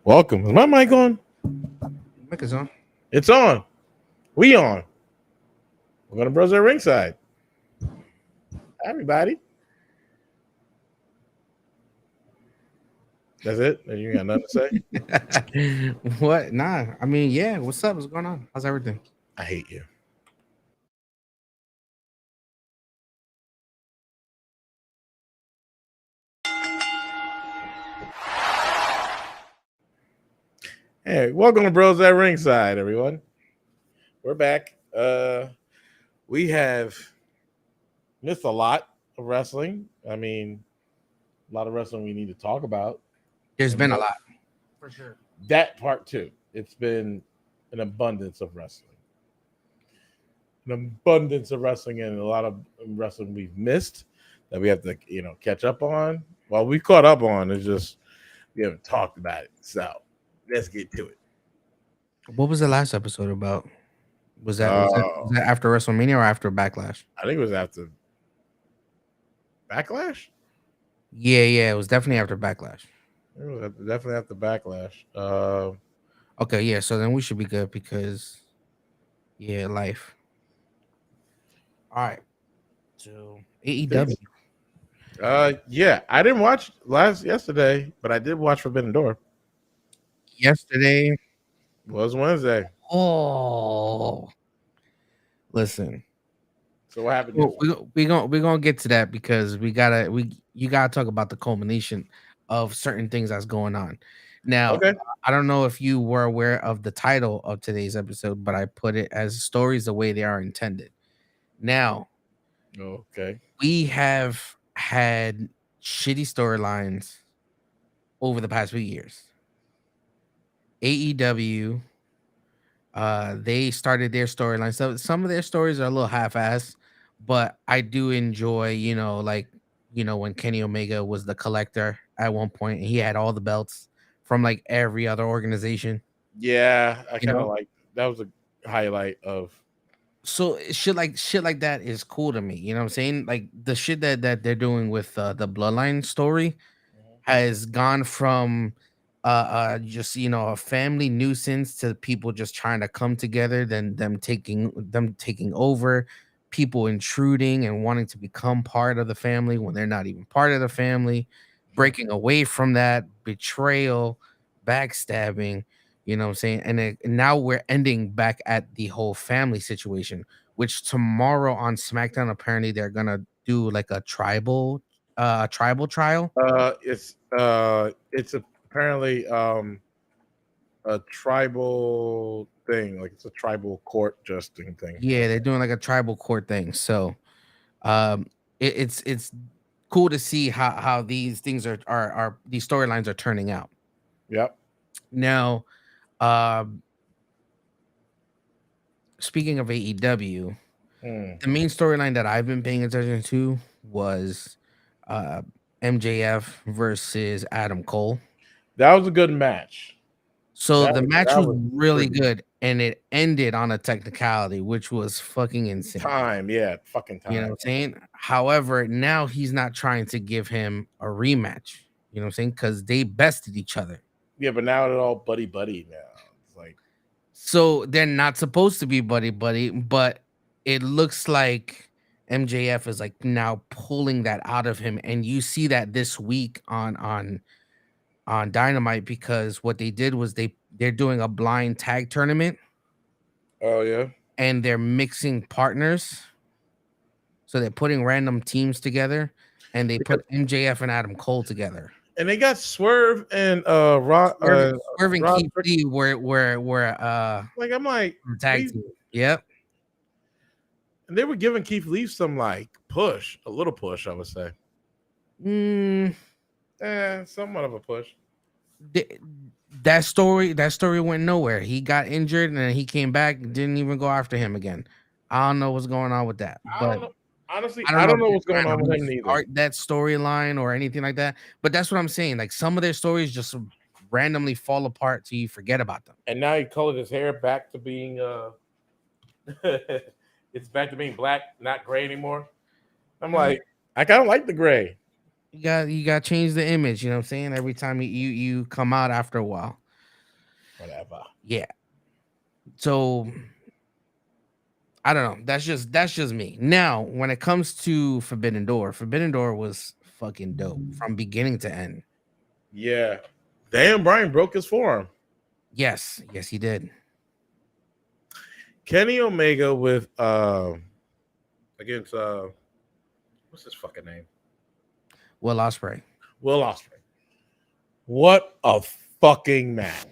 Welcome. Is my mic on? Mic is on. It's on. We on. We're gonna bros at ringside. Everybody. That's it. You got nothing to say. What? Nah. I mean, yeah. What's up? What's going on? How's everything? I hate you. Hey, welcome to Bros at Ringside, everyone. We're back. We have missed a lot of wrestling. I mean, a lot of wrestling we need to talk about. There's been a lot, for sure. That part too. It's been an abundance of wrestling. An abundance of wrestling and a lot of wrestling we've missed that we have to, catch up on. Well, we've caught up on. It's just we haven't talked about it. So let's get to it. What was the last episode about? Was that was that, Uh, was that after WrestleMania or after Backlash? I think it was after Backlash. Yeah. It was definitely after Backlash. It was definitely after Backlash. Okay, yeah. So then we should be good because, yeah, life. All right. So AEW. Yeah, I didn't watch yesterday, but I did watch Forbidden Door. Yesterday. It was Wednesday. Oh, listen. So what happened? We gonna get to that because you gotta talk about the culmination of certain things that's going on. Now, Okay. I don't know if you were aware of the title of today's episode, but I put it as stories the way they are intended. Now, Okay. we have had shitty storylines over the past few years. AEW, they started their storyline. So some of their stories are a little half-assed, but I do enjoy, when Kenny Omega was the collector at one point, and he had all the belts from like every other organization. Yeah, I You kind of know, like that was a highlight of. so shit like that is cool to me. You know what I'm saying? Like the shit that they're doing with the Bloodline story has gone from just a family nuisance to people just trying to come together, then them taking over, people intruding and wanting to become part of the family when they're not even part of the family, breaking away from that, betrayal, backstabbing, you know what I'm saying? And now we're ending back at the whole family situation, which tomorrow on SmackDown apparently they're gonna do like a tribal trial. It's apparently a tribal thing, like it's a tribal court justing thing. Yeah, they're doing like a tribal court thing. So um it's cool to see how these things are these storylines are turning out. Yep. Now, um speaking of AEW, Hmm. the main storyline that I've been paying attention to was uh MJF versus Adam Cole. That was a good match. So That the was match that was was really pretty good and it ended on a technicality, which was fucking insane. time. Yeah, fucking You know time. what I'm saying? However, now he's not trying to give him a rematch. You know what I'm saying? Because they bested each other. Yeah, but now they're all buddy buddy now. It's like So they're not supposed to be buddy buddy, but it looks like MJF is like now pulling that out of him. And you see that this week on Dynamite because what they did was they're doing a blind tag tournament oh yeah. and they're mixing partners. So they're putting random teams together and they put MJF and Adam Cole together. And they got Swerve and Swerve and Rod Keith Lee were like I'm like tag they team. Yep. and they were giving Keith Lee some like push, a little push, I would say. Mm, Somewhat of a push. th- that story went nowhere. He got injured and then he came back, didn't even go after him again. I don't know what's going on with that, I but don't know. Honestly, I don't I know don't if know they're what's going trying on to with him neither. restart that storyline or anything like that. But that's what I'm saying. Like some of their stories just randomly fall apart till you forget about them. And now he colored his hair back to being it's back to being black, not gray anymore. I'm Uh, like, I kind of like the gray. you got to change the image. You know what I'm saying? Every time you come out after a while. Whatever. Yeah. So I don't know. That's just me. Now, when it comes to Forbidden Door was fucking dope from beginning to end. Yeah. Damn, Brian broke his forearm. Yes, yes, he did. Kenny Omega with against what's his fucking name? Will Ospreay. Will Ospreay. What a fucking match.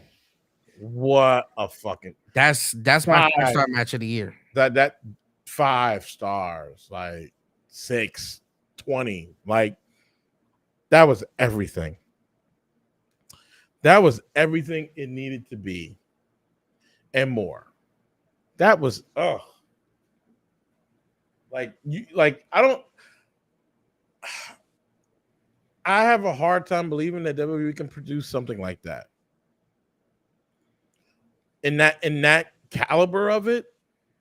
What a fucking That's my 5-star match of the year. that 5 stars, like 620, like that was everything. That was everything it needed to be and more. That was I have a hard time believing that WWE can produce something like that. In that caliber of it,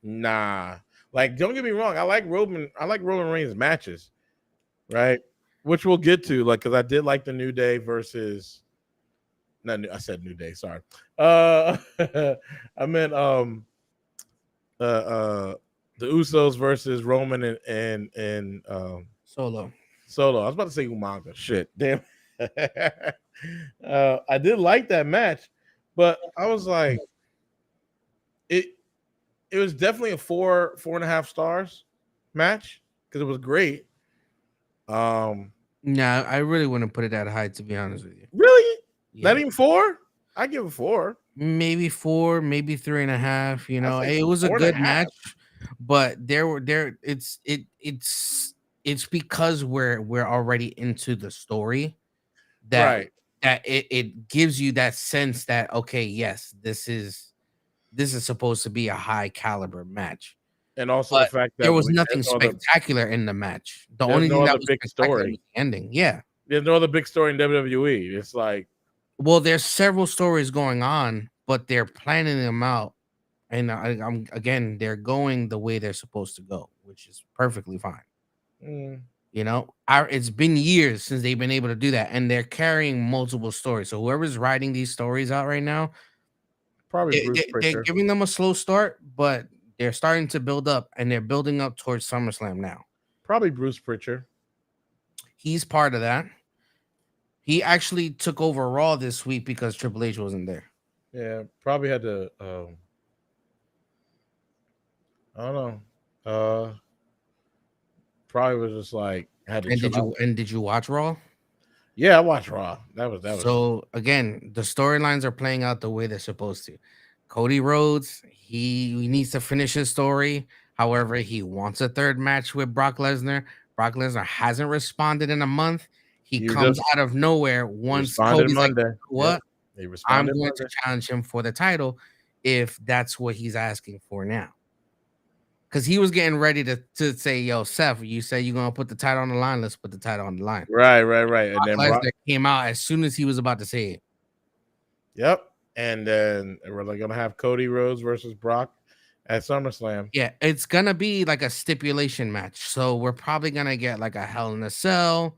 nah. Like, don't get me wrong, I like Roman Reigns matches, right? Which we'll get to, like, because I did like the New Day versus I said New Day, sorry. I meant the Usos versus Roman and Solo. Solo. I was about to say Umaga. Shit, damn. I did like that match, but I was like, it was definitely a 4.5 stars match because it was great. Nah, I really wouldn't put it that high, to be honest with you. Really? Yeah. Not even 4? I give it 4. Maybe 4, maybe 3.5. You know, say it was a 4.5. good match, but it's because we're already into the story that Right. that it gives you that sense that okay, yes, this is supposed to be a high caliber match. And also the But fact there that was nothing there's no other spectacular in the match. The there's only no thing that other was big spectacular was story. the ending. Yeah. There's no other big story in WWE. It's like, Well, there's several stories going on, but they're planning them out, and I'm again, they're going the way they're supposed to go, which is perfectly fine. mm, You know, it's been years since they've been able to do that, and they're carrying multiple stories. So whoever's writing these stories out right now, probably Bruce they're Pritchard. giving them a slow start, but they're starting to build up, and they're building up towards SummerSlam now. Probably Bruce Pritchard. He's part of that. He actually took over Raw this week because Triple H wasn't there. Yeah, probably had to. I don't know. Probably was just like had to And chill out. did you watch Raw? Yeah, I watched Raw. That was So again, the storylines are playing out the way they're supposed to. Cody Rhodes, he needs to finish his story. However, he wants a third match with Brock Lesnar. Brock Lesnar hasn't responded in a month. He You comes just out of nowhere once responded Cody's like, Monday. "What? Yep. He I'm responded going to Monday. challenge him for the title if that's what he's asking for now." Because he was getting ready to say, "Yo, Seth, you say you're gonna put the title on the line. Let's put the title on the line." Right. And then Brock Brock. Lesnar came out as soon as he was about to say it. Yep. And then we're like gonna have Cody Rhodes versus Brock at SummerSlam. Yeah, it's gonna be like a stipulation match. So we're probably gonna get like a Hell in a Cell,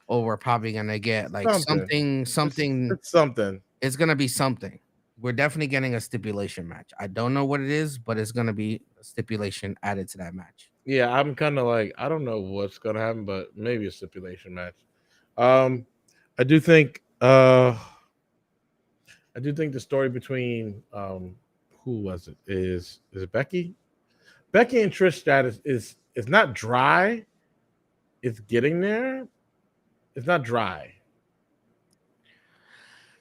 or we're probably gonna get like something. It's something. It's gonna be something. We're definitely getting a stipulation match. I don't know what it is, but it's gonna be a stipulation added to that match. Yeah, I'm kind of like, I don't know what's gonna happen, but maybe a stipulation match. Um, I do think the story between who was it? Is it Becky? Becky and Trish status is not dry. It's getting there. It's not dry.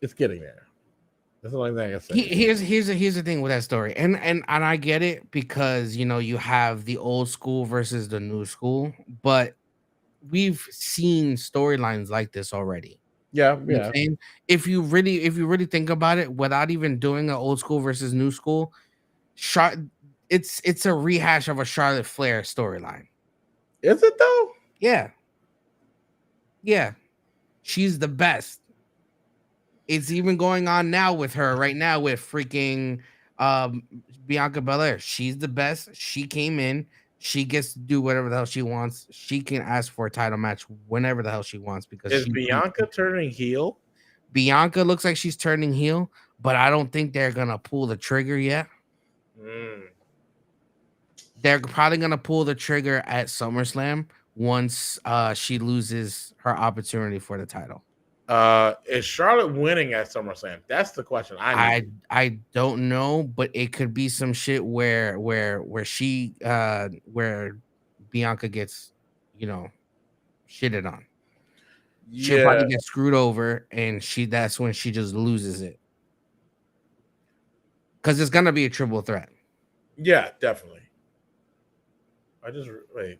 It's getting there. That's the only thing I can say. Here's the thing with that story, and I get it because you know you have the old school versus the new school, but we've seen storylines like this already. Yeah, You know what yeah. I'm saying? If you really think about it, without even doing an old school versus new school, Char- it's a rehash of a Charlotte Flair storyline. Is it though? Yeah, yeah, she's the best. It's even going on now with her right now with freaking um Bianca Belair. She's the best. She came in. She gets to do whatever the hell she wants. She can ask for a title match whenever the hell she wants because Is Bianca turning heel? Bianca looks like she's turning heel. but I don't think they're gonna pull the trigger yet. Mm. They're probably gonna pull the trigger at SummerSlam once she loses her opportunity for the title. Is Charlotte winning at SummerSlam? That's the question I need. I don't know, but it could be some shit where Bianca gets, you know, shitted on. She'll Yeah, probably get screwed over, and that's when she just loses it. Because it's gonna be a triple threat. yeah, definitely. I just wait.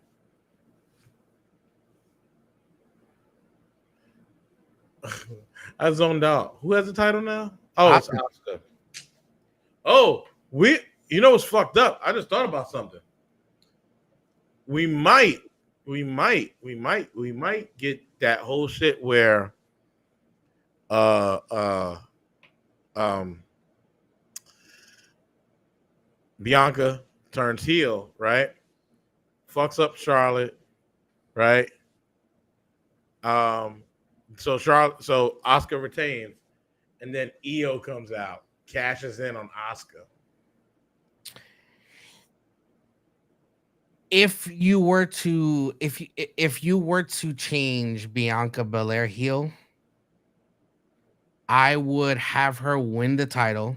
I zoned out. Who has the title now? Oh, it's Asuka. Asuka. Oh, you know what's fucked up? I just thought about something. We might, we might get that whole shit where uh uh um Bianca turns heel, right? Fucks up Charlotte, right? Um so Oscar retains, and then Io comes out, cashes in on Oscar. If you were to change Bianca Belair heel, I would have her win the title,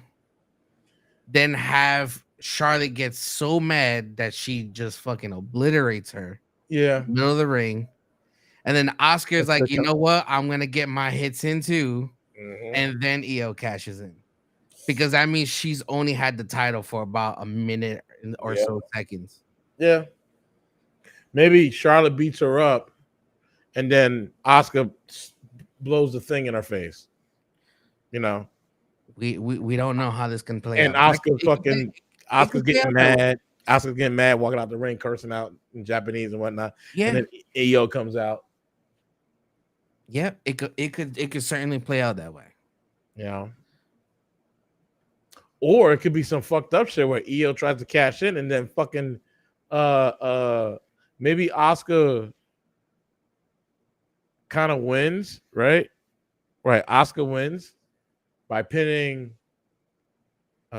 then have Charlotte get so mad that she just fucking obliterates her Yeah. middle of the ring. And then Oscar's That's like, the you know what? I'm gonna get my hits in too. Mhm. And then Io cashes in. Because that means she's only had the title for about a minute or Yeah. so seconds. Yeah. Maybe Charlotte beats her up, and then Oscar blows the thing in her face. You know, We don't know how this can play and out. But it Oscar's could play getting out that way. mad. Oscar's getting mad, walking out the ring, cursing out in Japanese and whatnot. And Yeah. then Io comes out. Yeah, it could certainly play out that way. You know, or it could be some fucked up shit where Io tries to cash in, and then fucking uh uh maybe Oscar kind of wins, right? Right, Oscar wins by pinning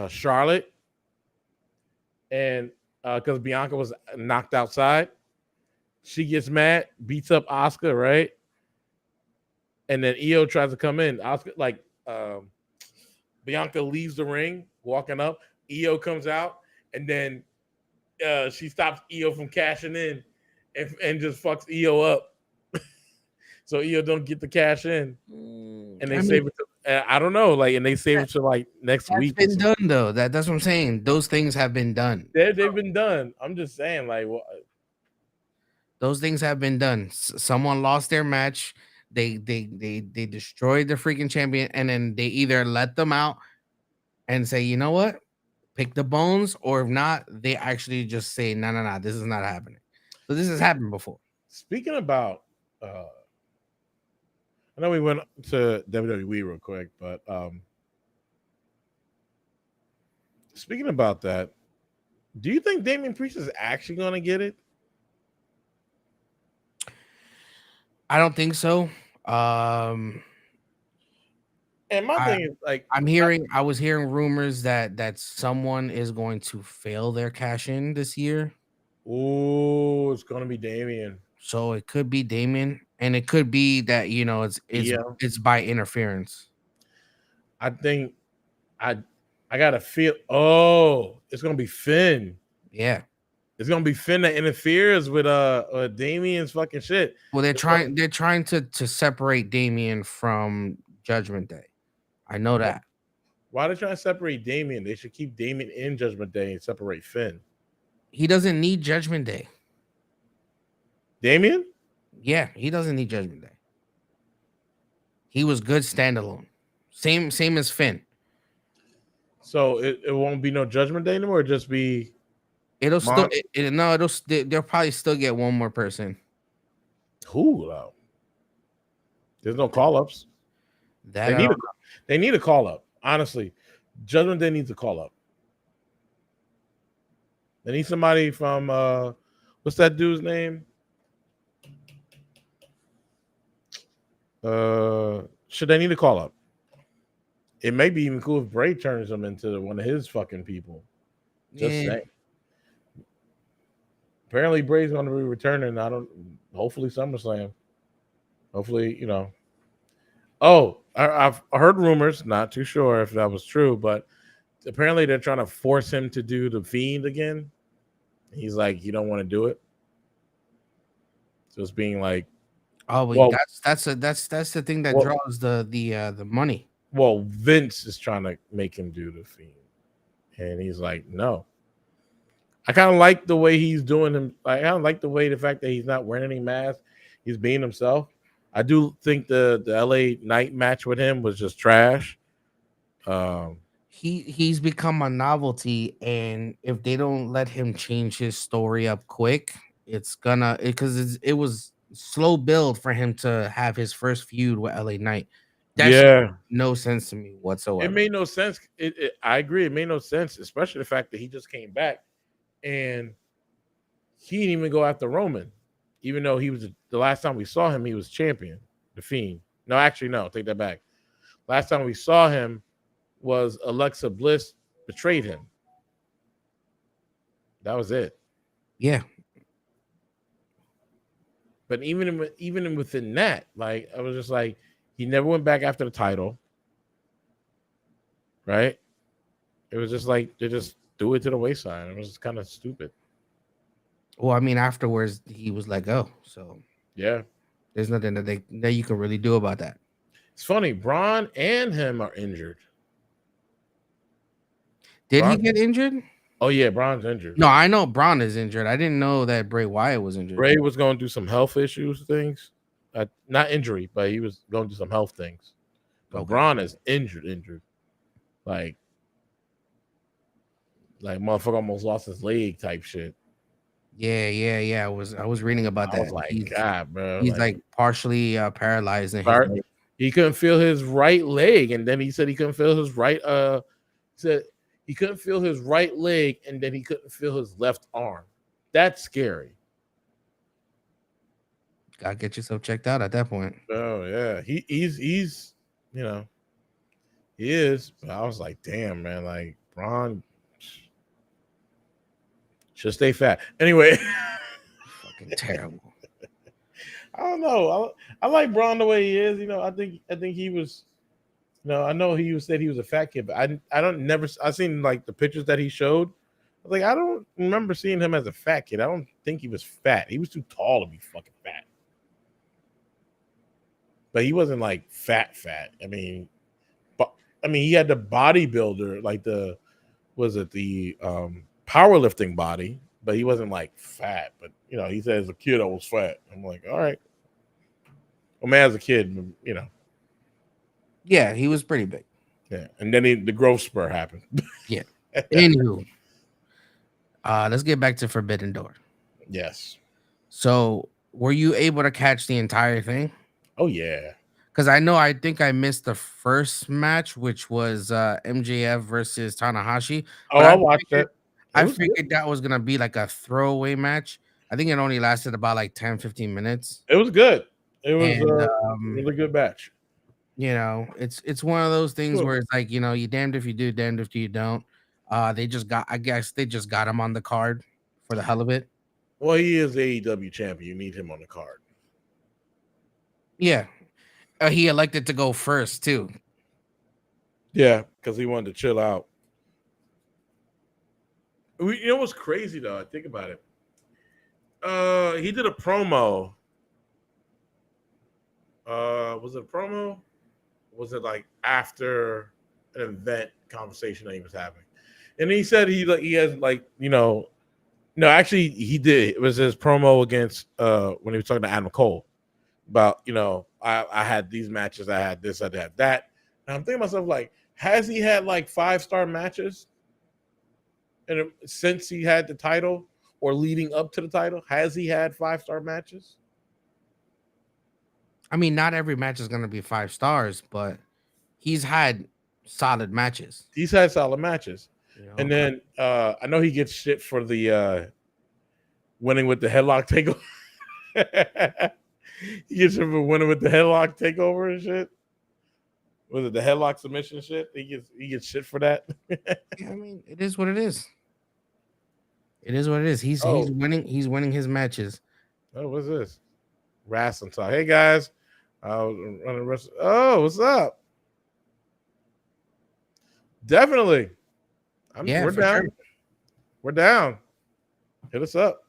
Charlotte, and because Bianca was knocked outside, she gets mad, beats up Oscar, right? And then Io tries to come in. Oscar, like, Bianca leaves the ring, walking up. Io comes out, and then she stops Io from cashing in, and just fucks Io up. So Io don't get the cash in, and they I mean, save it. I don't know, like, and they save it to like next that's week or been something. done though. That's what I'm saying. Those things have been done. They've been done. I'm just saying, like, Those things have been done. Someone lost their match. They destroyed the freaking champion, and then they either let them out and say, you know what, pick the bones, or if not, they actually just say, no, no, no, this is not happening. So this has happened before. speaking about, I know we went to WWE real quick, but speaking about that, do you think Damian Priest is actually going to get it? I don't think so. Um, And my I thing is like, I was hearing rumors that someone is going to fail their cash in this year. oh, it's going to be Damian. So it could be Damon, and it could be that Yeah, it's by interference. I think I I got to feel. Oh, it's going to be Finn. Yeah. It's going to be Finn that interferes with Damian's fucking shit. Well, It's gonna, they're trying to separate Damien from Judgment Day. I know that. why are they trying to separate Damian? They should keep Damian in Judgment Day and separate Finn. He doesn't need Judgment Day. Damian? Yeah, he doesn't need Judgment Day. He was good standalone. Same as Finn. So it won't be no Judgment Day anymore. It'll just be It'll still Mon. no, they'll probably still get one more person. Who though? There's no call ups. That I don't They need a call up. Honestly, Judgment Day needs a call up. They need somebody from what's that dude's name? Should they need a call up? It may be even cool if Bray turns him into one of his fucking people. Just Yeah, saying. Apparently, Bray's going to be returning. I don't. Hopefully, SummerSlam. Hopefully, Oh, I've heard rumors. Not too sure if that was true, but apparently they're trying to force him to do the Fiend again. He's like, you don't want to do it. So it's being like, oh, well, well, that's the thing that well, draws the money. well, Vince is trying to make him do the Fiend, and he's like, no. I kind of like the way he's doing him. I kind of like the fact that he's not wearing any mask. He's being himself. I do think the LA Knight match with him was just trash. Um, He's become a novelty, and if they don't let him change his story up quick, it's gonna because it was slow build for him to have his first feud with LA Knight. That shit yeah, made no sense to me it whatsoever. made no sense. I agree. It made no sense, especially the fact that he just came back and he didn't even go after Roman, even though he was the last time we saw him, he was champion, the Fiend. No, actually, no, take that back. Last time we saw him was Alexa Bliss betrayed him. That was it. Yeah, But even within that, like I was just like, he never went back after the title, right? It was just like they just threw it to the wayside. It was kind of stupid. well, I mean, afterwards he was let go, so Yeah, there's nothing that you can really do about that. it's funny. Braun and him are injured. Did he Braun, get injured? oh yeah, Braun's injured. No, I know Braun is injured. I didn't know that Bray Wyatt was injured. Bray was going through some health issues, things, not injury, but he was going through some health things. But Okay. Braun is injured, like motherfucker almost lost his leg type shit. Yeah. I was reading about I was that. like, He's God, bro, he's like like partially paralyzed in his start. leg. He couldn't feel his right leg, and then he said he couldn't feel his right. He said he couldn't feel his right leg, and then he couldn't feel his left arm. That's scary. Gotta get yourself checked out at that point. Oh yeah, he's you know he is. But I was like, damn man, like Braun should stay fat. Anyway, Fucking terrible. I don't know. I like Braun the way he is. I think he was. I know said he was a fat kid, but I don't never I seen like the pictures that he showed. I was like, I don't remember seeing him as a fat kid. I don't think he was fat. He was too tall to be fucking fat. But he wasn't like fat. But I mean, he had the bodybuilder, like the powerlifting body, but he wasn't like fat. But he said as a kid I was fat. I'm like, all right. Well, man, as a kid, Yeah, he was pretty big. yeah. And then the growth spur happened. Yeah. Anywho, let's get back to Forbidden Door. Yes. So, were you able to catch the entire thing? Oh yeah. Because I think I missed the first match, which was MJF versus Tanahashi. Oh, But I watched that. It I was good. figured that was gonna be like a throwaway match. I think it only lasted about like 10, 15 minutes. It was good. It was And a really good match. it's one of those things Sure. where it's like, you damned if you do, damned if you don't. I guess they just got him on the card for the hell of it. Well, he is AEW champion. You need him on the card. Yeah. He elected to go first too. Yeah, because he wanted to chill out. You know what's crazy though? I think about it. He did a promo. Was it a promo? Was it like after an event conversation that he was having? And he said he has no, actually he did. It was his promo against when he was talking to Adam Cole about I had these matches, I had this, I had that. And I'm thinking to myself, like, has he had like 5-star matches? And since he had the title or leading up to the title, has he had 5-star matches? I mean, not every match is gonna be 5 stars, but he's had solid matches. He's had solid matches. And then I know he gets shit for the winning with the headlock takeover. He gets him for winning with the headlock takeover and shit. Was it the headlock submission shit? He gets shit for that. Yeah, I mean, it is what it is. It is what it is. He's Oh, winning. He's winning his matches. what's this? Wrestling talk. Hey guys, I was running wrestling. Oh, what's up? Definitely. Yeah, We're for sure. down. We're down. Hit us up.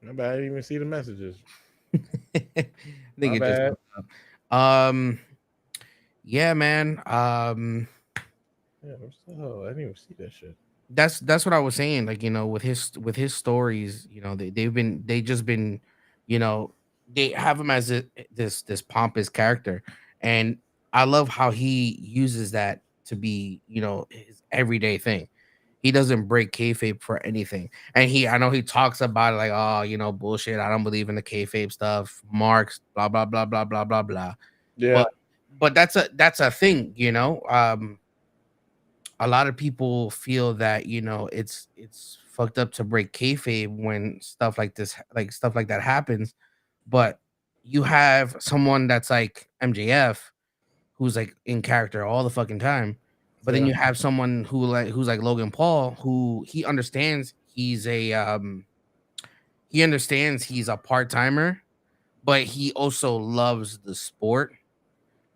My bad. I didn't even see the messages. I think My it just bad. popped up. Yeah, man. Yeah, what's the hell? I didn't even see that shit. That's what I was saying. Like, with his stories, they just been, you know, they have him as this pompous character, and I love how he uses that to be, his everyday thing. He doesn't break kayfabe for anything, and I know he talks about it like, oh, bullshit. I don't believe in the kayfabe stuff. Marks, blah blah blah blah blah blah blah. Yeah. But that's a thing. A lot of people feel that it's fucked up to break kayfabe when stuff like that happens, but you have someone that's like MJF who's like in character all the fucking time, but then Yeah. you have someone who's like Logan Paul who he understands he's a part timer, but he also loves the sport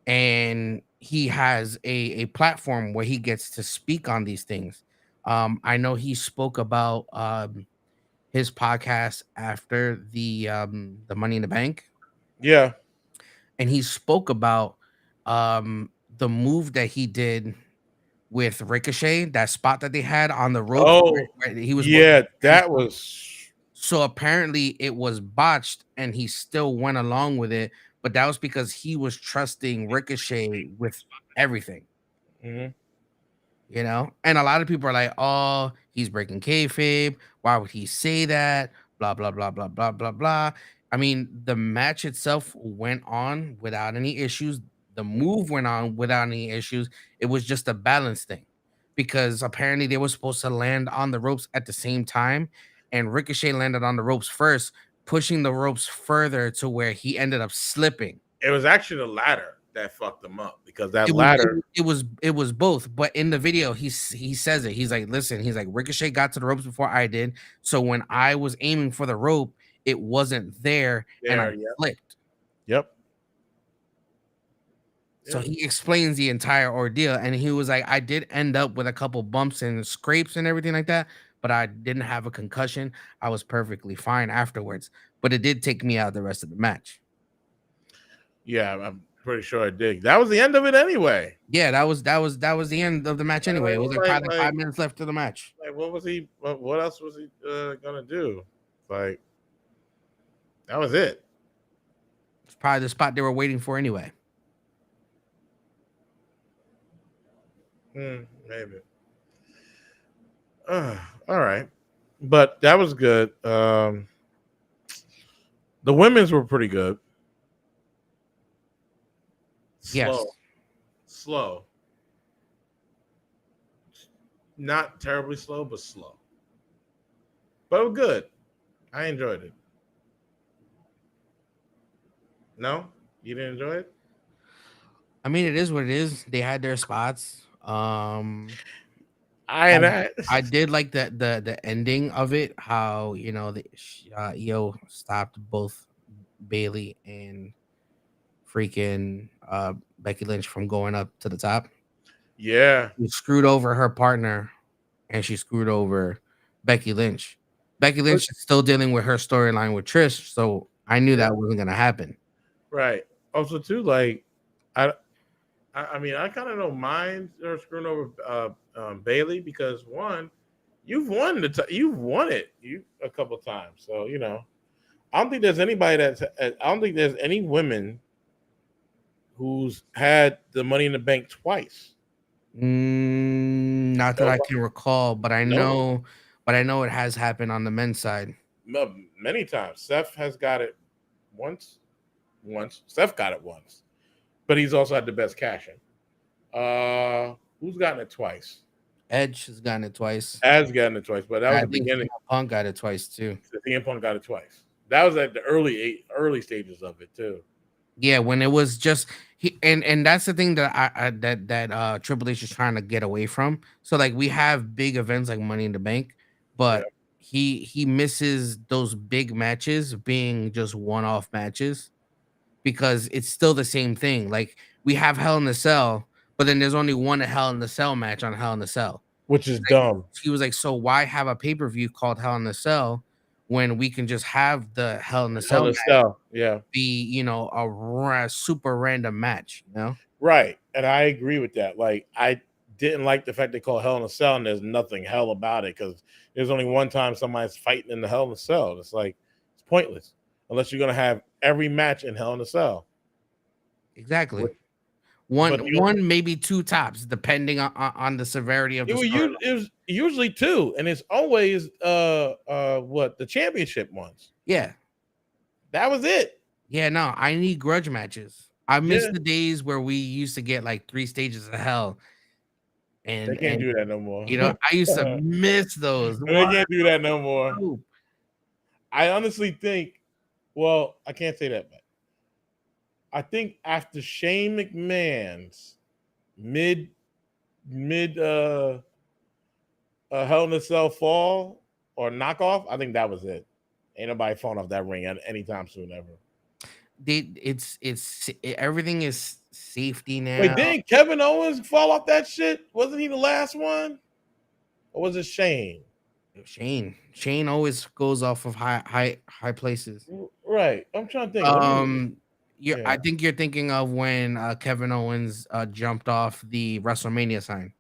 and he has a platform where he gets to speak on these things. I know he spoke about his podcast after the Money in the Bank, Yeah. and he spoke about the move that he did with Ricochet, that spot that they had on the ropes Oh, where he was supposed to yeah. end. That was. So apparently it was botched and he still went along with it, but that was because he was trusting Ricochet with everything. Mhm. And a lot of people are like, "Oh, he's breaking kayfabe. Why would he say that? Blah blah blah blah blah blah blah." I mean, the match itself went on without any issues. The move went on without any issues. It was just a balance thing because apparently they were supposed to land on the ropes at the same time, and Ricochet landed on the ropes first, pushing the ropes further to where he ended up slipping. It was actually the ladder that fucked them up because that It was it ladder. was it was it was both, but in the video, he says it. He's like, "Listen," he's like, "Ricochet got to the ropes before I did, so when I was aiming for the rope, it wasn't there, and I There. Yep. slipped." Yep. So Yeah. he explains the entire ordeal, and he was like, "I did end up with a couple bumps and scrapes and everything like that, but I didn't have a concussion. I was perfectly fine afterwards, but it did take me out the rest of the match." Yeah. I'm pretty sure I did. That was the end of it anyway. Yeah, that was the end of the match anyway. It was like probably like 5 minutes left to the match. What was he? What else was he gonna do? Like that was it. It's probably the spot they were waiting for anyway. Maybe. All right, but that was good. The women's were pretty good. Yes. Slow, not terribly slow, but slow. But it was good. I enjoyed it. No, you didn't enjoy it. I mean, it is what it is. They had their spots. I I, and I. I did like the ending of it. How Io stopped both Bailey and freaking Becky Lynch from going up to the top. Yeah, She screwed over her partner, and she screwed over Becky Lynch. Becky but Lynch is still dealing with her storyline with Trish, so I knew yeah, that wasn't gonna happen. right. Also, too, like I, I mean, I kind of don't mind her screwing over Bailey because one, you've won it a couple times, so I don't think there's anybody I don't think there's any women who's had the Money in the Bank twice. Not that I Nobody, can recall, but I no, know, it has happened on the men's side. many times. Seth has got it once. Seth got it once, but he's also had the best cashing. Who's gotten it twice? Edge has gotten it twice. Has gotten it twice, but that was I the think beginning. Punk got it twice too. CM Punk got it twice. That was at the early stages of it too. Yeah, when it was just and that's the thing that that Triple H is trying to get away from. So like we have big events like Money in the Bank, Yeah, but he misses those big matches being just one-off matches because it's still the same thing. Like we have Hell in the Cell, but then there's only one Hell in the Cell match on Hell in the Cell. which is dumb. He was like, so why have a pay-per-view called Hell in the Cell when we can just have the Hell in the Hell Cell in a match Cell. Yeah, be, super random match, you know? right. And I agree with that. Like, I didn't like the fact they call Hell in a Cell and there's nothing hell about it because there's only one time somebody's fighting in the Hell in a Cell. It's like it's pointless unless you're gonna have every match in Hell in a Cell. Exactly. But One, maybe two tops, depending on the severity of the story. it was usually two, and it's always what the championship ones. Yeah. That was it. Yeah, no, I need grudge matches. I miss Yeah, the days where we used to get like three stages of hell. they can't And do that no more. I used to miss those. They What? can't do that no more. I honestly think, well, I can't say that, but I think after Shane McMahon's mid Hell in a Cell fall or knockoff, I think that was it. Ain't nobody falling off that ring anytime soon ever. Everything is safety Wait, now. didn't Kevin Owens fall off that shit? Wasn't he the last one? Or was it Shane? Shane always goes off of high places. Right. I'm trying to think. Let me. I Yeah. think you're thinking of when Kevin Owens jumped off the WrestleMania sign.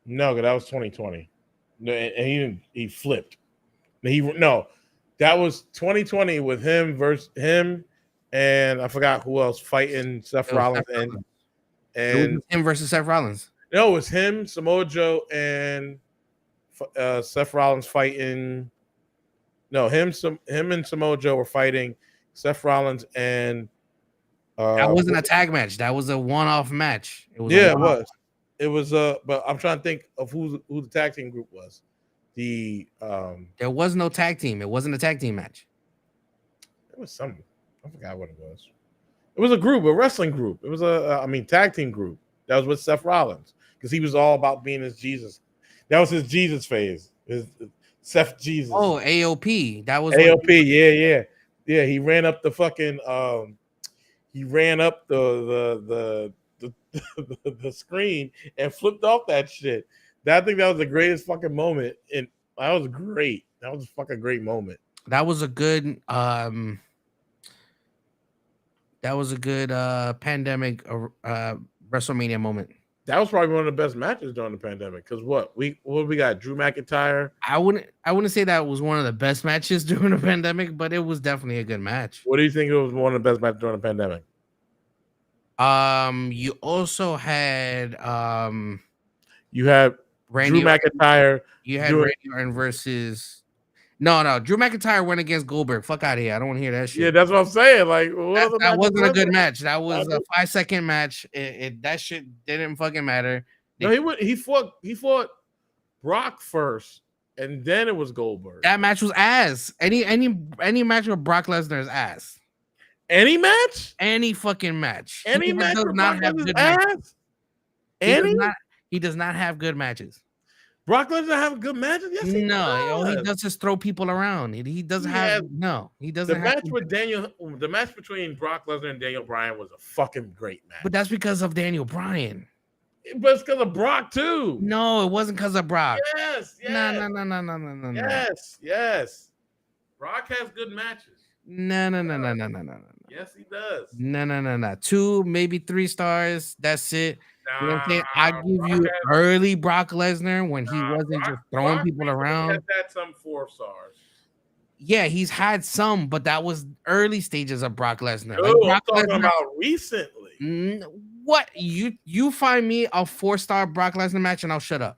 No, that was 2020. No, and he didn't. He flipped. No, that was 2020 with him versus him, and I forgot who else fighting Seth Rollins and It was him versus Seth Rollins. no, it was him, Samoa Joe, and Seth Rollins fighting. No, him and Samoa Joe were fighting Seth Rollins and. That wasn't a tag match. That was a one-off match. It was. It was. But I'm trying to think of who the tag team group was. There was no tag team. It wasn't a tag team match. It was something. I forgot what it was. It was a group, a wrestling group. It was tag team group. That was with Seth Rollins because he was all about being his Jesus. That was his Jesus phase. His Seth Jesus. Oh, AOP. That was AOP. Yeah. He ran up the fucking. He ran up the screen and flipped off that shit. I think that was the greatest fucking moment, and that was great. That was a fucking great moment. That was a good pandemic WrestleMania moment. That was probably one of the best matches during the pandemic. Because what we got? Drew McIntyre. I wouldn't say that was one of the best matches during the pandemic, but it was definitely a good match. What do you think it was one of the best matches during the pandemic? You also had you had Randy Drew McIntyre. You had Randy Orton versus. No. Drew McIntyre went against Goldberg. Fuck out of here. I don't want to hear that shit. Yeah, that's what I'm saying. Like, that wasn't a good match. That was a 5-second match. That shit didn't fucking matter. No, he fought Brock first, and then it was Goldberg. That match was ass. Any match with Brock Lesnar is ass. Any match? Any fucking match. Any match does not have good matches. He does not have good matches. Brock Lesnar have good matches? Yes, he does. All he does is throw people around. He doesn't have he doesn't. The match between Brock Lesnar and Daniel Bryan was a fucking great match. But that's because of Daniel Bryan. But it's because of Brock too. No, it wasn't because of Brock. Yes. No. Yes. Brock has good matches. No. Yes, he does. No. 2, maybe 3 stars. That's it. You know what I'm saying? I give you early Brock Lesnar when he wasn't just throwing people around. Has had some 4 stars. Yeah, he's had some, but that was early stages of Brock Lesnar. I'm talking about recently. What? You find me a 4-star Brock Lesnar match and I'll shut up.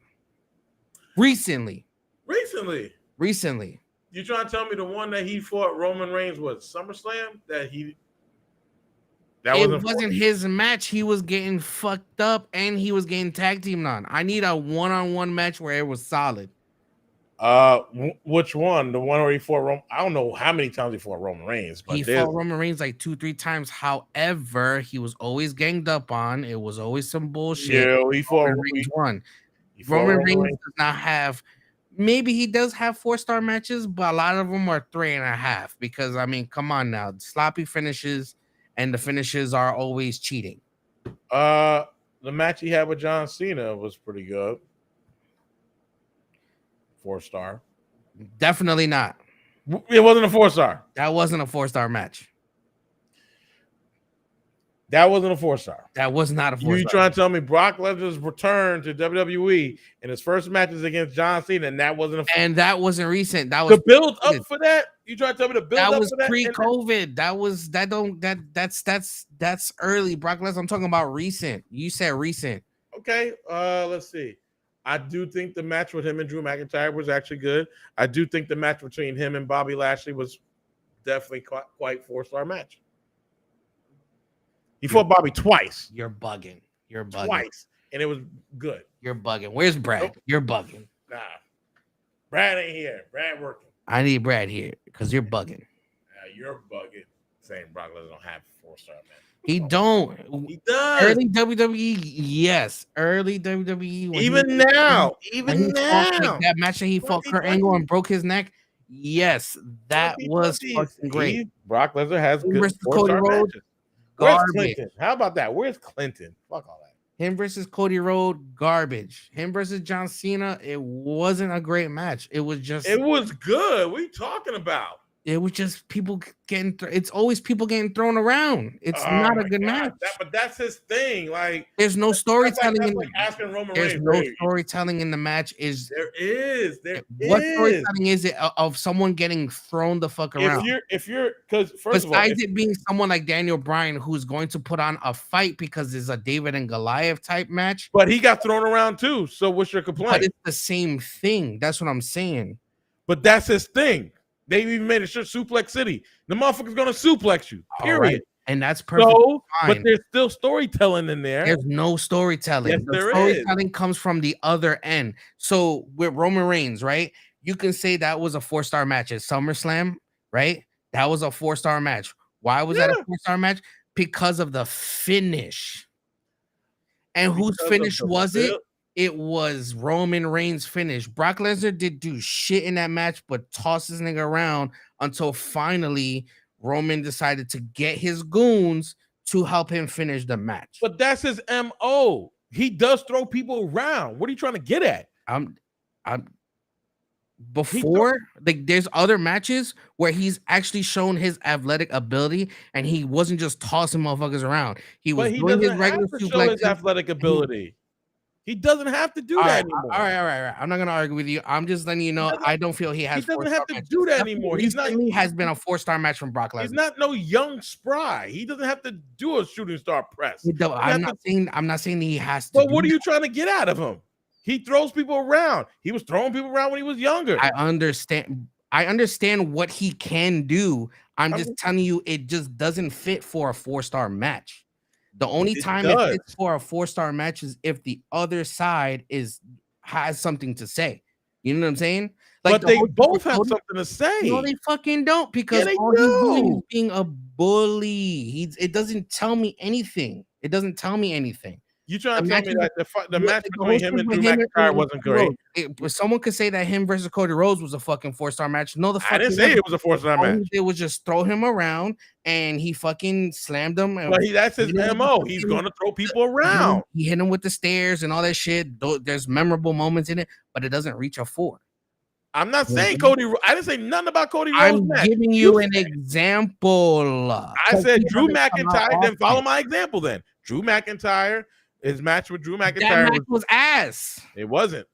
Recently. You trying to tell me the one that he fought Roman Reigns was SummerSlam? It wasn't his match. He was getting fucked up and he was getting tag teamed on. I need a one-on-one match where it was solid. Which one? The one where he fought Roman? I don't know how many times he fought Roman Reigns, but He fought Roman Reigns like 2-3 times. However, he was always ganged up on. It was always some bullshit. yeah, he fought. Roman Reigns won. He fought Roman Roman Reigns Reigns. does not have. Maybe he does have 4-star matches, but a lot of them are 3.5. Because I mean, come on now, sloppy finishes, and the finishes are always cheating. The match he had with John Cena was pretty good. 4-star. Definitely not. It wasn't a 4-star. That wasn't a 4-star match. That wasn't a 4-star. That was not a 4-star. You trying to tell me Brock Lesnar's return to WWE and his first matches against John Cena, and that wasn't and that wasn't recent. That was the build up for that. You trying to tell me the build that up was for that? pre-COVID. That's early. Brock Lesnar. I'm talking about recent. You said recent. Okay. Let's see. I do think the match with him and Drew McIntyre was actually good. I do think the match between him and Bobby Lashley was definitely quite 4-star match. He fought Bobby twice. You're bugging. You're bugging. Twice. And it was good. You're bugging. Where's Brad? Nope. You're bugging. Nah. Brad ain't here. Brad working. I need Brad here because you're bugging. You're bugging. Saying Brock Lesnar don't have 4-star match. He don't. He does. Early WWE, yes. Early WWE. Even now. That match that he fought Kurt Angle and broke his neck. Yes, that was fucking great. Brock Lesnar has good versus Cody Rhodes. Where's Clinton? How about that? Where's Clinton? Fuck all that. Him versus Cody Rhodes, garbage. Him versus John Cena, it wasn't a great match. It was just. It was good. What are you talking about? It was just people getting. It's always people getting thrown around. It's not a good match. But that's his thing. Like, there's no storytelling. That's like asking Roman Reigns. There's no storytelling in the match. There is. What storytelling is it of someone getting thrown the fuck around? If you're because first besides of all, it being someone like Daniel Bryan who's going to put on a fight because it's a David and Goliath type match, but he got thrown around too. So what's your complaint? But it's the same thing. That's what I'm saying. But that's his thing. They even made a shirt Suplex City. The motherfucker's gonna suplex you. Period. Right. And that's perfect. So, but there's still storytelling in there. There's no storytelling. Yes, the storytelling comes from the other end. So with Roman Reigns, right? You can say that was a 4-star match at SummerSlam, right? That was a 4-star match. Why was that a 4-star match? Because of the finish. And whose finish was it? It was Roman Reigns' finish. Brock Lesnar did do shit in that match, but toss this nigga around until finally Roman decided to get his goons to help him finish the match. But that's his MO. He does throw people around. What are you trying to get at? Before, like, there's other matches where he's actually shown his athletic ability and he wasn't just tossing motherfuckers around. He was doing his regular suplex. His athletic ability. He doesn't have to do that anymore. All right. I'm not gonna argue with you. I'm just letting you know I don't feel he has. He doesn't have to do that anymore. He's not. He has been a 4-star match from Brock Lesnar. He's not no young spry. He doesn't have to do a shooting star press. I'm not saying he has to. But what are you trying to get out of him? He throws people around. He was throwing people around when he was younger. I understand what he can do. I'm just telling you, it just doesn't fit for a 4-star match. The only time it fits for a 4-star match is if the other side has something to say. You know what I'm saying? Like, but they both have something to say. No, they fucking don't, because all he's doing is being a bully. It doesn't tell me anything. It doesn't tell me anything. You trying to tell me that the match between him and Drew McIntyre wasn't great? Someone could say that him versus Cody Rhodes was a fucking 4-star match. No, I didn't say it was a 4-star match. It was just throw him around and he fucking slammed him. But that's his MO. He's going to throw people around. He hit him with the stairs and all that shit. There's memorable moments in it, but it doesn't reach a 4. I'm not saying Cody. I didn't say nothing about Cody Rhodes. I'm giving you an example. I said Drew McIntyre. Then follow my example. Then Drew McIntyre. His match with Drew McIntyre. That match was ass. It wasn't.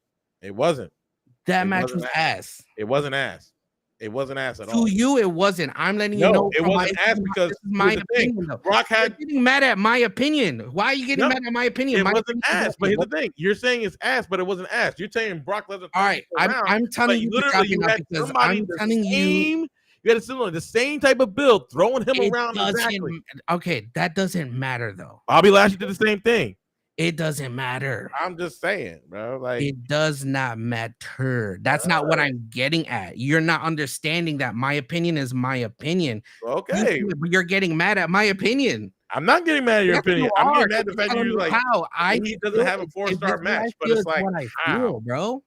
That match was ass. It wasn't ass. It wasn't ass at all. To you, it wasn't. I'm letting you know. It wasn't ass because my opinion. Brock had. You're getting mad at my opinion. Why are you getting mad at my opinion? It wasn't ass. But here's the thing: you're saying it's ass, but it wasn't ass. You're saying Brock Lesnar. All right, I'm telling you literally you had because somebody you had the same type of build, throwing him around. Exactly. Okay, that doesn't matter though. Bobby Lashley did the same thing. It doesn't matter. I'm just saying, bro. Like, It does not matter. That's not what I'm getting at. You're not understanding that my opinion is my opinion. okay, You're getting mad at my opinion. I'm not getting mad at your Yes, you opinion. I'm are. getting mad at the fact you like How I he doesn't feel. have a If 4-star this is what I match, but feel, it's it's like what I how? feel, bro.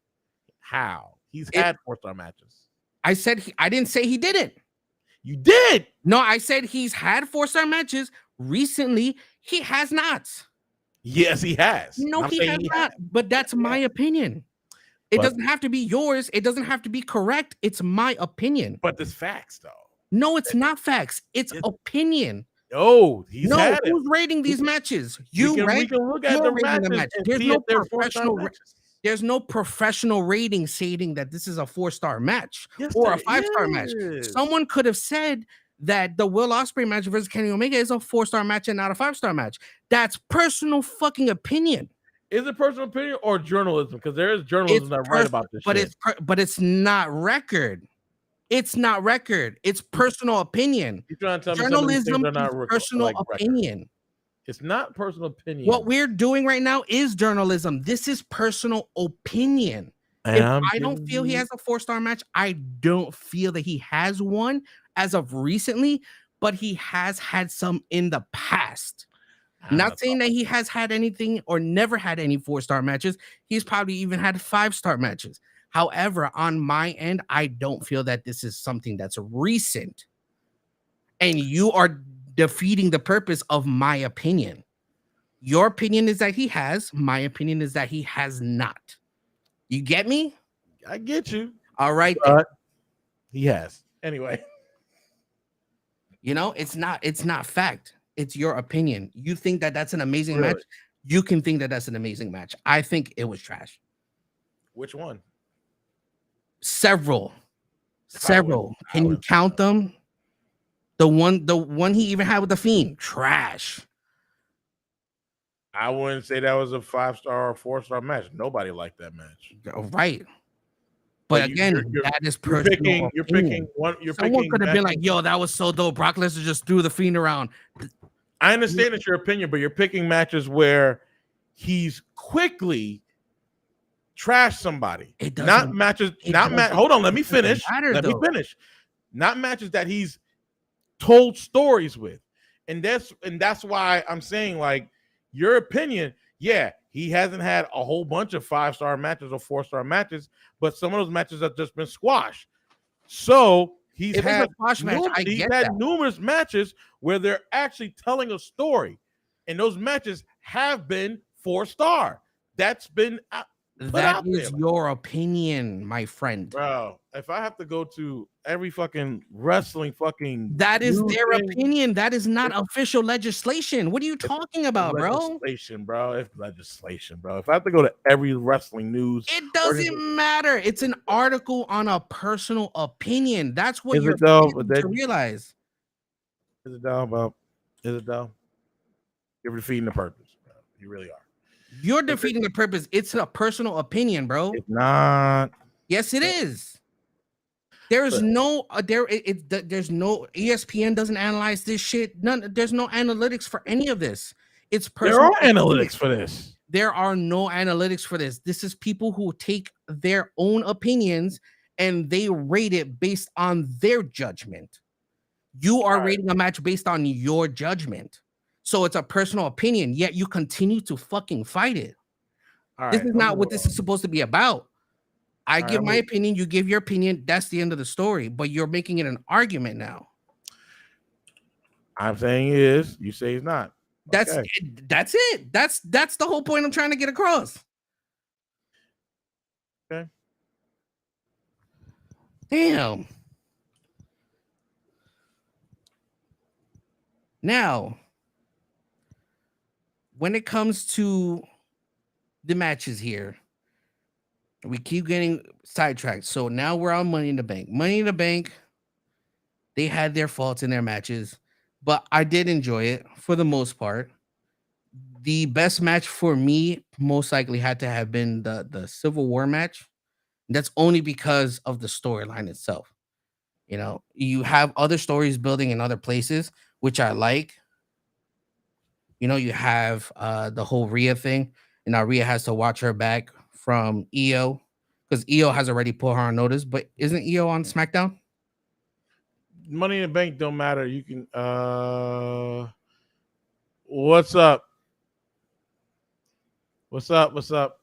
How? He's It- had 4-star matches. I said I didn't say he didn't. You did. No, I said he's had 4-star matches recently. He has not. Yes, he has. No, I'm he saying has he not. has. But that's my opinion. It But- doesn't have to be yours. It doesn't have to be correct. It's my opinion. But there's facts though. No, it's not facts. It's opinion. Oh, he's No, had it. who's rating these matches? You, we right? can look at You're the rating matches the match. and There's see no if they're 4-star professional. matches. There's no professional rating stating that this is a 4-star match Yes, or a there 5-star match. is. Someone could have said that the Will Ospreay match versus Kenny Omega is a 4-star match and not a 5-star match. That's personal fucking opinion. Is it personal opinion or journalism? Because there is journalism that write about this but shit. but it's not record. It's not record. It's personal opinion. You're trying to tell me Journalism are not is personal like opinion. Record. It's not personal opinion. What we're doing right now is journalism. This is personal opinion. And If I don't feel he has a 4-star match, I don't feel that he has one as of recently, but he has had some in the past. Not saying that he has had anything or never had any 4-star matches. He's probably even had 5-star matches. However, on my end, I don't feel that this is something that's recent. And you are defeating the purpose of my opinion. Your opinion is that he has. My opinion is that he has not. You get me? I get you. All right. He has. Anyway. You know, it's not fact. It's your opinion. You think that that's an amazing Really? match. You can think that that's an amazing match. I think it was trash. Which one? Several. Can you count them? The one he even had with the Fiend, trash. I wouldn't say that was a 5-star or 4-star match. Nobody liked that match. Right. But again, that is personal. You're picking one. Someone could have been like, "Yo, that was so dope." Brock Lesnar just threw the Fiend around. I understand it's your opinion, but you're picking matches where he's quickly trashed somebody. Not matches. Hold on. Let me finish. Let me finish. Not matches that he's told stories with, and that's why I'm saying, like, your opinion. Yeah, he hasn't had a whole bunch of 5-star matches or 4-star matches, but some of those matches have just been squashed. So he's had numerous matches where they're actually telling a story, and those matches have been 4-star. That's been that is your opinion, my friend. Bro, if I have to go to every fucking wrestling that is their opinion. That is not official legislation. What are you talking about, bro? Legislation, bro. It's legislation, bro. If I have to go to every wrestling news, it doesn't matter. It's an article on a personal opinion. That's what you're to realize. Is it dumb, bro? Is it dumb? You're defeating the purpose, bro. You really are. You're defeating the purpose. It's a personal opinion, bro. It's not. Yes, it is. There's no there's no ESPN doesn't analyze this shit. There's no analytics for any of this. It's personal. There are analytics for this. There are no analytics for this. This is people who take their own opinions and they rate it based on their judgment. You are rating a match based on your judgment. So it's a personal opinion, yet you continue to fucking fight it. This is not what this is supposed to be about. I give my opinion, you give your opinion. That's the end of the story. But you're making it an argument now. I'm saying it is. You say it's not. That's it. That's the whole point I'm trying to get across. Okay. Damn. Now, when it comes to the matches here, we keep getting sidetracked. So now we're on Money in the Bank. Money in the Bank, they had their faults in their matches, but I did enjoy it for the most part. The best match for me most likely had to have been the Civil War match. That's only because of the storyline itself. You know, you have other stories building in other places, which I like. You have the whole Rhea thing, and now Rhea has to watch her back from Io because Io has already put her on notice. But isn't Io on SmackDown? Money in the Bank don't matter. You can what's up? What's up? What's up?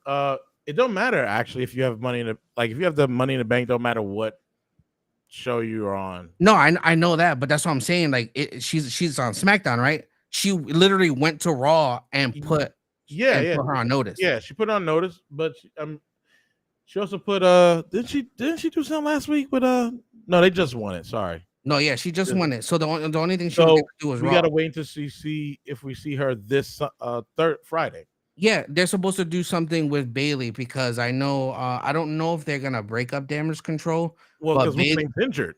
It don't matter actually if you have money in the like if you have the Money in the Bank, don't matter what show you're on. No, I know that, but that's what I'm saying. Like she's on SmackDown, right? She literally went to Raw and put Yeah, yeah, her on notice. yeah. She put on notice, but she also put didn't she do something last week with no, they just won it. Sorry. No, yeah, she just won it. So the only thing she was So gonna do was we Raw. gotta wait to see if we see her this third Friday. Yeah, they're supposed to do something with Bailey because I know I don't know if they're gonna break up Damage Control. Well, But because what's the Bailey, name's injured?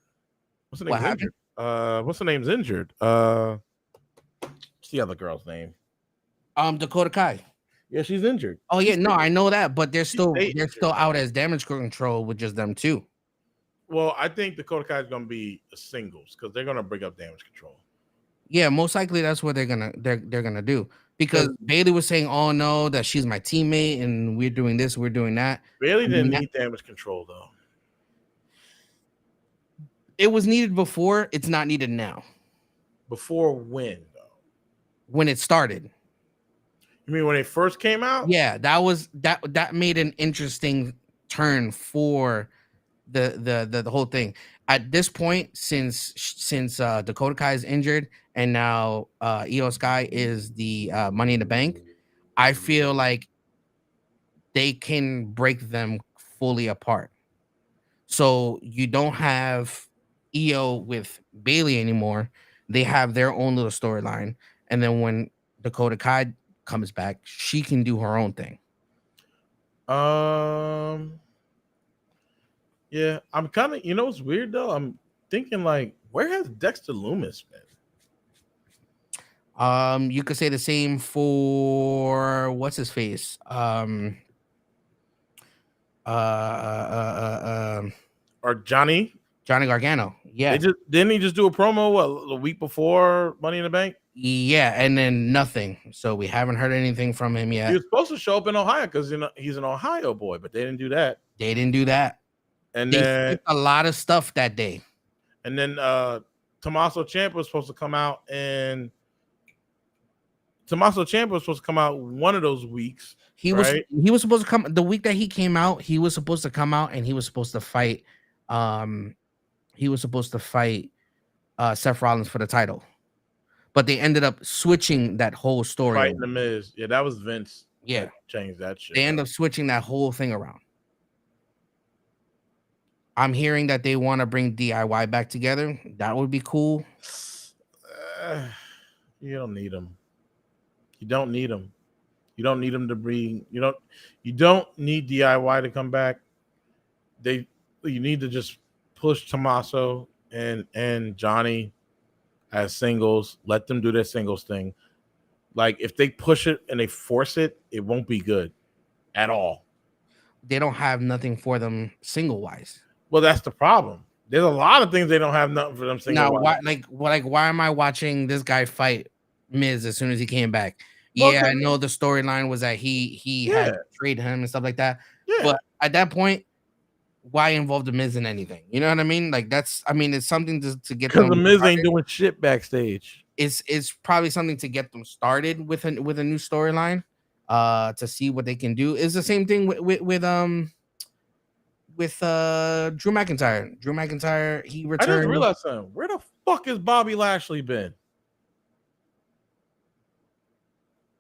What's the what name's happened? injured? What's the name's injured? What's the other girl's name? Dakota Kai. Yeah, she's injured. Oh yeah, no, I know that, but they're still injured. out as Damage Control with just them two. Well, I think Dakota Kai is gonna be singles because they're gonna break up Damage Control. Yeah, most likely that's what they're gonna do because Bailey was saying, "Oh no, that she's my teammate and we're doing this, we're doing that." Bailey didn't need Damage Control though. It was needed before. It's not needed now. Before when though? When it started. You mean when it first came out? Yeah, that made an interesting turn for the whole thing. At this point, since Dakota Kai is injured and now Io Sky is the Money in the Bank, I feel like they can break them fully apart. So you don't have Io with Bailey anymore. They have their own little storyline, and then when Dakota Kai comes back, she can do her own thing. Yeah, I'm kind of, what's weird though? I'm thinking like, where has Dexter Lumis been? You could say the same for what's his face? Or Johnny Gargano. Yeah. Didn't he just do a promo the week before Money in the Bank? Yeah, and then nothing. So we haven't heard anything from him yet. He was supposed to show up in Ohio because he's an Ohio boy, but they didn't do that. And then a lot of stuff that day. And then Tommaso Ciampa was supposed to come out, and Tommaso Ciampa was supposed to come out one of those weeks. He was supposed to come the week that he came out. He was supposed to come out and he was supposed to fight. Seth Rollins for the title, but they ended up switching that whole story. Fighting the Miz, yeah, that was Vince. Yeah, changed that shit. They end up switching that whole thing around. I'm hearing that they want to bring DIY back together. That would be cool. You don't need them. You don't need them. You don't need them to bring. You don't need DIY to come back. You need to just push Tommaso and Johnny as singles. Let them do their singles thing. Like if they push it and they force it, it won't be good at all. They don't have nothing for them single wise. Well, that's the problem. There's a lot of things they don't have nothing for them single wise. Now, why am I watching this guy fight Miz as soon as he came back? Yeah, I know the storyline was that he had betrayed him and stuff like that. Yeah. But at that point, why involve the Miz in anything? You know what I mean? Like it's something to get them. Because the Miz ain't doing shit backstage. It's probably something to get them started with a new storyline, to see what they can do. It's the same thing with Drew McIntyre. Drew McIntyre, he returned. I just realized something. Where the fuck has Bobby Lashley been?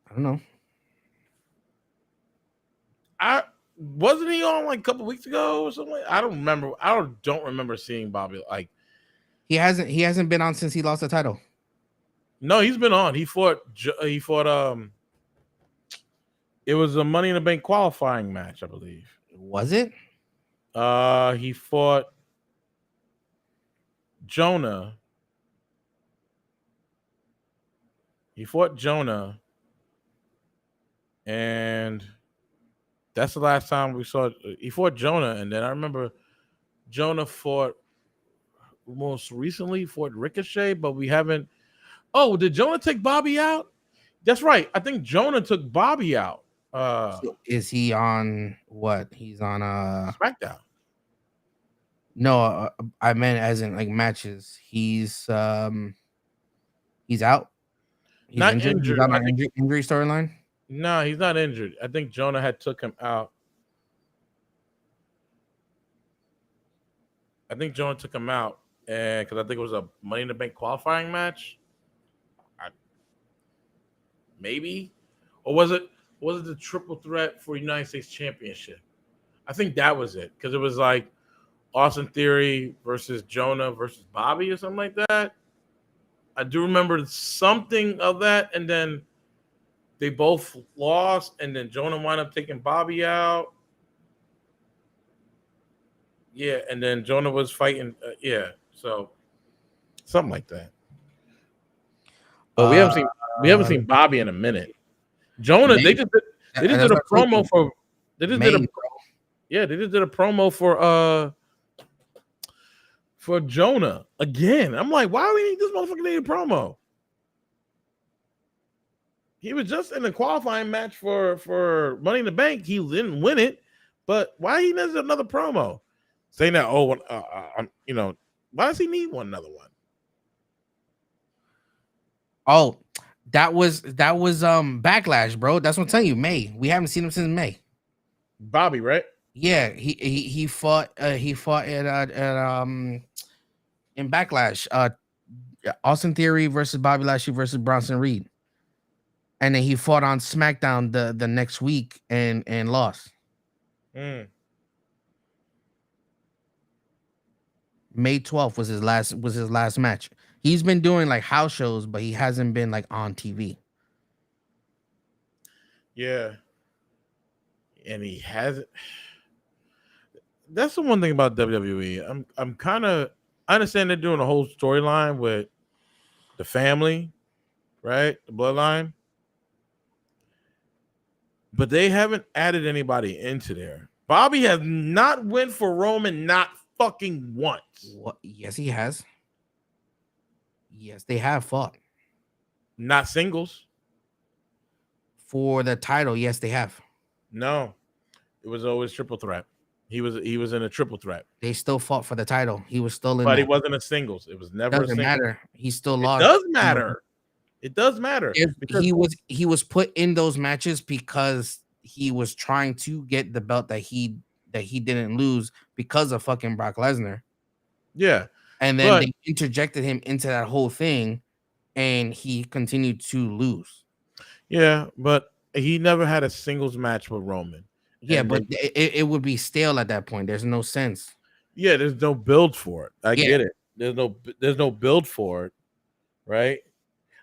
I don't know. Wasn't he on like a couple weeks ago or something? I don't remember. I don't remember seeing Bobby. Like he hasn't been on since he lost the title. No, he's been on. He fought. It was a Money in the Bank qualifying match, I believe. Was it? He fought Jonah. And that's the last time we saw. He fought Jonah, and then I remember Jonah fought most recently fought Ricochet, but we haven't. Oh, did Jonah take Bobby out? That's right. I think Jonah took Bobby out. So is he on what? He's on SmackDown. no, I meant as in like matches. He's out. He's Not injured. He's injured. on I an think injury storyline. no, he's not injured. I think Jonah had took him out. I think Jonah took him out, and because I think it was a Money in the Bank qualifying match, I, maybe, or was it the triple threat for United States Championship? I think that was it because it was like Austin Theory versus Jonah versus Bobby or something like that. I do remember something of that, and then they both lost, and then Jonah wound up taking Bobby out. Yeah, and then Jonah was fighting. Yeah, so something like that. But Uh, we haven't seen Bobby in a minute. Jonah, May. they just did That's a what I told promo you. for they just did May, a yeah they just did a promo for Jonah again. I'm like, why do we need this motherfucker need a promo? He was just in the qualifying match for Money in the Bank. He didn't win it, but why he needs another promo? Saying that why does he need another one? Oh, that was Backlash, bro. That's what I'm telling you. May. We haven't seen him since May. Bobby, right? Yeah, he fought at in Backlash. Austin Theory versus Bobby Lashley versus Bronson Reed. And then he fought on SmackDown the next week and lost. Mm. May 12th was his last match. He's been doing like house shows, but he hasn't been like on TV. Yeah, and he hasn't. That's the one thing about WWE. I'm kind of I understand they're doing a whole storyline with the family, right? The bloodline, but they haven't added anybody into there. Bobby has not went for Roman, not fucking once. What? Yes, he has. Yes, they have fought Not singles. for the title. Yes, they have. No, it was always triple threat. He was in a triple threat, They still fought for the title. He was still in but he that. wasn't a singles. It was never a Doesn't single. matter. He still It lost. does matter. It does matter If because he was put in those matches because he was trying to get the belt that he didn't lose because of fucking Brock Lesnar. yeah, And then but they interjected him into that whole thing and he continued to lose. yeah, but he never had a singles match with Roman. Yeah, And but they, it would be stale at that point. There's no sense. yeah, there's no build for it. I Yeah. get it. There's no build for it, right?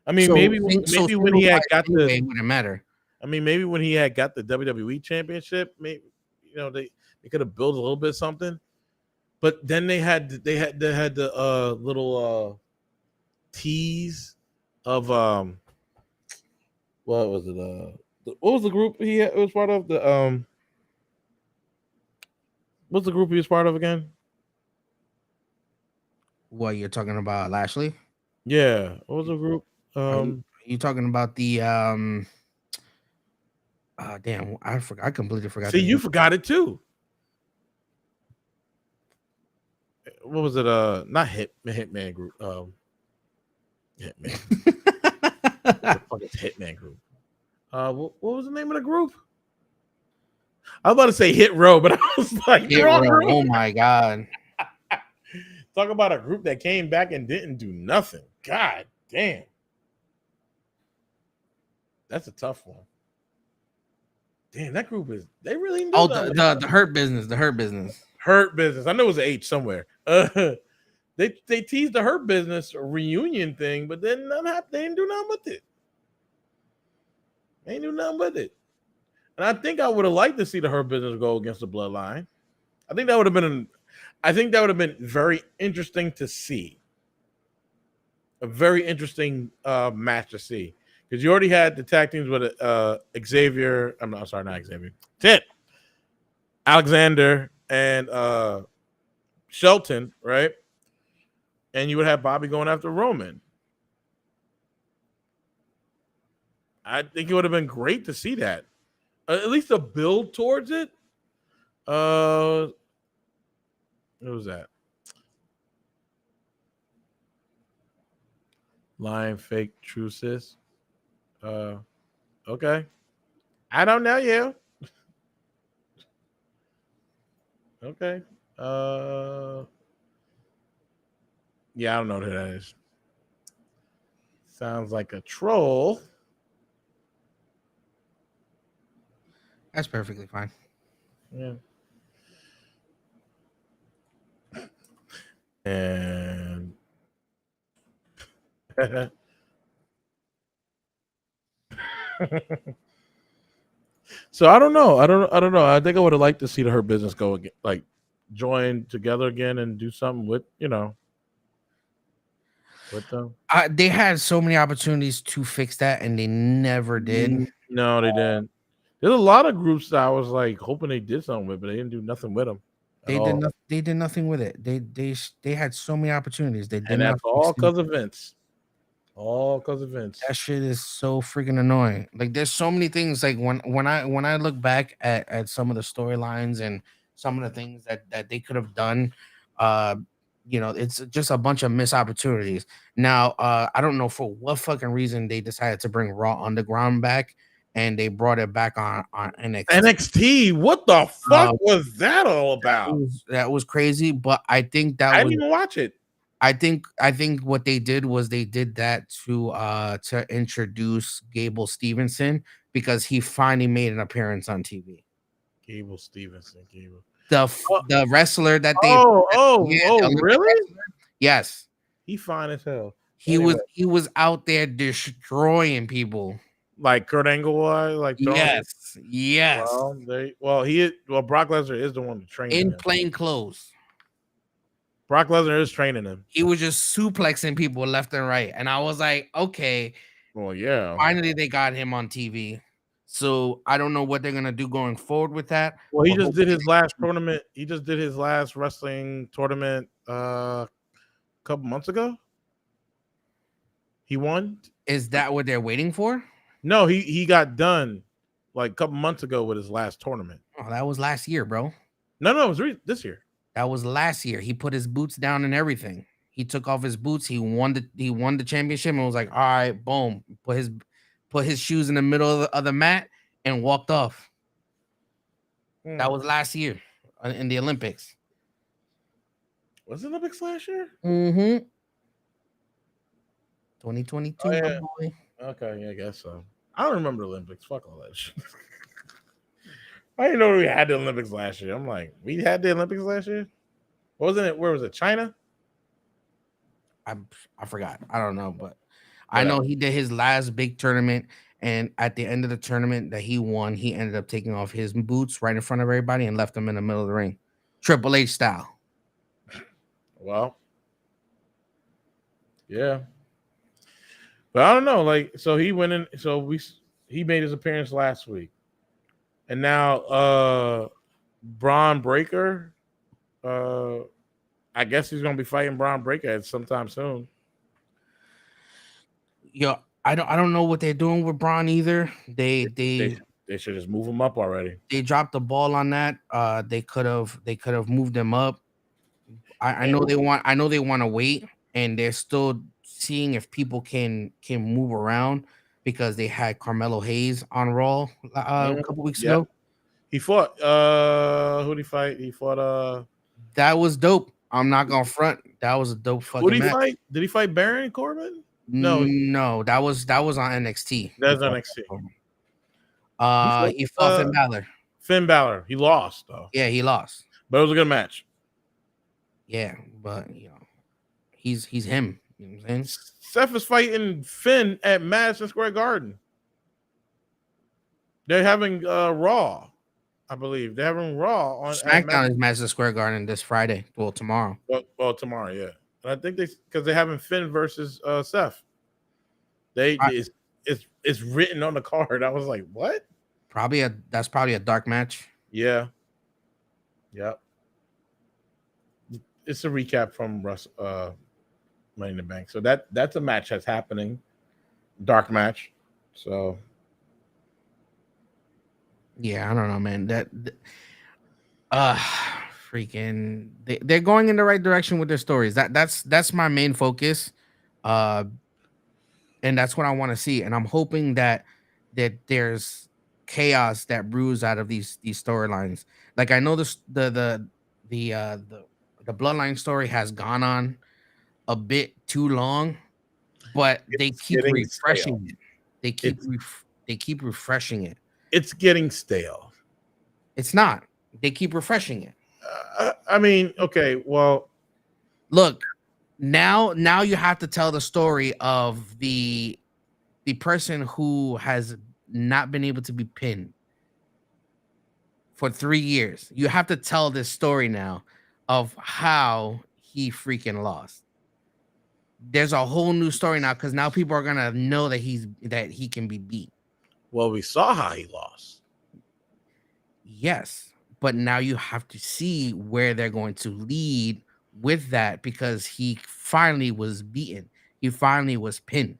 I mean, So maybe when he singles had wise got the anyway, it wouldn't matter. I mean, maybe when he had got the WWE championship, maybe they could have built a little bit something. But then they had the little tease of what was it what was the group was part of the what's the group he was part of again? What you're talking about, Lashley? Yeah, what was the group? Are you talking about the damn, I forgot. I completely forgot See, the you name. forgot it too. What was it? Not Hitman group. Hitman. The fuck is Hitman group? What was the name of the group? I was about to say Hit Row, but I was like, Hit wrong Row. group. Oh my god. Talk about a group that came back and didn't do nothing. God damn. That's a tough one. Damn, that group they really didn't do Oh, nothing. the hurt business. The hurt business. Hurt Business. I know it was an H somewhere. They teased the Hurt Business reunion thing, but then they didn't do nothing with it. They didn't do nothing with it. And I think I would have liked to see the Hurt Business go against the Bloodline. I think that would have been very interesting to see. A very interesting match to see. Because you already had the tag teams with Xavier. Sorry, not Xavier. Ted. Alexander and Shelton, right? And you would have Bobby going after Roman. I think it would have been great to see that. At least a build towards it. What was that? Lying, fake, true sis. Uh, okay. I don't know you. Okay. Uh, yeah, I don't know who that is. Sounds like a troll. That's perfectly fine. Yeah. And so I don't know. I don't know. I think I would have liked to see her business go again, like join together again and do something with with them. They had so many opportunities to fix that, and they never did. No, they didn't. There's a lot of groups that I was like hoping they did something with, but they didn't do nothing with them at They did all. not. They did nothing with it. They had so many opportunities. They did And not that's fix all it. because of Vince. All because of Vince. That shit is so freaking annoying. Like there's so many things. Like when I look back at some of the storylines and some of the things that they could have done, uh, it's just a bunch of missed opportunities. Now, I don't know for what fucking reason they decided to bring Raw Underground back, and they brought it back on NXT. NXT. What the fuck was that all That about? was crazy, but I think that I was didn't even watch it. I think what they did was they did that to introduce Gable Stevenson because he finally made an appearance on TV. Gable Stevenson. Gable. The wrestler that they Oh, Olympic really? wrestler, yes. He fine as hell. He Anyway, was out there destroying people. like Kurt Angle was like throwing. Yes. Yes. Brock Lesnar is the one training In him. plain clothes. Brock Lesnar is training him. He was just suplexing people left and right. And I was like, okay, Well, yeah. finally they got him on TV. So I don't know what they're gonna do going forward with that. Well, he but just did hopefully his last tournament. He just did his last wrestling tournament a couple months ago. He won. Is that what they're waiting for? No, he got done like a couple months ago with his last tournament. Oh, that was last year, bro. No, it was this year. That was last year. He put his boots down and everything. He took off his boots. He won the championship and was like, all right, boom. Put his shoes in the middle of the mat and walked off. That was last year in the Olympics. Was it Olympics last year? Mm-hmm. 2022, Oh, yeah. my boy. Okay, yeah, I guess so. I don't remember the Olympics. Fuck all that shit. I didn't know we had the Olympics last year. I'm like, we had the Olympics last year? Wasn't it? Where was it? China? I forgot. I don't know, but I know he did his last big tournament, and at the end of the tournament that he won, he ended up taking off his boots right in front of everybody and left them in the middle of the ring, Triple H style. Well, yeah, but I don't know. Like, so he went in. So he made his appearance last week, and now Braun Breaker. I guess he's gonna be fighting Braun Breaker sometime soon. Yo, I don't know what they're doing with Braun either. They should just move him up already. They dropped the ball on that. They could have moved him up. I know they want to wait, and they're still seeing if people can move around because they had Carmelo Hayes on Raw a couple weeks ago. He fought who did he fight? He fought that was dope. I'm not gonna front. That was a dope fucking match. Fight? Did he fight Baron Corbin? No, that was on NXT. That's NXT. He fought Finn Balor. Finn Balor. He lost though. Yeah, he lost. But it was a good match. Yeah, but he's him. You know what I'm saying? Seth is fighting Finn at Madison Square Garden. They're having Raw, I believe. They're having Raw on SmackDown is Madison Square Garden this Friday. Well, tomorrow. Well, tomorrow, yeah. And I think because they're having Finn versus Seth. It's written on the card. I was like, what? That's probably a dark match. Yeah. Yep. It's a recap from Money in the Bank. So that's a match that's happening. Dark match. So Yeah, I don't know, man. Uh freaking they're going in the right direction with their stories. That's my main focus. Uh and that's what I want to see. And I'm hoping that there's chaos that brews out of these storylines. Like I know the bloodline story has gone on a bit too long, but they It's keep getting stale. refreshing it. It's They keep refreshing it. it's getting stale. It's not. They keep refreshing it. I mean, okay, well, Look, now you have to tell the story of the person who has not been able to be pinned for 3 years. You have to tell this story now of how he freaking lost. There's a whole new story now because now people are gonna know that he can be beat. well, we saw how he lost. Yes, but now you have to see where they're going to lead with that because he finally was beaten. He finally was pinned.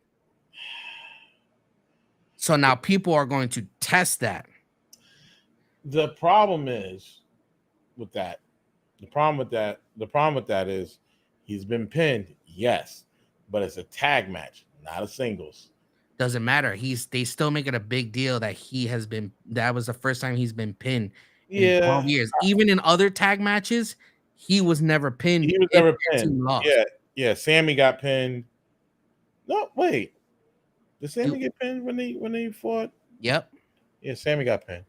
So now people are going to test that. The problem is with that. The problem with that is he's been pinned, yes, but it's a tag match, not a singles. Doesn't matter. They still make it a big deal that that was the first time he's been pinned in Yeah, 12 years. Even in other tag matches, he was never pinned he was if never their pinned. team lost. Yeah, yeah. Sammy got pinned. No, wait. Did Sammy It- get pinned when they fought? yep. Yeah, Sammy got pinned.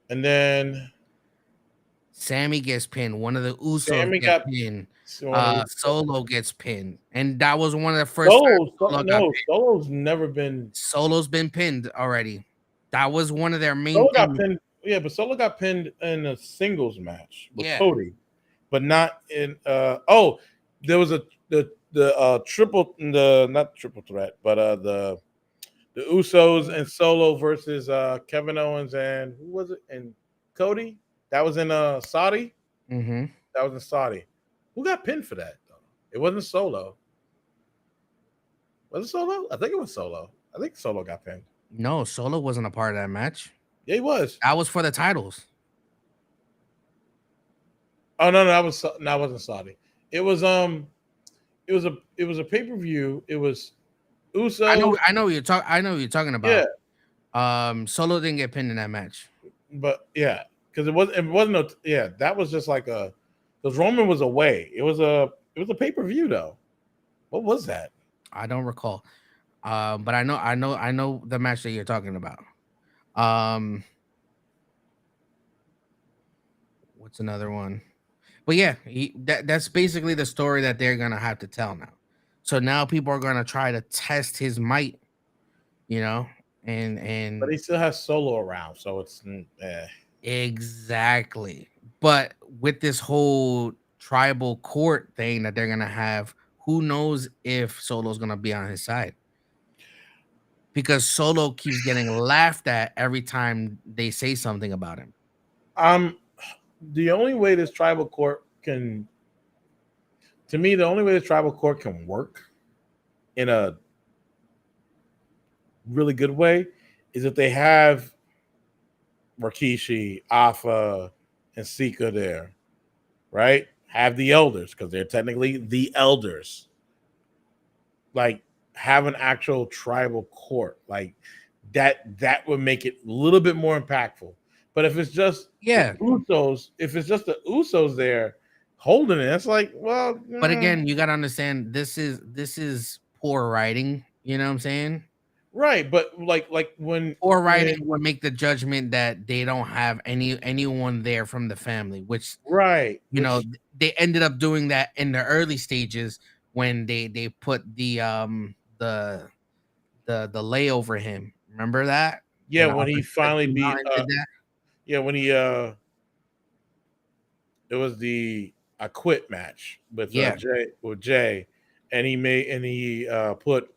And then Sammy gets pinned. One of the Usos Sammy get got pinned. so Solo gets pinned. And that was one of the first Solo. times Solo got No, pinned. Solo's never been. Solo's been pinned already. That was one of their main Solo got things. pinned. Yeah, but Solo got pinned in a singles match with Yeah. Cody, but not in. Oh, there was the triple the not triple threat, but the Usos and Solo versus Kevin Owens and who was it? And Cody. That was in Saudi. Mm-hmm. That was in Saudi. Who got pinned for that though? It wasn't Solo. Was it Solo? I think it was Solo. I think Solo got pinned. No, Solo wasn't a part of that match. Yeah, he was. That was for the titles. Oh no, that wasn't Saudi. It was it was a pay per view. It was Usos. I know I know what you're talking Yeah, about. Solo didn't get pinned in that match. but yeah, because it wasn't a yeah. That was just like a because Roman was away. It was a pay per view though. What was that? I don't recall. But I know the match that you're talking about. What's another one? But yeah, that's basically the story that they're gonna have to tell now. So now people are gonna try to test his might, you know, But and he still has Solo around, so it's exactly. But with this whole tribal court thing that they're gonna have, who knows if Solo's gonna be on his side? Because Solo keeps getting laughed at every time they say something about him. um the only way this tribal court can to me the only way this tribal court can work in a really good way is if they have Rikishi, Alpha, and Sika there, right? Have the elders because they're technically the elders. Like have an actual tribal court, like that would make it a little bit more impactful. But if it's just the Yeah, Usos, if it's just the Usos there holding it, it's like, well, but again, you got to understand this is poor writing. You know what I'm saying? right. But like Poor writing when would make the judgment that they don't have anyone there from the family, which right, you know which they ended up doing that in the early stages when they put the lay over him. Remember that? yeah, And when he that finally came out beat and did that. yeah, when he it was the I quit match Yeah, Jay, and he put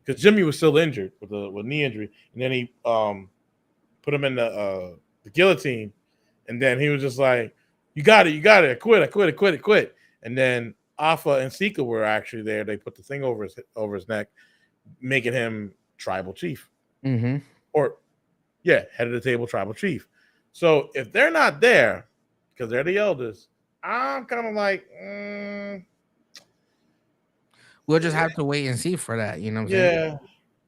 because Jimmy was still injured with a knee injury, and then he put him in the guillotine, and then he was just like, you got it, I quit," and then Alpha and Sika were actually there. They put the thing over his neck, making him tribal chief hmm or Yeah, head of the table, tribal chief. So if they're not there because they're the eldest, I'm kind of like, We'll just have to wait and see for that. You know what I'm saying? yeah,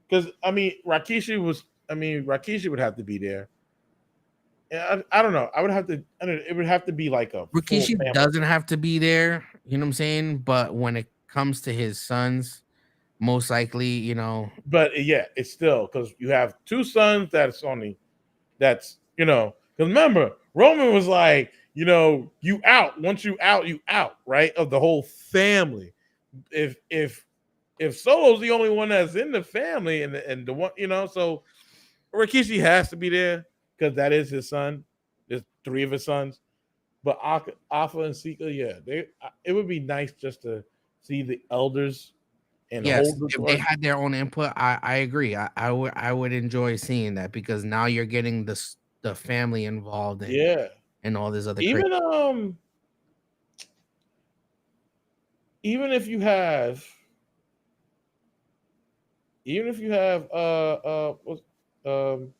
because I mean, Rakishi would have to be there. I don't know. I would have to. I don't know, it would have to be like a full Rikishi family. doesn't have to be there. You know what I'm saying? But when it comes to his sons, most likely, But yeah, it's still because you have two sons. That's because remember Roman was like, you out. Once you out, right, of the whole family. If Solo's the only one that's in the family and the one, so Rikishi has to be there because that is his son. There's three of his sons. But Alpha and Sika, yeah, it would be nice just to see the elders and yes, hold the if they torch. had their own input, I agree. I would enjoy seeing that because now you're getting the family involved Yeah. and all this other crazy. Even even if you have um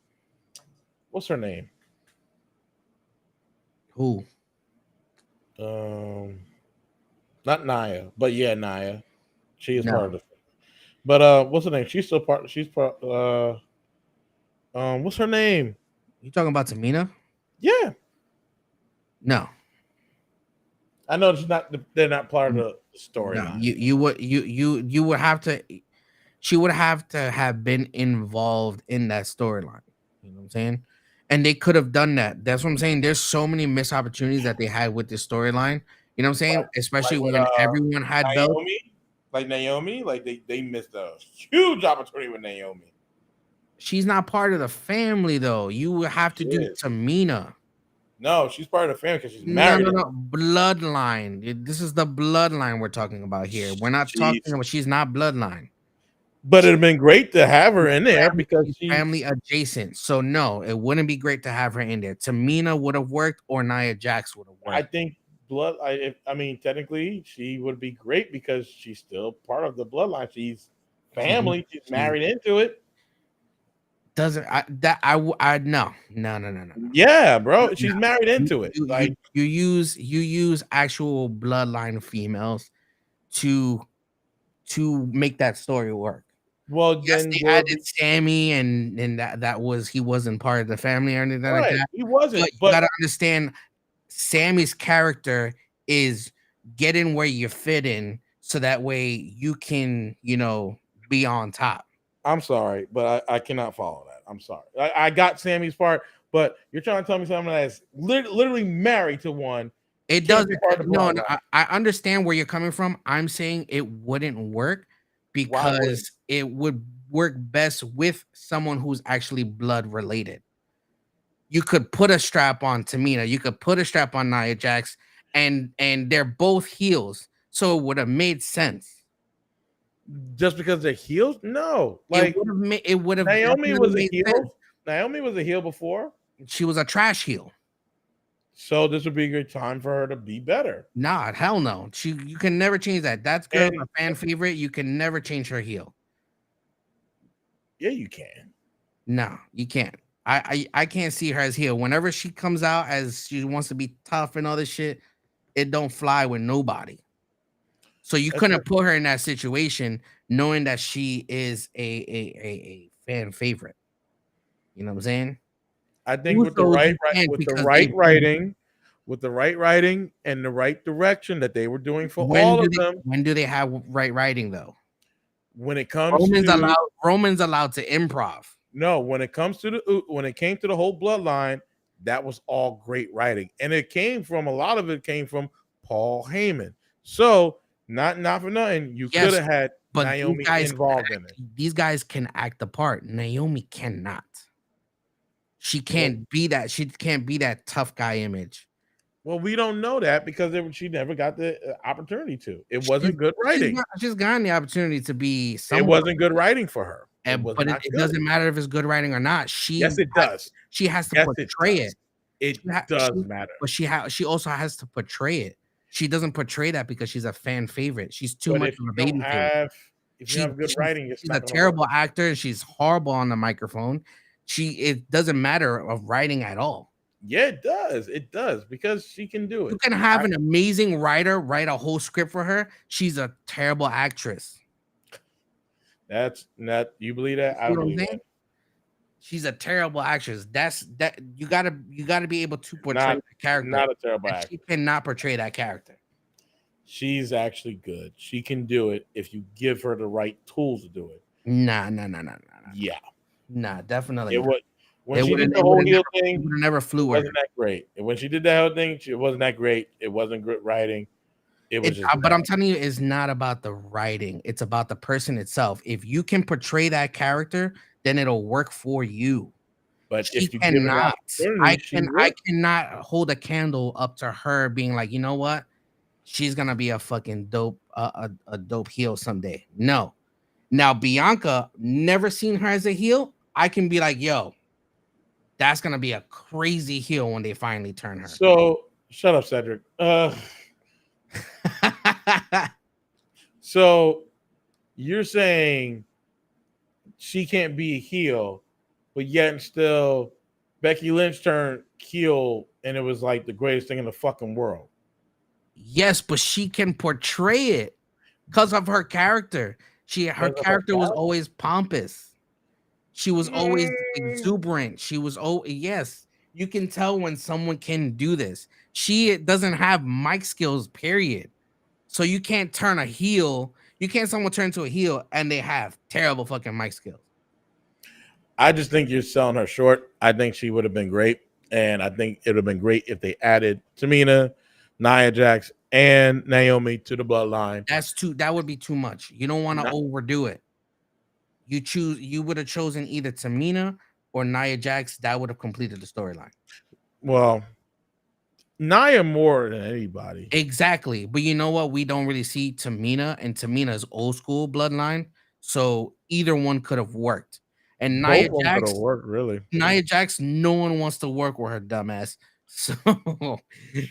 what's her name? Who? Um Not Naya, but yeah, Naya. She is part of No, the but what's her name? She's part what's her name? you talking about Tamina? Yeah. No, I know they're not part of the no. storyline. You would have to. She would have to have been involved in that storyline. You know what I'm saying? And they could have done that. That's what I'm saying. There's so many missed opportunities that they had with this storyline. You know what I'm saying? Especially Like with when everyone had belts. Naomi, like they missed a huge opportunity with Naomi. She's not part of the family though. You would have to She do is. Tamina. No, she's part of the family because she's No, married. no, no. Bloodline. This is the bloodline we're talking about here. We're not talking She's, about she's not bloodline. but it'd have been great to have her in there Family, because she's she's. family adjacent. So no, it wouldn't be great to have her in there. Tamina would have worked, or Nia Jax would have I worked. think I mean, technically, she would be great because she's still part of the bloodline. She's She's family. She's she's married into it. doesn't I that I w- I no no no no no no. Yeah, bro. No. She's married You, into it. you you Like, you use actual bloodline females to make that story work. well, Yes, then they there would added be Sammy and that was he wasn't part of the family or anything like right. that. He But wasn't, you but gotta understand Sammy's character is get in where you fit in so that way you can, be on top. I'm sorry, but I cannot follow that. I'm sorry. I got Sammy's part, but you're trying to tell me someone that's literally married to one It can't doesn't be part of the no, no, bloodline. I understand where you're coming from. I'm saying it wouldn't work Why would because it would work best with someone who's actually blood related. You could put a strap on Tamina, you could put a strap on Nia Jax, and they're both heels, so it would have made sense. just because they're heels? No, It like would have made it would have Naomi definitely was a made sense. heel. Naomi was a heel before, She was a trash heel. so this would be a good time for her to be better. Nah, hell no. You can never change that. That girl's And a fan favorite. You can never change her heel. yeah, you can. No, you can't. I can't see her as heel. Whenever she comes out as she wants to be tough and all this shit, it don't fly with nobody. So you That's couldn't put her in that situation knowing that she is a fan favorite. You know what I'm saying? I think with the Usos you can't with the because they right writing and the right direction that they were doing for all of them when do they have right writing though? when it comes to Roman's allowed to improv. no, when it comes to when it came to the whole bloodline, that was all great writing. And it came from a lot of it came from Paul Heyman. So not for nothing, you could Yes, have had but Naomi involved in it. these guys can act the part. Naomi cannot. She Well, can't be that. She can't be that tough guy image. well, we don't know that because she never got the opportunity to. It She's, wasn't good writing. she's gotten the opportunity to be It someone, wasn't good writing for her. It was but not it good. doesn't matter if it's good writing or not. Yes, it does. She has to Yes, it portray does. it. It does matter. But she also has to portray it. She doesn't portray that because she's a fan favorite. She's too But much of a baby face. if you have good writing, it's She's not a going to work. terrible actor. She's horrible on the microphone. It doesn't matter of writing at all. Yeah, it does. It does because she can do You it. can have an amazing writer write a whole script for her. She's a terrible actress. That's not you believe that? You I see don't what I'm believe saying? that. She's a terrible actress. That you gotta be able to portray Not the character, not a terrible and she actress. cannot portray that character. She's actually good. She can do it if you give her the right tools to do it. Nah, nah, nah, nah, nah, nah. Yeah. Nah, definitely It not. was when she did the whole heel thing, It would have never it flew her. wasn't that great. And when she did that whole thing, it wasn't that great. It wasn't good writing. It was just But bad. I'm telling you, it's not about the writing. It's about the person itself. If you can portray that character, then it'll work for you. But She if you give her the cannot. opportunity, she I will. cannot hold a candle up to her being like, you know what? She's gonna be a fucking dope, a dope heel someday. No. Now Bianca, never seen her as a heel. I can be like, yo, that's gonna be a crazy heel when they finally turn her. So shut up, Cedric. So you're saying she can't be a heel, but yet and still Becky Lynch turned heel and it was like the greatest thing in the fucking world. Yes, but she can portray it because of her character. Her Because of her character was character. always pompous. She was always Mm, exuberant. She was yes, you can tell when someone can do this. She doesn't have mic skills, period. So you can't turn a heel. You can't someone turn to a heel and they have terrible fucking mic skills. I just think you're selling her short. I think she would have been great. And I think it would have been great if they added Tamina, Nia Jax, and Naomi to the bloodline. That would be too much. You don't want to Not, overdo it. You would have chosen either Tamina or Nia Jax. That would have completed the storyline. well, Nia more than anybody. Exactly. But you know what? We don't really see Tamina, and Tamina's old school bloodline. So either one could have worked. And Both of them could have worked, really. Nia Jax, no one wants to work with her dumbass. So,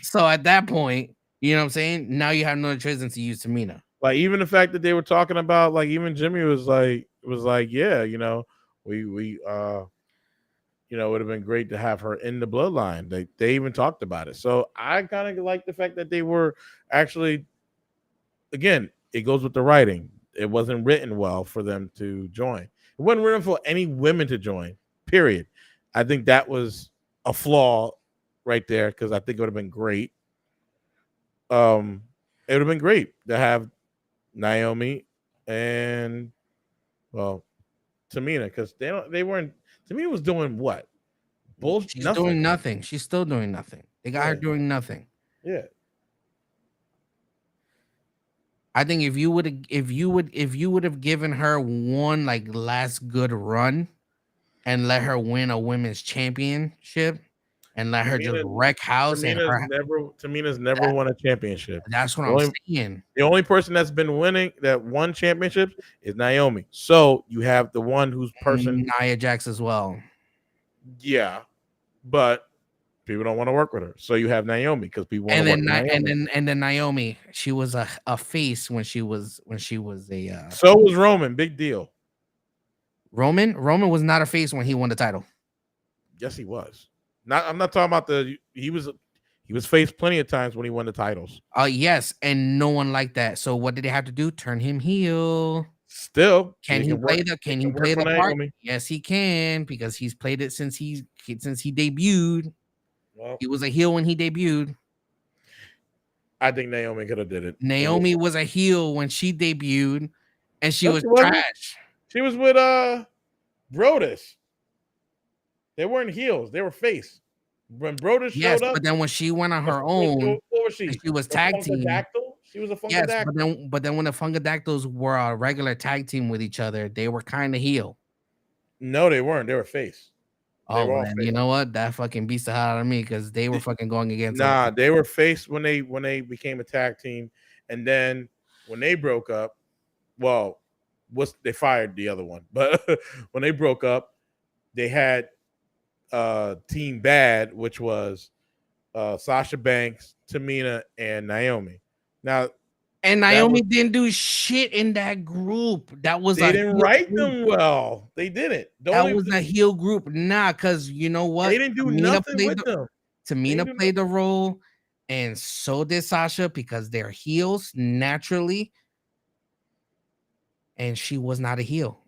so at that point, you know what I'm saying? Now you have no choice than to use Tamina. Like even the fact that they were talking about, like even Jimmy was like, yeah, we it would have been great to have her in the bloodline. They even talked about it. So I kind of like the fact that they were actually, again, it goes with the writing. It wasn't written well for them to join. It wasn't written for any women to join. Period. I think that was a flaw right there because I think it would have been great. It would have been great to have Naomi and well Tamina because they weren't. Tamina was doing what? She's Nothing. doing nothing. She's still doing nothing. They got her doing nothing. Yeah. I think if you would have given her one like last good run and let her win a women's championship and let her just wreck house and her Tamina's never won a championship. That's what I'm saying. The only person that's been winning that won championships is Naomi. So you have the one who's person Nia Jax as well. Yeah, but people don't want to work with her. So you have Naomi because people want to work with Naomi. And then Naomi, she was a face when she was a So was Roman, big deal. Roman was not a face when he won the title. Yes, he was. I'm not talking about he was faced plenty of times when he won the titles. Yes, and no one liked that. So what did they have to do? Turn him heel. Still, can he play the part? Yes, he can because he's played it since he debuted. Well, he was a heel when he debuted. I think Naomi could have did it. Naomi was a heel when she debuted, and she was trash. She was with Brodus. They weren't heels; they were face. When Brodus showed up, but then when she went on her own, what was she? She was tag team. She was a Funkadactyl. Yes, but then when the Funkadactyls were a regular tag team with each other, they were kind of heel. No, they weren't. They were face. Oh man, you know what? That fucking beats the hell out of me because they were fucking going against. Nah, they were face when they became a tag team, and then when they broke up, well, they fired the other one, but when they broke up, they had Team Bad, which was Sasha Banks, Tamina, and Naomi. Now, And That Naomi was didn't do shit in that group. That was they a didn't heel write group. them well. They didn't. The That only was a heel group. Nah, because you know they what? didn't do Tamina nothing played with the them. They Tamina didn't do played the role, and so did Sasha because they're heels naturally, and she was not a heel.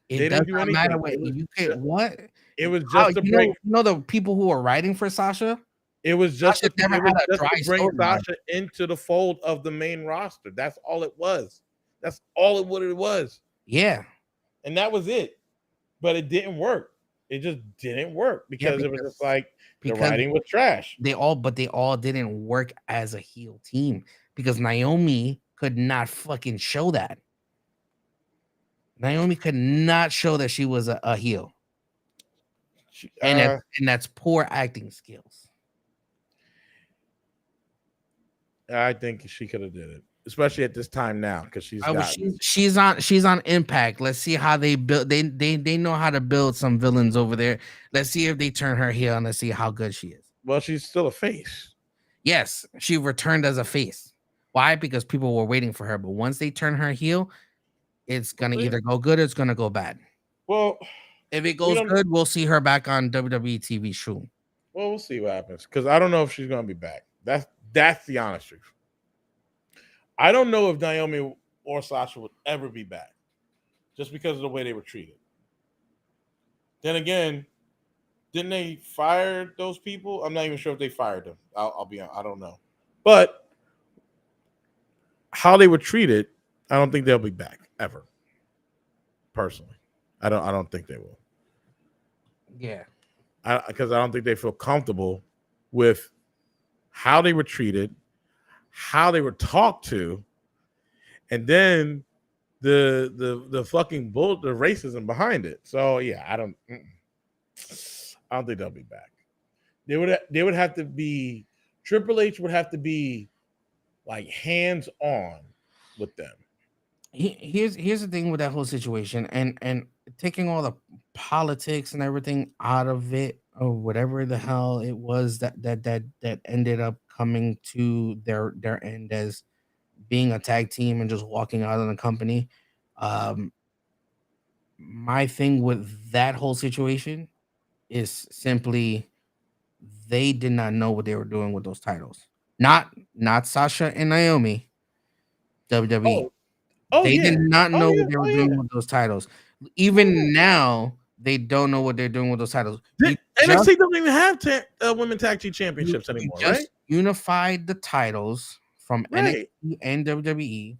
It They does didn't do not matter anything. what you can what It was how just to bring you know the people who are writing for Sasha. Sasha never it had was a just dry to bring storyline. Sasha into the fold of the main roster. That's all it was. That's all it was. Yeah, And that was it. But it didn't work. It just didn't work yeah, because it was just like the because writing was trash. they all didn't work as a heel team because Naomi could not fucking show that. Naomi could not show that she was a heel, She, and that's poor acting skills. I think she could have did it, especially at this time now because I was she's on Impact. Let's see how they build. They know how to build some villains over there. Let's see if they turn her heel and let's see how good she is. well, she's still a face. Yes, she returned as a face. Why? Because people were waiting for her. But once they turn her heel, it's gonna either go good or it's gonna go bad. Well, If it we goes don't. good, we'll see her back on WWE TV soon. Well, we'll see what happens because I don't know if she's gonna be back. That's the honest truth. I don't know if Naomi or Sasha would ever be back, just because of the way they were treated. Then again, didn't they fire those people? I'm not even sure if they fired them. I'll be honest, I don't know, but how they were treated, I don't think they'll be back ever. Personally, I don't think they will. Yeah. Because I don't think they feel comfortable with how they were treated, how they were talked to, and then the fucking bull, the racism behind it. So yeah, I don't think they'll be back. They would have to be Triple H would have to be like hands on with them. Here's the thing with that whole situation and taking all the politics and everything out of it or whatever the hell it was that ended up coming to their end as being a tag team and just walking out of the company. Um, my thing with that whole situation is simply they did not know what they were doing with those titles. Not Sasha and Naomi, WWE. Oh, oh They did yeah, not oh know yeah, what they were oh doing yeah, with those titles. oh yeah. Even now, they don't know what they're doing with those titles. NXT doesn't even have women tag team You, championships you anymore, right? just unified the titles from Right. NXT and WWE.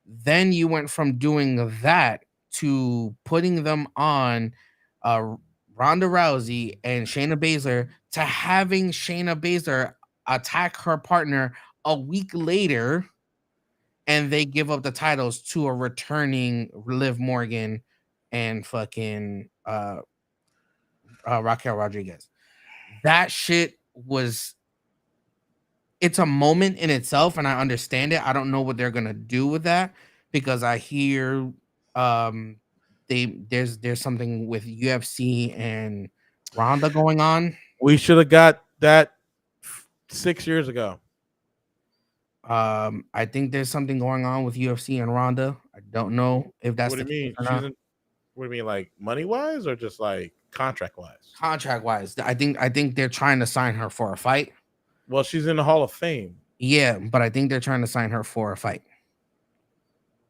Then you went from doing that to putting them on uh, Ronda Rousey and Shayna Baszler to having Shayna Baszler attack her partner a week later, and they give up the titles to a returning Liv Morgan and fucking Raquel Rodriguez. That shit was it's a moment in itself, and I understand it. I don't know what they're gonna do with that because I hear um there's something with UFC and Ronda going on. We should have got that 6 years ago. I think there's something going on with UFC and Ronda. I don't know if that's What do the you case mean? or not. What do you mean, like money wise or just like contract wise? Contract wise, I think they're trying to sign her for a fight. Well, she's in the Hall of Fame. Yeah, but I think they're trying to sign her for a fight.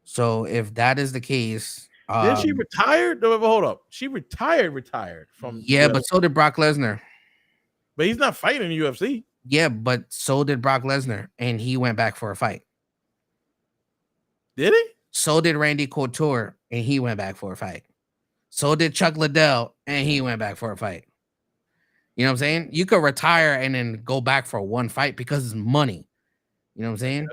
So if that is the case, Then she retired. No, but hold up. She retired from the yeah, UFC, but so did Brock Lesnar. but he's not fighting in the UFC. Yeah, but so did Brock Lesnar, and he went back for a fight. Did he? So did Randy Couture, and he went back for a fight. So did Chuck Liddell, and he went back for a fight. You know what I'm saying? You could retire and then go back for one fight because it's money. You know what I'm saying?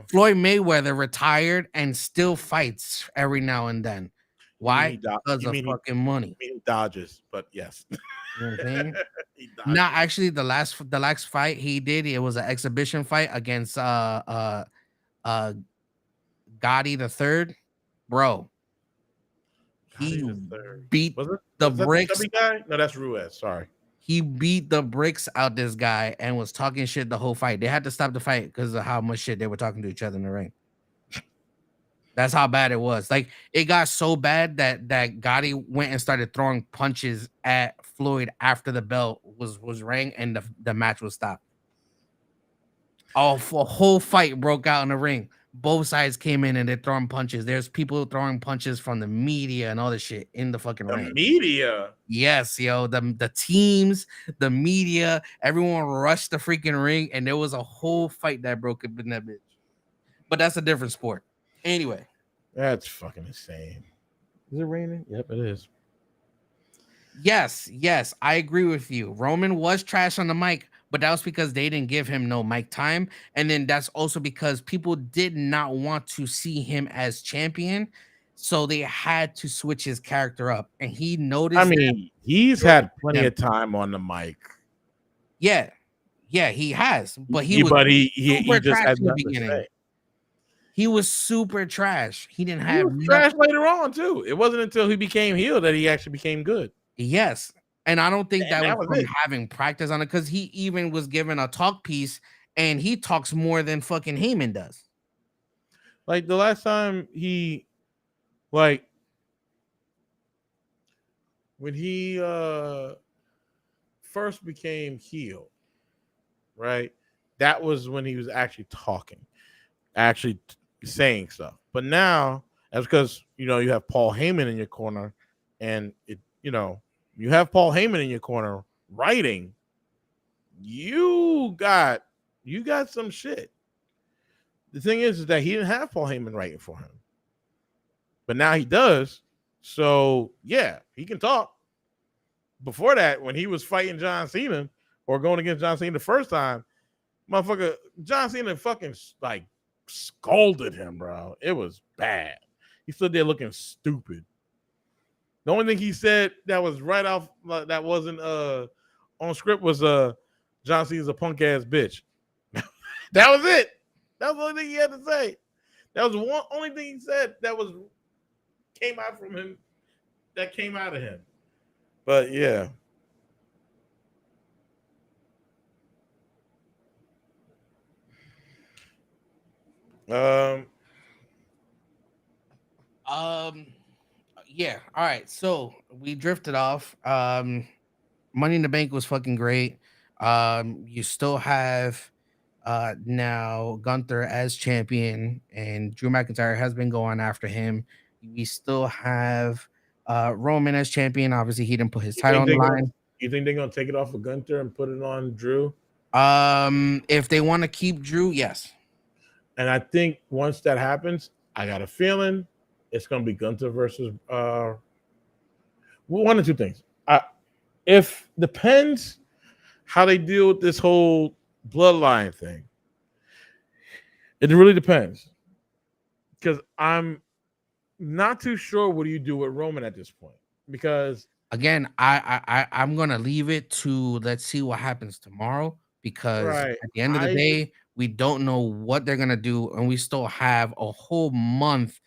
Floyd Mayweather retired and still fights every now and then. Why? Because of fucking money. You mean he dodges, but yes. You know what I'm saying? Not actually the last fight he did, it was an exhibition fight against Gotti the third. Bro, he beat the bricks. The guy? No, that's Ruiz. Sorry. He beat the bricks out this guy and was talking shit the whole fight. They had to stop the fight because of how much shit they were talking to each other in the ring. That's how bad it was. Like it got so bad that Gotti went and started throwing punches at Floyd after the bell was rang and the match was stopped. A whole fight broke out in the ring. Both sides came in and they're throwing punches. There's people throwing punches from the media and all this shit in the fucking The ring. media. Yes, yo, the teams, the media, everyone rushed the freaking ring, and there was a whole fight that broke up in that bitch. But that's a different sport. Anyway, That's fucking insane. Is it raining? Yep, it is. yes, I agree with you. Roman was trash on the mic, but that was because they didn't give him no mic time, and then that's also because people did not want to see him as champion, so they had to switch his character up, and he noticed. I mean, he's had plenty of time on the mic. Yeah, he has, but he was he just had in the nothing to beginning. say. He was super trash. He didn't He have was trash later on too. It wasn't until he became heel that he actually became good. Yes, and I don't think And that was from it. having practice on it because he even was given a talk piece, and he talks more than fucking Heyman does. Like the last time he, like, when he first became heel, right? That was when he was actually talking, actually saying stuff. But now, that's because you have Paul Heyman in your corner, and you have Paul Heyman in your corner writing. You got some shit. The thing is that he didn't have Paul Heyman writing for him, but now he does. So yeah, he can talk. Before that, when he was fighting John Cena or going against John Cena the first time, motherfucker, John Cena fucking like scolded him, bro. It was bad. He stood there looking stupid. The only thing he said that was right off, that wasn't on script, was John Cena's a punk ass bitch. That was it. That was the only thing he had to say. That was the only thing he said that came out from him. That came out of him. But yeah. Yeah. All right. So we drifted off. Money in the Bank was fucking great. You still have now Gunther as champion, and Drew McIntyre has been going after him. We still have Roman as champion. Obviously, he didn't put his title on the line. You think they're gonna take it off of Gunther and put it on Drew? If they want to keep Drew, yes. And I think once that happens, I got a feeling it's gonna be Gunther versus one of two things. If depends how they deal with this whole bloodline thing. It really depends. Because I'm not too sure what do you do with Roman at this point. Because again, I'm gonna leave it to let's see what happens tomorrow. Because at the end of the day, we don't know what they're gonna do, and we still have a whole month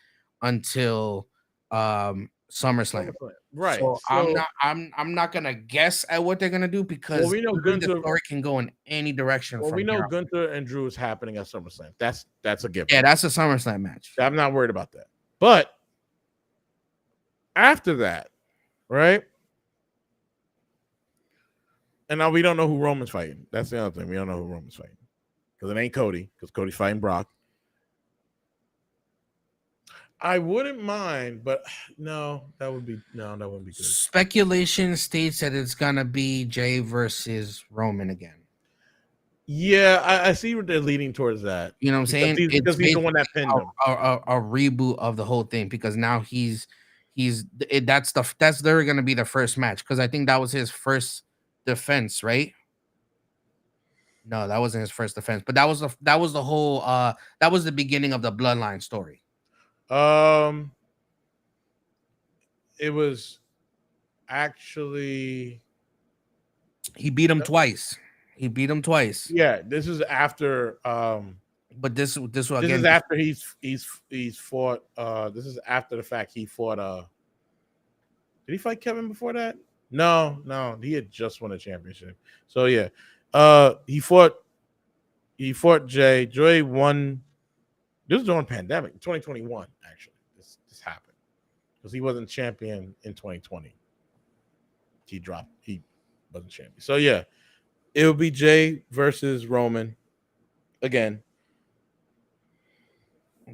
until SummerSlam. Right. So I'm not gonna guess at what they're gonna do because we know the story can go in any direction. Well, we know Gunther and Drew is happening at SummerSlam. That's a given. Yeah, that's a SummerSlam match. I'm not worried about that. But after that, right? And now we don't know who Roman's fighting. That's the other thing. We don't know who Roman's fighting. Because it ain't Cody, because Cody's fighting Brock. I wouldn't mind, but that wouldn't be good. Speculation states that it's gonna be Jay versus Roman again. Yeah, I see what they're leading towards that. You know what I'm saying? Because he's the one that pinned him. A reboot of the whole thing because now that's they're gonna be the first match because I think that was his first defense, right? No, that wasn't his first defense, but that was the whole that was the beginning of the bloodline story. It was actually he beat him twice. Yeah, this is after but this again, is after he's fought this is after the fact he fought did he fight Kevin before that? No, he had just won a championship. So yeah. He fought Jay. Jay won This was during pandemic, 2021. Actually, this happened because he wasn't champion in 2020. He dropped. He wasn't champion. So yeah, it would be Jay versus Roman again.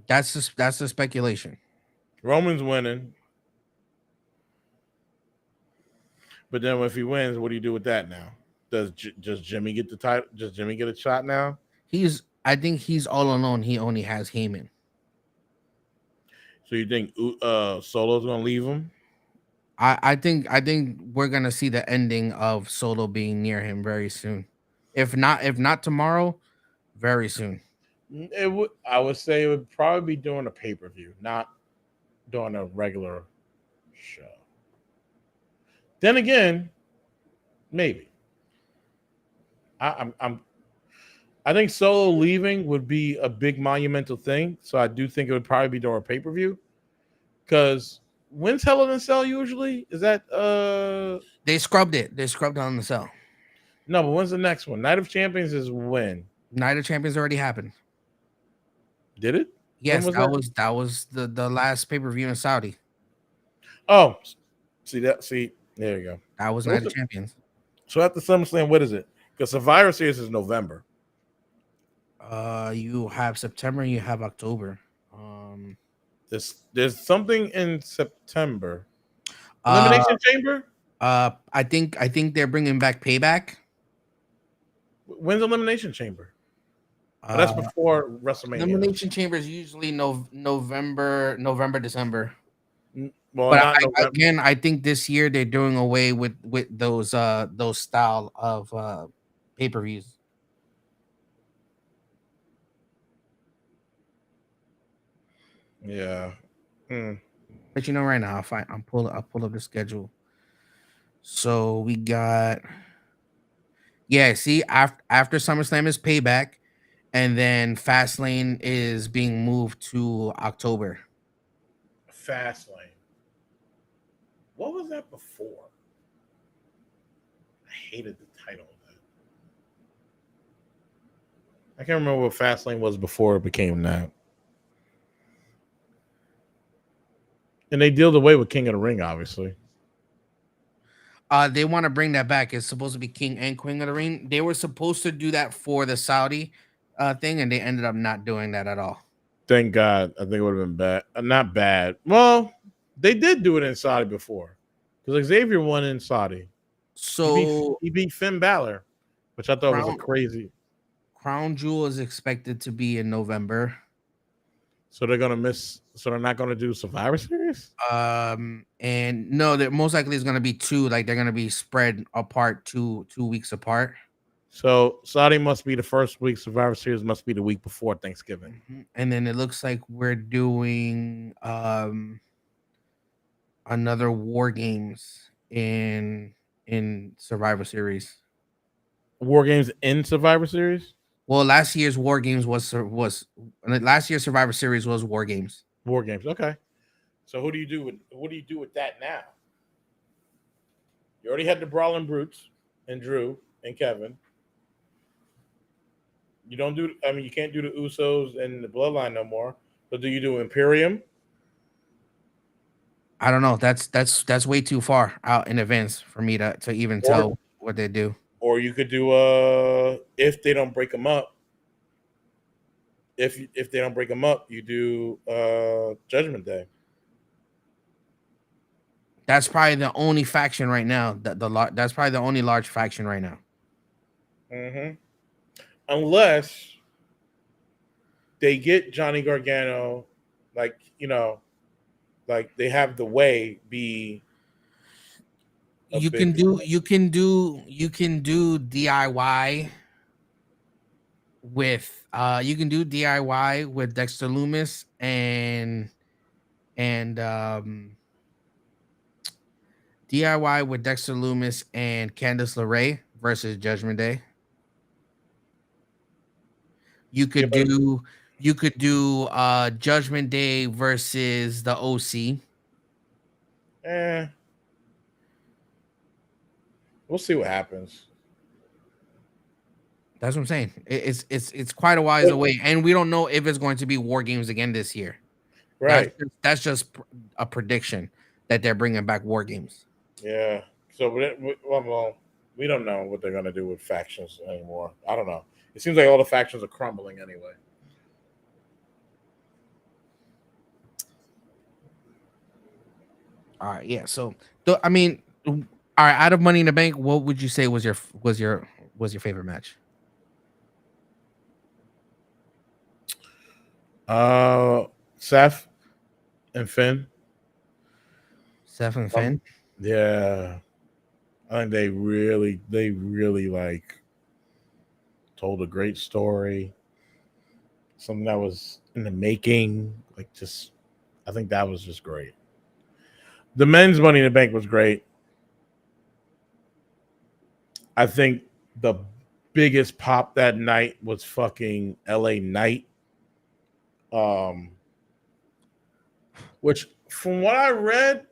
That's the speculation. Roman's winning, but then if he wins, what do you do with that now? Does Jimmy get the title? Does Jimmy get a shot now? I think he's all alone. He only has Heyman. So you think Solo's gonna leave him? I think we're gonna see the ending of Solo being near him very soon. If not tomorrow, very soon. It would. I would say it would probably be during a pay per view, not during a regular show. Then again, maybe. I'm I think Solo leaving would be a big monumental thing. So I do think it would probably be during a pay per view. Because when's Hell in a Cell usually? Is that They scrubbed it. They scrubbed it on the cell. no? But when's the next one? Night of Champions is when? Night of Champions already happened. Did it? When Yes, was that? that was the last pay per view in Saudi. Oh, see that? See, there you go. That was So, Night of Champions. so after SummerSlam, what is it? Because Survivor Series is November. You have September. You have October. There's something in September. Uh, Elimination Chamber. I think they're bringing back Payback. When's Elimination Chamber? Oh, that's Uh, before WrestleMania. Elimination Chamber is usually November, December. Well, But not November. again, I think this year they're doing away with those style of pay per views. Yeah. Hmm. But you know, right now I'll pull up the schedule. So we got yeah. See, after SummerSlam is Payback, and then Fastlane is being moved to October. Fastlane. What was that before? I hated the title of that. I can't remember what Fastlane was before it became that. And they dealt away with King of the Ring, obviously. They want to bring that back. It's supposed to be King and Queen of the Ring. They were supposed to do that for the Saudi thing, and they ended up not doing that at all. Thank God. I think it would have been bad. Not bad. Well, they did do it in Saudi before. Because Xavier won in Saudi. So He beat Finn Balor, which I thought was a Crown, crazy. Crown Jewel is expected to be in November. So they're gonna miss. So they're not gonna do Survivor Series. And no, there most likely is going to be two. Like they're going to be spread apart, 2 weeks apart. So Saudi must be the first week. Survivor Series must be the week before Thanksgiving. And then it looks like we're doing another War Games in Survivor Series. War Games in Survivor Series. Well, last year's War Games was last year's Survivor Series was War Games. War Games. Okay. So who do you do with what do you do with that now? You already had the Brawling Brutes and Drew and Kevin. You don't do. I mean, you can't do the Usos and the Bloodline no more. But do you do Imperium? I don't know. That's way too far out in advance for me to even Or tell what they do. or you could do if they don't break them up. If they don't break them up, you do Judgment Day. That's probably the only faction right now. That's probably the only large faction right now. Mm-hmm. Unless they get Johnny Gargano, like like they have the way be. You can do DIY with Dexter Loomis and DIY with Dexter Loomis and Candice LeRae versus Judgment Day. You Yeah, could do Judgment Day versus the OC. eh, we'll see what happens. That's what I'm saying. It's quite a while away, and we don't know if it's going to be War Games again this year. Right. That's just a prediction that they're bringing back War Games. Yeah. So we don't know what they're gonna do with factions anymore. I don't know. It seems like all the factions are crumbling anyway. All right, yeah. So, I mean, all right. Out of Money in the Bank, what would you say was your favorite match? Seth and Finn. Seth and Um, Finn. yeah. I think they really like told a great story. Something that was in the making. Like just I think that was just great. The men's Money in the Bank was great. I think the biggest pop that night was fucking LA Knight. Um, which from what I read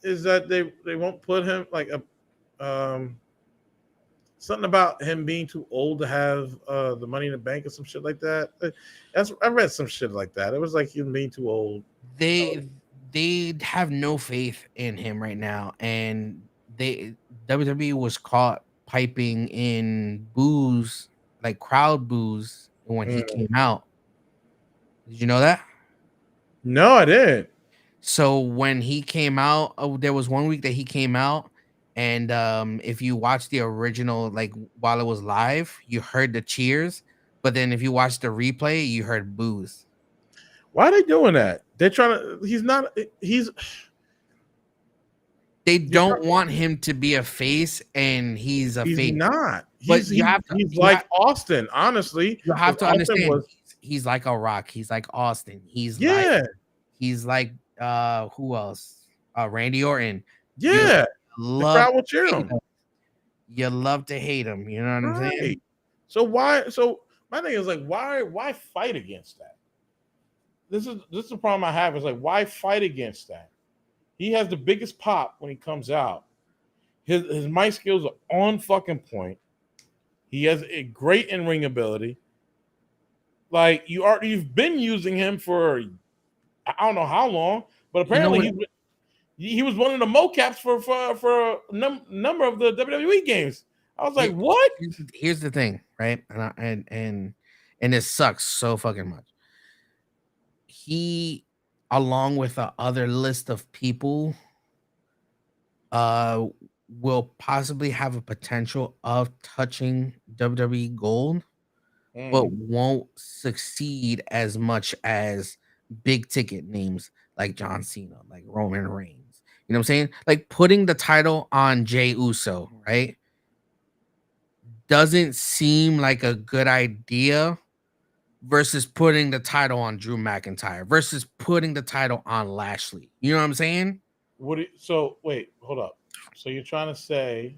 is that they won't put him like a something about him being too old to have the Money in the Bank or some shit like that. I read some shit like that. It was like him being too old. They they have no faith in him right now, and they WWE was caught piping in booze, like crowd booze, when he Mm. came out. Did you know that? No, I didn't. So when he came out, there was one week that he came out, and if you watch the original, like while it was live, you heard the cheers, but then if you watch the replay, you heard boos. Why are they doing that? They're trying to. He's not. He's. They You're don't want him to be a face, and he's a He's face. not. But He's like Austin, honestly. you Because have to Austin understand, was he's like a Rock. He's like Austin. yeah, He's like who else? Randy Orton. You yeah. The love crowd will to cheer hate him. him. You love to hate him. You know what I'm saying? Right. So why? So my thing is like, why fight against that? This is the problem I have. Is like, why fight against that? He has the biggest pop when he comes out. His mic skills are on fucking point. He has a great in ring ability. Like you've been using him for I don't know how long, but You know what? apparently he was one of the mocaps for a number of the WWE games. I was like, Here- what? Here's the thing, right? And it sucks so fucking much. He, along with a other list of people, uh, will possibly have a potential of touching WWE Gold, but Mm. won't succeed as much as big ticket names like John Cena, like Roman Reigns. You know what I'm saying? Like putting the title on Jey Uso, right? Doesn't seem like a good idea versus putting the title on Drew McIntyre versus putting the title on Lashley. You know what I'm saying? So wait, hold up. So you're trying to say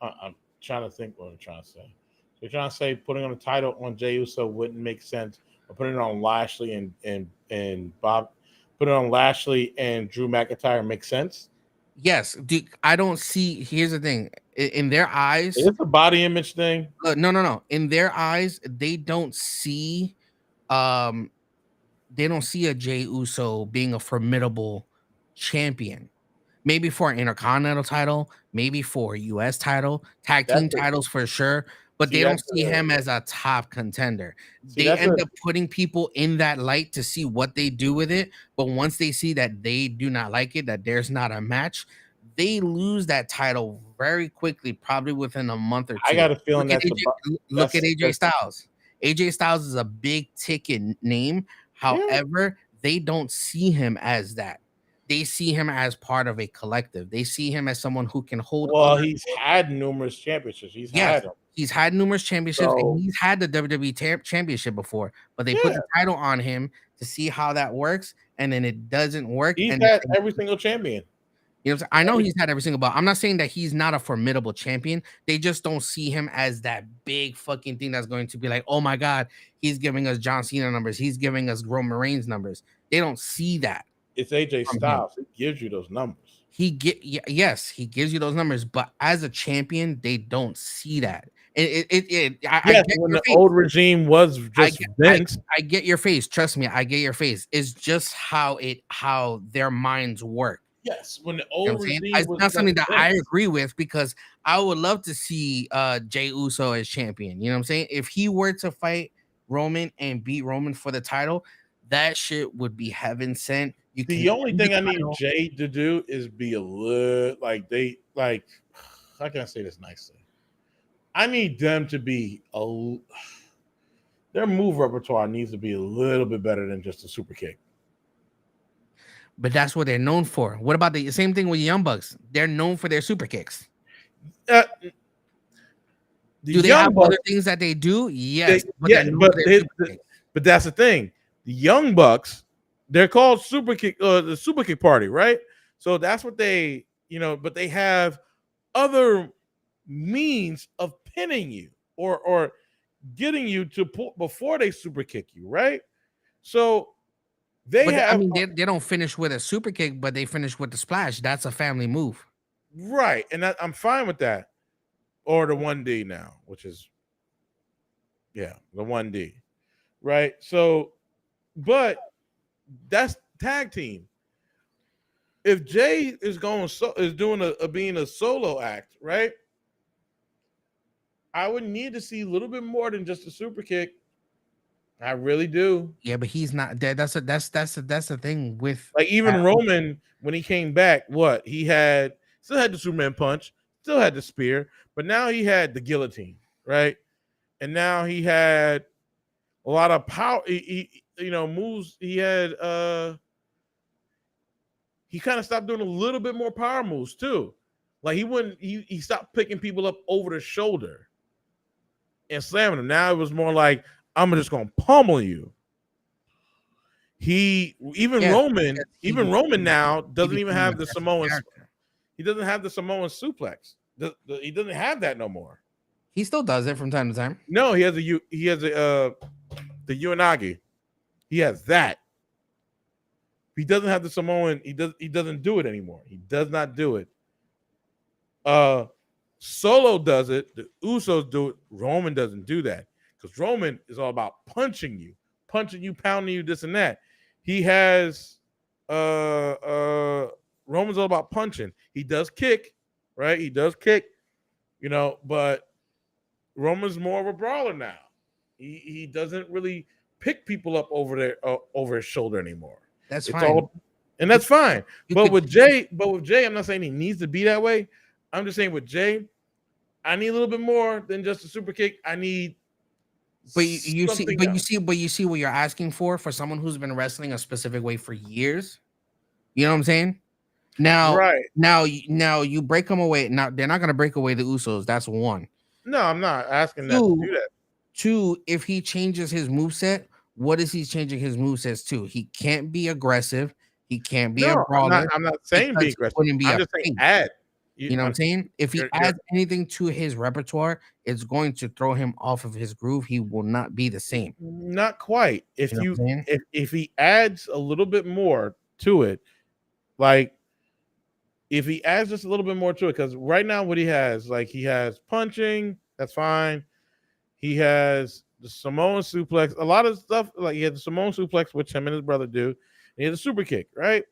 I'm trying to think what I'm trying to say. So you're trying to say putting on the title on Jey Uso wouldn't make sense, or putting it on Lashley and Bob, put it on Lashley and Drew McIntyre makes sense. Yes. I don't see. Here's the thing. In their eyes, It's a body image thing. no, no, no. In their eyes, um they don't see a Jey Uso being a formidable champion. Maybe for an intercontinental title, maybe for a US title, tag That's team a, titles for sure, but see they don't that's see a him as a top contender. see They that's a end up putting people in that light to see what they do with it, but once they see that they do not like it, that there's not a match, they lose that title very quickly, probably within a month or I two. got a feeling Look at that's a AJ, look at AJ that's Styles. AJ Styles is a big ticket name. yeah. However, they don't see him as that. They see him as part of a collective. They see him as someone who can hold Well, other. he's had numerous championships. He's Yes, had them. he's had numerous championships and So he's had the WWE championship before, but they put yeah, the title on him to see how that works, and then it doesn't work. he's And had every single champion. you know, what I'm saying? I know he's had every single belt. I'm not saying that he's not a formidable champion. They just don't see him as that big fucking thing that's going to be like, oh my god, he's giving us John Cena numbers. He's giving us Roman Reigns numbers. They don't see that It's AJ from him. Styles. It gives you those numbers. Yes, he gives you those numbers, but as a champion, they don't see that I Yes, get when your the face. old regime was I just get, I, Vince. I get your face. Trust me, I get your face. It's just how their minds work. Yes, when the You know what I'm old saying? regime It's was not just something that I Vince. agree with because I would love to see Jey Uso as champion. You know what I'm saying? If he were to fight Roman and beat Roman for the title, that shit would be heaven sent. You can The only defend the thing I need title, Jay to do is be a little like. How can I say this nicely? I need them to be their move repertoire needs to be a little bit better than just a super kick. but that's what they're known for. What about the same thing with Young Bucks? They're known for their super kicks. Uh, the Do they have young other bucks, things that they do? they Yes, but they're yeah, known but for their super kicks. but that's the thing. The young bucks, they're called super kick, the super kick party, right? So that's what they, but they have other means of pinning you or getting you to pull before they super kick you, right? So they But I have mean, they don't finish with a super kick, but they finish with the splash. That's a family move. right, and I'm fine with that. Or the 1D now, which is the 1D, right? So, but that's tag team. If Jay is is doing a being a solo act, right? I would need to see a little bit more than just a super kick. I really do. Yeah, but he's not. That's the thing with Like even that. Roman when he came back, what he had still had the Superman punch, still had the spear, but now he had the guillotine, right? And now he had a lot of power. Moves. He had he kind of stopped doing a little bit more power moves too. Like he wouldn't. He stopped picking people up over the shoulder and slamming them. Now it was more like I'm just gonna pummel you. He even Yes, Roman, because even Roman now he doesn't even became a have the different Samoan. character. He doesn't have the Samoan suplex. He doesn't have that no more. He still does it from time to time. No, he has the Uenagi. He has that. He doesn't have the Samoan. He doesn't do it anymore. He does not do it. Uh Solo does it. The Usos do it. Roman doesn't do that because Roman is all about punching you, pounding you, this and that. He has Roman's all about punching. He does kick, right? He does kick, but Roman's more of a brawler now. He doesn't really pick people up over his shoulder anymore. That's It's fine. all, and that's fine. You But could, with Jay, I'm not saying he needs to be that way. I'm just saying with Jay, I need a little bit more than just a super kick. I need but you see, something else. but you see what you're asking for someone who's been wrestling a specific way for years. You know what I'm saying? Now, Right. now you break them away. Now they're not gonna break away the Usos. That's one. No, I'm not asking that to Two, do that. two. If he changes his moveset, what is he changing his movesets to? He can't be aggressive. He can't be a No, I'm not. brawler I'm not saying be because he aggressive. wouldn't be I'm a just saying face. add. You know what I'm saying? If he You're adds anything to his repertoire, it's going to throw him off of his groove. He will not be the same. not quite. You know what I'm saying? If he adds a little bit more to it, like if he adds just a little bit more to it, because right now what he has, like he has punching, that's fine. He has the Samoan suplex, a lot of stuff. Like he has the Samoan suplex, which him and his brother do. And he has a super kick, right?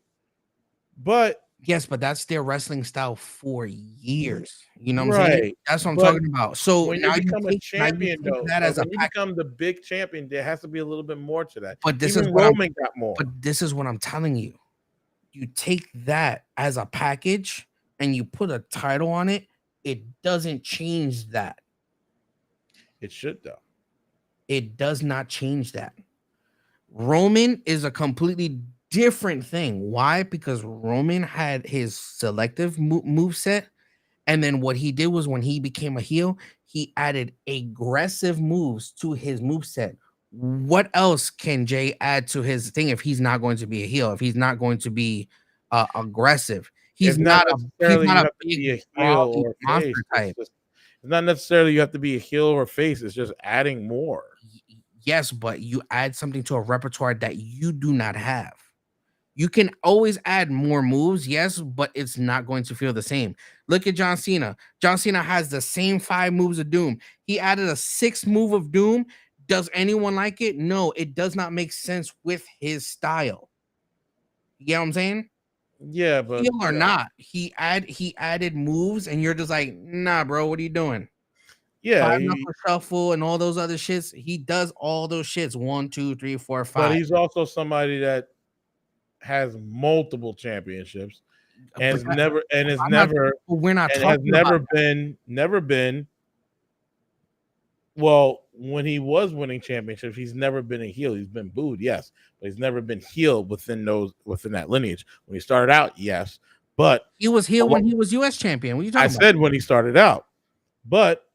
But Yes, but that's their wrestling style for years. You know what I'm saying? right, That's what I'm but talking about. So when you become a now you champion, take though, that as a when you package. become the big champion, there has to be a little bit more to that. But this is Even what I'm Roman got more. but this is what I'm telling you. You take that as a package and you put a title on it, it doesn't change that. It should though. It does not change that. Roman is a completely different thing. Why? Because Roman had his selective move set, and then what he did was when he became a heel, he added aggressive moves to his move set. What else can Jay add to his thing if he's not going to be a heel? If he's not going to be aggressive, It's not he's necessarily not you a have to big be a heel brawly or a face. monster It's type. just it's not necessarily you have to be a heel or a face. It's just adding more. Yes, but you add something to a repertoire that you do not have. You can always add more moves, yes, but it's not going to feel the same. Look at John Cena. John Cena has the same 5 moves of Doom. He added a 6th move of Doom. Does anyone like it? No, it does not make sense with his style. You get what I'm saying? Yeah, but Heel or not, he added moves, and you're just like, nah, bro, what are you doing? yeah, Five knuckle shuffle and all those other shits. He does all those shits. One, two, three, four, but five. he's also somebody that has multiple championships and But has never and has I'm not. never We're not and has talking about. never been well, when he was winning championships, he's never been a heel. He's been booed, yes, but he's never been healed within that lineage. When he started out, yes, but He was heel when he was U.S. champion. What are you I talking about? said when he started out, but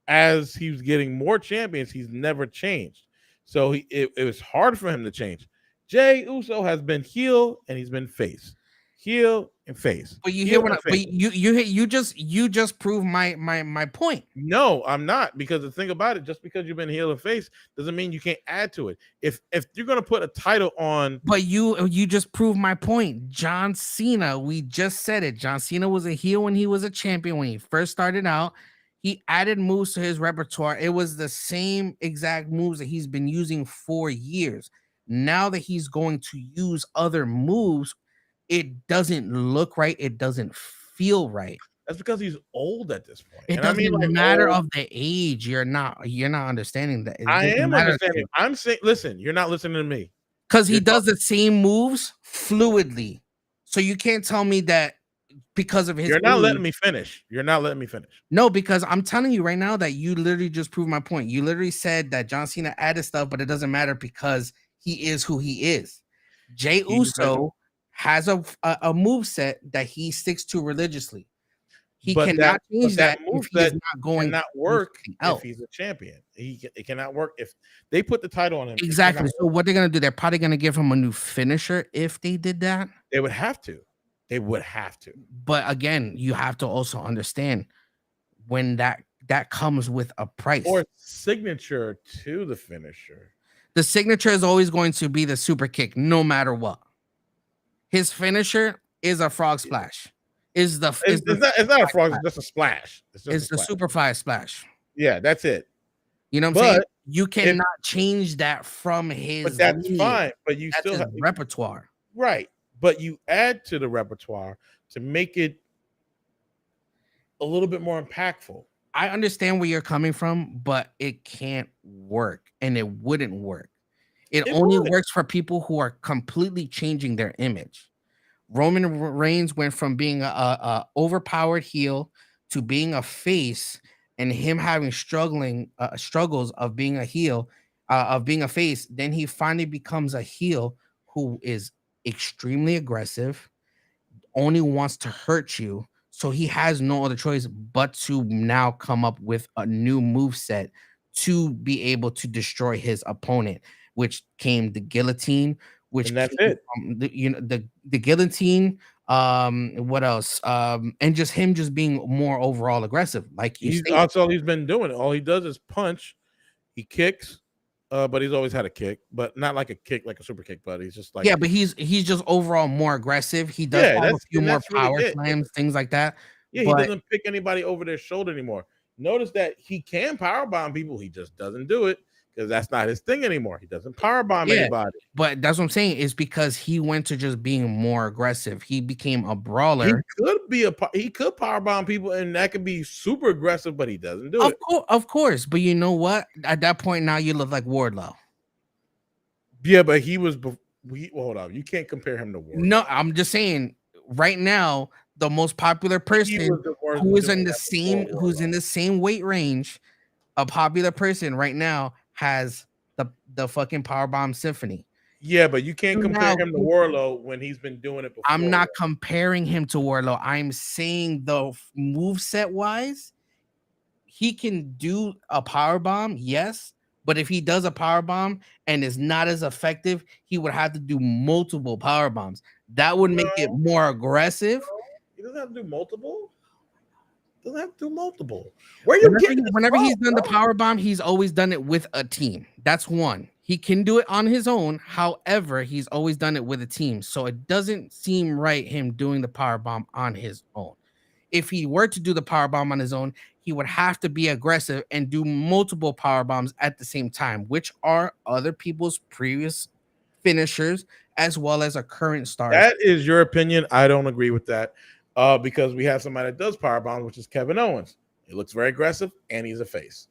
as he was getting more champions, he's never changed. So it was hard for him to change. Jay Uso has been heel and he's been face, heel and face, But you hear heel what? and But face. you just proved my point. No, I'm not, because the thing about it, just because you've been heel and face doesn't mean you can't add to it. If you're gonna put a title on, But you just proved my point. John Cena, we just said it. John Cena was a heel when he was a champion when he first started out. He added moves to his repertoire. It was the same exact moves that he's been using for years. Now that he's going to use other moves, it doesn't look right. It doesn't feel right. that's because he's old at this point. It And I mean doesn't like matter old. of the age. You're not understanding that. It I doesn't am matter understanding. I'm saying, listen, you're not listening to me. because he You're does talking, the same moves fluidly. So you can't tell me that because of his you're not letting age. me finish. You're not letting me finish. No, because I'm telling you right now that you literally just proved my point. You literally said that John Cena added stuff, but it doesn't matter because he is who he is. Jay He has, Uso has a move set that he sticks to religiously. He but cannot but change that that if move he is set not going to cannot do work something if else. he's a champion. It cannot work if they put the title on him. It cannot Exactly. So work. what they're gonna do? They're probably gonna give him a new finisher if they did that. They would have to. They would have to. But again, you have to also understand when that comes with a price. Or signature to the finisher. The signature is always going to be the super kick, no matter what. His finisher is a frog splash. Is the is the It's not a frog. splash. It's just a splash. It's just a Is the splash. superfly splash. Yeah, that's it. You know what I'm saying? But You if cannot change that from his but that's lineage. fine. But you That's still his have repertoire. right. But you add to the repertoire to make it a little bit more impactful. I understand where you're coming from, but it can't work and it wouldn't work. It It only would. works for people who are completely changing their image. Roman Reigns went from being a overpowered heel to being a face, and him having struggles of being a heel, of being a face. Then he finally becomes a heel who is extremely aggressive, only wants to hurt you. So he has no other choice but to now come up with a new move set to be able to destroy his opponent, which came the guillotine, which And that's came it. from the guillotine. What else? And just him just being more overall aggressive, like you stated. That's all he's been doing. All he does is punch. He kicks, but he's always had a kick, but not like a kick, like a super kick. But he's just like, Yeah, but he's just overall more aggressive. He does yeah, have a few more that's really power it. slams, things like that. Yeah, he But doesn't pick anybody over their shoulder anymore. Notice that he can power bomb people. He just doesn't do it because that's not his thing anymore. He doesn't power bomb yeah, anybody. but that's what I'm saying is because he went to just being more aggressive. He became a He brawler. he could power bomb people, and that could be super aggressive, but he doesn't do it. Of course. But you know what? At that point, now you look like Wardlow. Yeah, but he was. Hold on, you can't compare him to Ward. No, I'm just saying. Right now, the most popular person who is in the same who's in the same weight range, a popular person right now has the fucking Powerbomb Symphony. Yeah, but you can't compare Now, him to Warlow when he's been doing it before. I'm not comparing him to Wardlow. I'm saying the move set wise, he can do a power bomb, yes. But if he does a power bomb and is not as effective, he would have to do multiple power bombs. That would make it more aggressive. He doesn't have to do multiple. Doesn't have to do multiple. Where you Whenever, getting whenever from, he's done bro? the power bomb, he's always done it with a team. That's one. He can do it on his own. However, he's always done it with a team. So it doesn't seem right him doing the power bomb on his own. If he were to do the power bomb on his own, he would have to be aggressive and do multiple power bombs at the same time, which are other people's previous finishers as well as a current stars. That is your opinion. I don't agree with that because we have somebody that does power bombs, which is Kevin Owens. He looks very aggressive, and he's a face.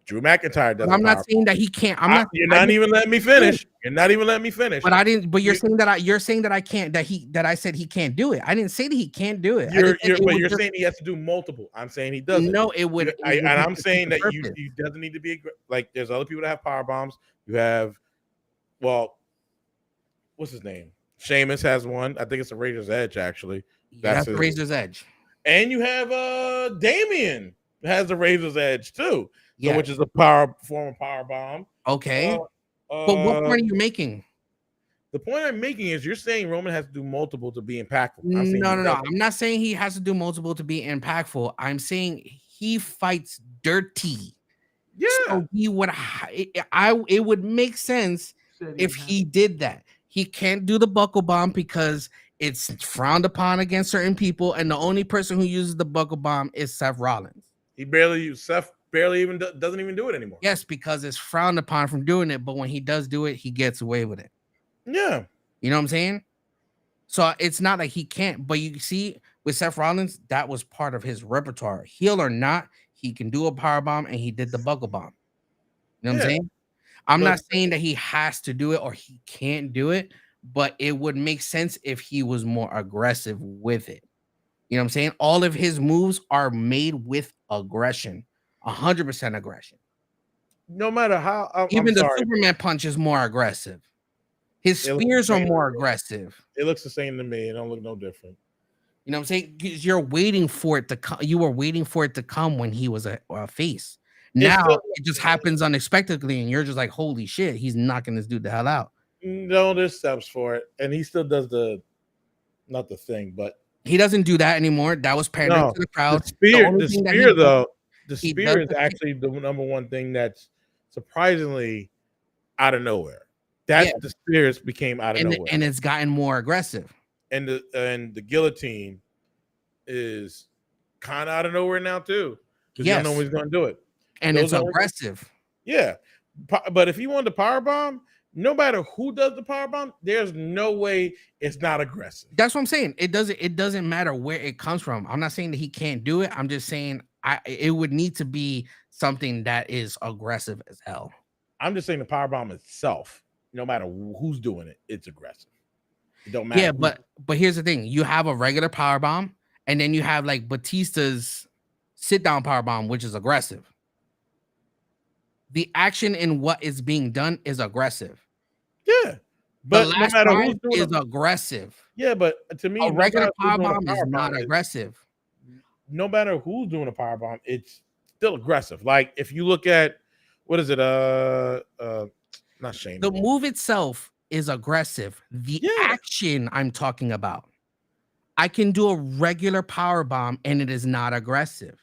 Drew McIntyre does. But I'm not saying that he can't. You're not even letting me finish. You're not even letting me finish. But I didn't. But you're saying that I can't. That I said he can't do it. I didn't say that he can't do it. You're saying he has to do multiple. I'm saying he doesn't. No, it would. And I'm saying that you doesn't need to be like. There's other people that have power bombs. You have, well, what's his name? Sheamus has one. I think it's a Razor's Edge actually. That's the Razor's Edge. And you have Damien has a Razor's Edge too. Yeah, so, which is a form of power bomb. Okay. But what point are you making? The point I'm making is you're saying Roman has to do multiple to be impactful. No. I'm not saying he has to do multiple to be impactful. I'm saying he fights dirty. Yeah. So he would. It would make sense if he did that. He can't do the buckle bomb because it's frowned upon against certain people, and the only person who uses the buckle bomb is Seth Rollins. Seth barely even doesn't even do it anymore. Yes, because it's frowned upon from doing it, but when he does do it, he gets away with it. Yeah. You know what I'm saying? So it's not like he can't, but you see with Seth Rollins, that was part of his repertoire. Heel or not, he can do a power bomb and he did the buckle bomb. You know what I'm saying? I'm not saying that he has to do it or he can't do it, but it would make sense if he was more aggressive with it. You know what I'm saying? All of his moves are made with aggression. 100% aggression. No matter how, even the Superman punch is more aggressive. His spears are more aggressive. It looks the same to me. It don't look no different. You know what I'm saying? You're waiting for it to come. You were waiting for it to come when he was a face. Now it just happens unexpectedly, and you're just like, "Holy shit, he's knocking this dude the hell out." No, there's steps for it, and he still does not the thing, but he doesn't do that anymore. That was pandering to the crowd. The spear is actually the number one thing that's surprisingly out of nowhere. The spears became out of nowhere, and it's gotten more aggressive. And the guillotine is kind of out of nowhere now too, because you don't know when he's going to do it. And it's aggressive. Yeah, but if he wanted the power bomb, no matter who does the power bomb, there's no way it's not aggressive. That's what I'm saying. It doesn't matter where it comes from. I'm not saying that he can't do it. I'm just saying it would need to be something that is aggressive as hell. I'm just saying the power bomb itself, no matter who's doing it, it's aggressive. It don't matter. Yeah, but here's the thing: you have a regular power bomb, and then you have like Batista's sit down power bomb, which is aggressive. The action in what is being done is aggressive. Yeah, but no matter who's doing it, aggressive. Yeah, but to me, a regular power bomb is not aggressive. No matter who's doing a power bomb, it's still aggressive. Like if you look at what is it? Not Shane. The move itself is aggressive. The action I'm talking about. I can do a regular power bomb and it is not aggressive.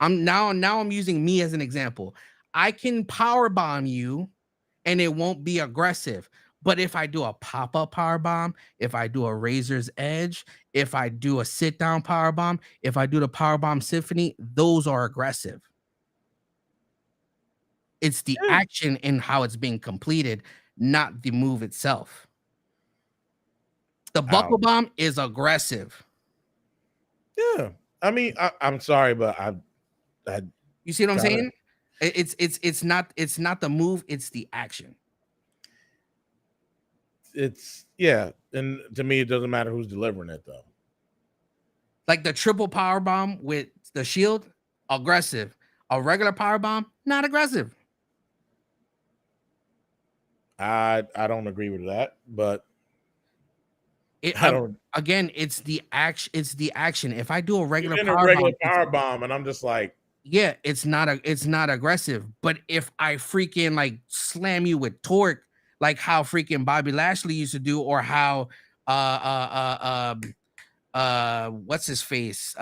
I'm using me as an example. I can power bomb you and it won't be aggressive. But if I do a pop-up power bomb, if I do a Razor's Edge, if I do a sit-down power bomb, if I do the power bomb symphony, those are aggressive. It's the action and how it's being completed, not the move itself. The buckle bomb is aggressive. Yeah, I mean, I'm sorry, but I you see what I'm saying? It's not the move, it's the action. And to me, it doesn't matter who's delivering it though. Like the triple power bomb with the shield, aggressive. A regular power bomb, not aggressive. I don't agree with that, but again, it's the action. It's the action. If I do a regular power bomb, and I'm just like, yeah, it's not aggressive. But if I freaking like slam you with torque, like how freaking Bobby Lashley used to do, or how what's his face,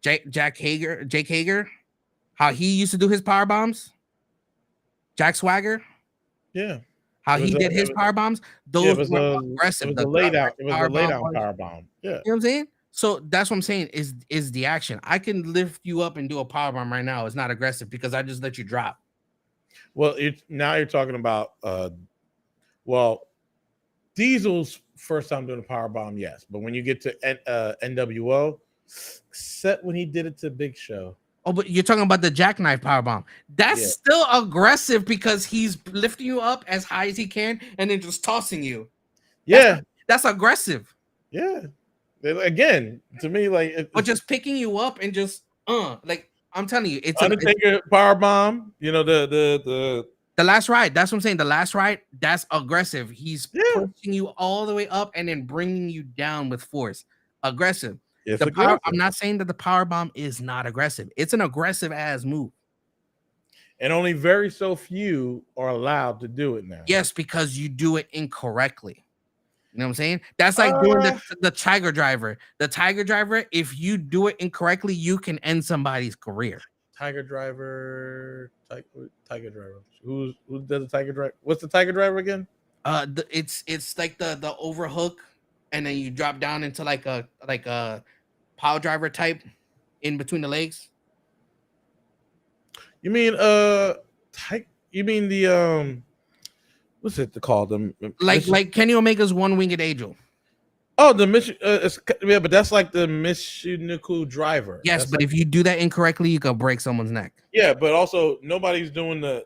Jake Hager, how he used to do his power bombs. Jack Swagger, Yeah. how It was he a did his it was, power bombs, yeah, those were it aggressive. was The a lay down. aggressive It was a power lay bomb down was, power bomb. Yeah. you know what I'm saying? So that's what I'm saying is the action. I can lift you up and do a power bomb right now. It's not aggressive because I just let you drop. Well, now you're talking about well, Diesel's first time doing a power bomb, yes, but when you get to NWO, except when he did it to Big Show, Oh, but you're talking about the jackknife power bomb. That's yeah, still aggressive because he's lifting you up as high as he can and then just tossing you. That's yeah, that's aggressive. yeah. Again, to me, like But it's just picking you up and just like I'm telling you, it's Undertaker power bomb. You know the last ride. That's what I'm saying. The last ride, that's aggressive. He's yeah, pushing you all the way up and then bringing you down with force. Aggressive. it's The power. I'm aggressive, not saying that the power bomb is not aggressive. It's an aggressive ass move. and only very so few are allowed to do it now. Yes, because you do it incorrectly. You know what I'm saying? That's like doing Uh, the tiger driver. The tiger driver, if you do it incorrectly, you can end somebody's career. Tiger Driver, Tiger Driver. Who does the Tiger Driver? What's the Tiger Driver again? It's like the overhook, and then you drop down into like a power driver type in between the legs. You mean you mean the what's it called? The Like Kenny Omega's one winged angel. Oh, the mission. Yeah, but that's like the Michinoku driver. Yes, That's but like, if you do that incorrectly, you could break someone's neck. yeah, but also nobody's doing the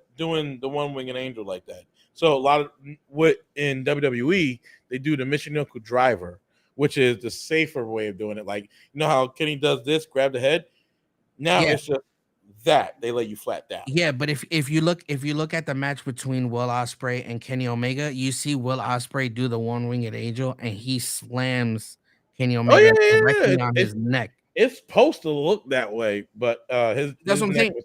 one winged angel like that. So a lot of what in WWE they do the Michinoku driver, which is the safer way of doing it. Like you know how Kenny does this, grab the head. Now Yeah. it's just that they lay you flat down. Yeah, but if you look at the match between Will Ospreay and Kenny Omega, you see Will Ospreay do the one winged angel and he slams Kenny Oh yeah, Omega yeah, yeah. directly on his neck. It's supposed to look that way, but That's his what I'm neck saying. was.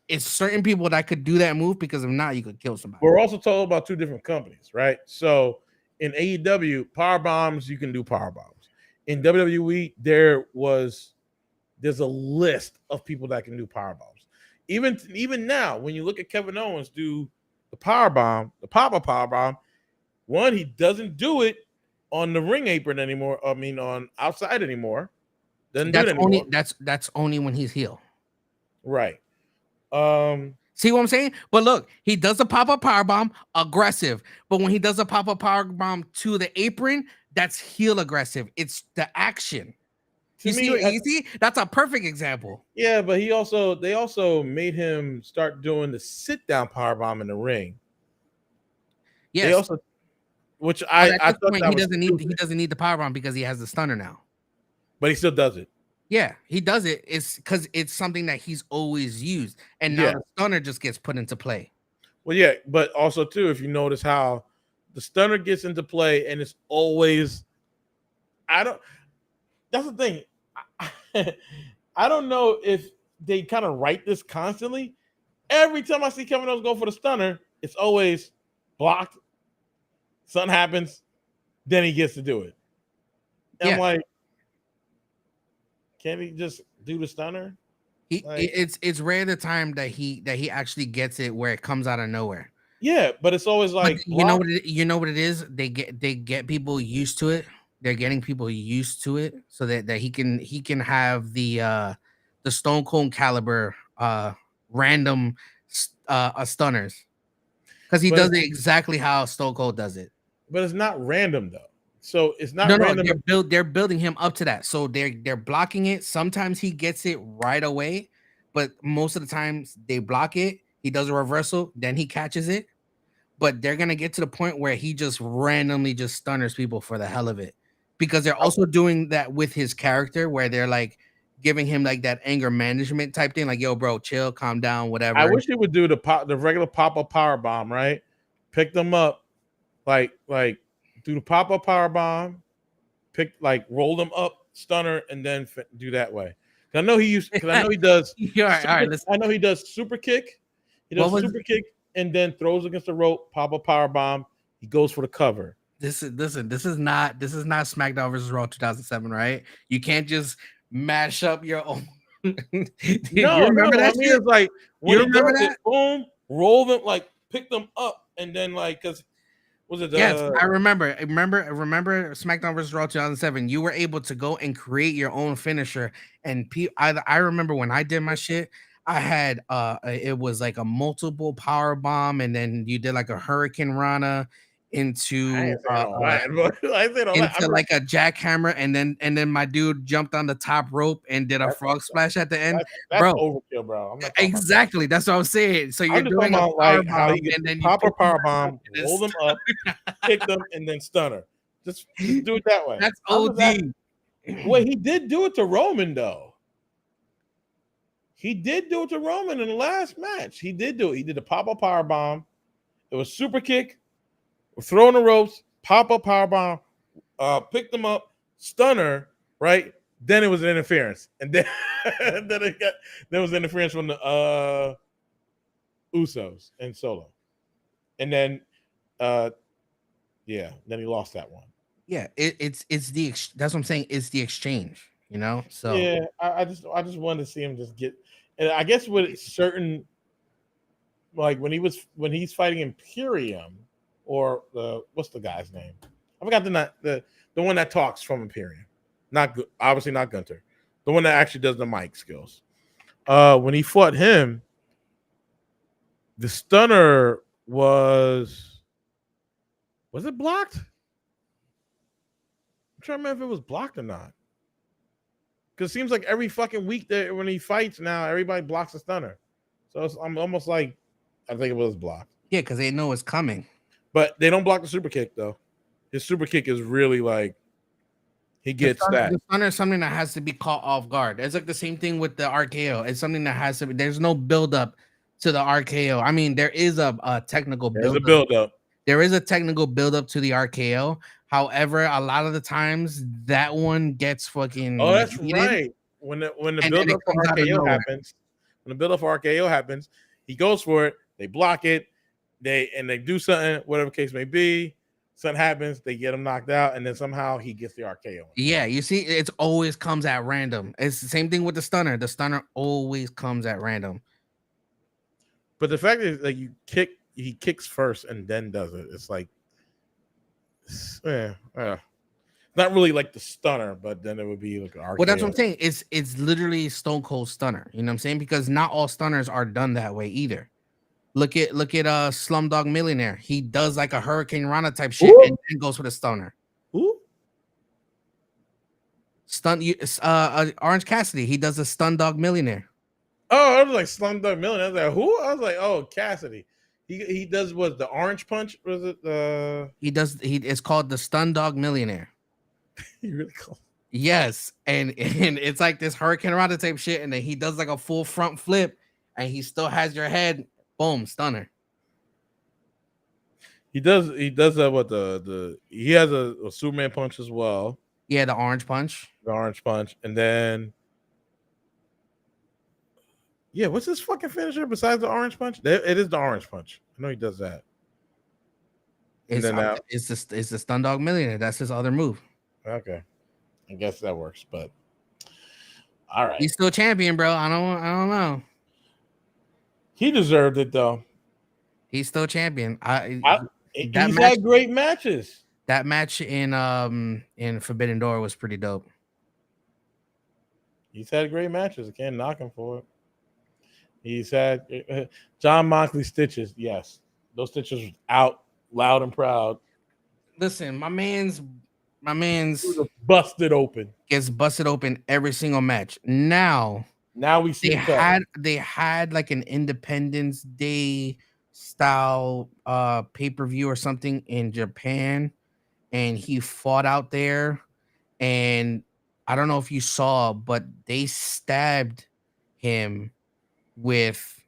It's certain people that could do that move because if not, you could kill somebody. We're also told about two different companies, right? So in AEW, power bombs, you can do power bombs. In WWE, there's a list of people that can do power bombs. Even now, when you look at Kevin Owens do the power bomb, the pop-up power bomb, one, he doesn't do it on the ring apron anymore. I mean, on outside anymore. Doesn't do it anymore. That's only when he's heel. Right. See what I'm saying? But look, he does a pop-up power bomb, aggressive. But when he does a pop-up power bomb to the apron, that's heel aggressive. It's the action. You see what easy? That's a perfect example. Yeah, but they also made him start doing the sit down power bomb in the ring. Yes. They also, which I thought that he doesn't need the power bomb because he has the stunner now. But he still does it. Yeah, he does it. It's because it's something that he's always used, and now the stunner just gets put into play. Well, yeah, but also too, if you notice how the stunner gets into play, and it's always, that's the thing. I don't know if they kind of write this constantly. Every time I see Kevin Owens go for the stunner, it's always blocked. Something happens, then he gets to do it. And I'm like, can't he just do the stunner? It's rare the time that he actually gets it where it comes out of nowhere. Yeah, but it's always like you know what it is. They get people used to it. They're getting people used to it so that he can have the Stone Cold caliber random stunners because he does it exactly how Stone Cold does it. But it's not random though. So it's not random. They're building him up to that. So they're blocking it. Sometimes he gets it right away, but most of the times they block it. He does a reversal, then he catches it. But they're gonna get to the point where he just randomly just stunners people for the hell of it. Because they're also doing that with his character where they're like giving him like that anger management type thing, like, yo, bro, chill, calm down, whatever. I wish he would do the regular pop-up power bomb, right? Pick them up, like do the pop-up power bomb, roll them up, stunner, and then do that way. I know he does. I know he does super kick. He does super kick and then throws against the rope, pop-up power bomb. He goes for the cover. This is not SmackDown versus Raw 2007, right? You can't just mash up your own. You remember that? I mean, it's like when you remember that? Boom, roll them, like picked them up, and then like, cause was it Yes, the I remember. Remember SmackDown vs. Raw 2007. You were able to go and create your own finisher. And I remember when I did my shit, I had it was like a multiple power bomb, and then you did like a Hurricane Rana I into ain't saying all that, but I ain't saying all that. I into remember like a jackhammer, and then my dude jumped on the top rope and did a that's frog splash at the end, that's bro. overkill, bro. I'm not talking about that. Exactly, that's what I'm saying. So you're I'm just talking doing a about power like how bomb, you could and then you pop a pick them power back up, bomb, and roll them up, kick them, and then stun her. Just do it that way. that's I'm just asking. OD. Wait, he did do it to Roman though. He did do it to Roman in the last match. He did do it. He did the pop up power bomb. It was super kick, throwing the ropes, pop up power bomb, pick them up, stunner, right? Then it was an interference, and then there was interference from the Usos and Solo, and then yeah, then he lost that one. Yeah, it's the that's what I'm saying. It's the exchange, you know. So Yeah, I just wanted to see him just get, and I guess with certain, like when he's fighting Imperium, or the what's the guy's name? I forgot the one that talks from Imperium, not obviously not Gunter, the one that actually does the mic skills. When he fought him, the stunner was it blocked? I'm trying to remember if it was blocked or not. Because it seems like every fucking week that when he fights now, everybody blocks the stunner. So I'm almost like, I think it was blocked. yeah, because they know it's coming. But they don't block the super kick though. His super kick is really like he gets that. The stunner is something that has to be caught off guard. It's like the same thing with the RKO. It's something that has to be. There's no build up to the RKO. I mean, there is a technical There's build a up. build up. There is a technical build up to the RKO. However, a lot of the times that one gets fucking Oh, that's repeated, right. When the and then build it up for comes out of RKO nowhere. happens, when the build up for RKO happens, he goes for it. They block it. They do something, whatever case may be. Something happens. They get him knocked out, and then somehow he gets the RKO. Yeah, you see, it always comes at random. It's the same thing with the stunner. The stunner always comes at random. But the fact is, like he kicks first and then does it. It's like, not really like the stunner, but then it would be like an RKO. Well, that's what I'm saying. It's literally Stone Cold Stunner. You know what I'm saying? Because not all stunners are done that way either. Look at Slumdog Millionaire. He does like a Hurricane Rana type shit and then goes with a stunner. Who? Orange Cassidy. He does a Stun Dog Millionaire. Oh, I was like Slumdog Millionaire. I was like, who? I was like, oh, Cassidy. He does what, the orange punch? Was it It's called the Stun Dog Millionaire. he really called? Yes, and it's like this Hurricane Rana type shit, and then he does like a full front flip, and he still has your head. Boom, stunner. He does that with he has a Superman punch as well. Yeah, the orange punch. The orange punch, and then yeah, what's his fucking finisher besides the orange punch? It is the orange punch. I know he does that. It's the Stun Dog Millionaire. That's his other move. Okay, I guess that works. But all right, He's still champion, bro. I don't know. He deserved it though. He's still champion. He's had great matches. That match in Forbidden Door was pretty dope. He's had great matches. I can't knock him for it. He's had John Moxley stitches. Yes, those stitches out loud and proud. Listen, my man's busted open. Gets busted open every single match. Now we see they had like an Independence Day style pay-per-view or something in Japan, and he fought out there, and I don't know if you saw, but they stabbed him with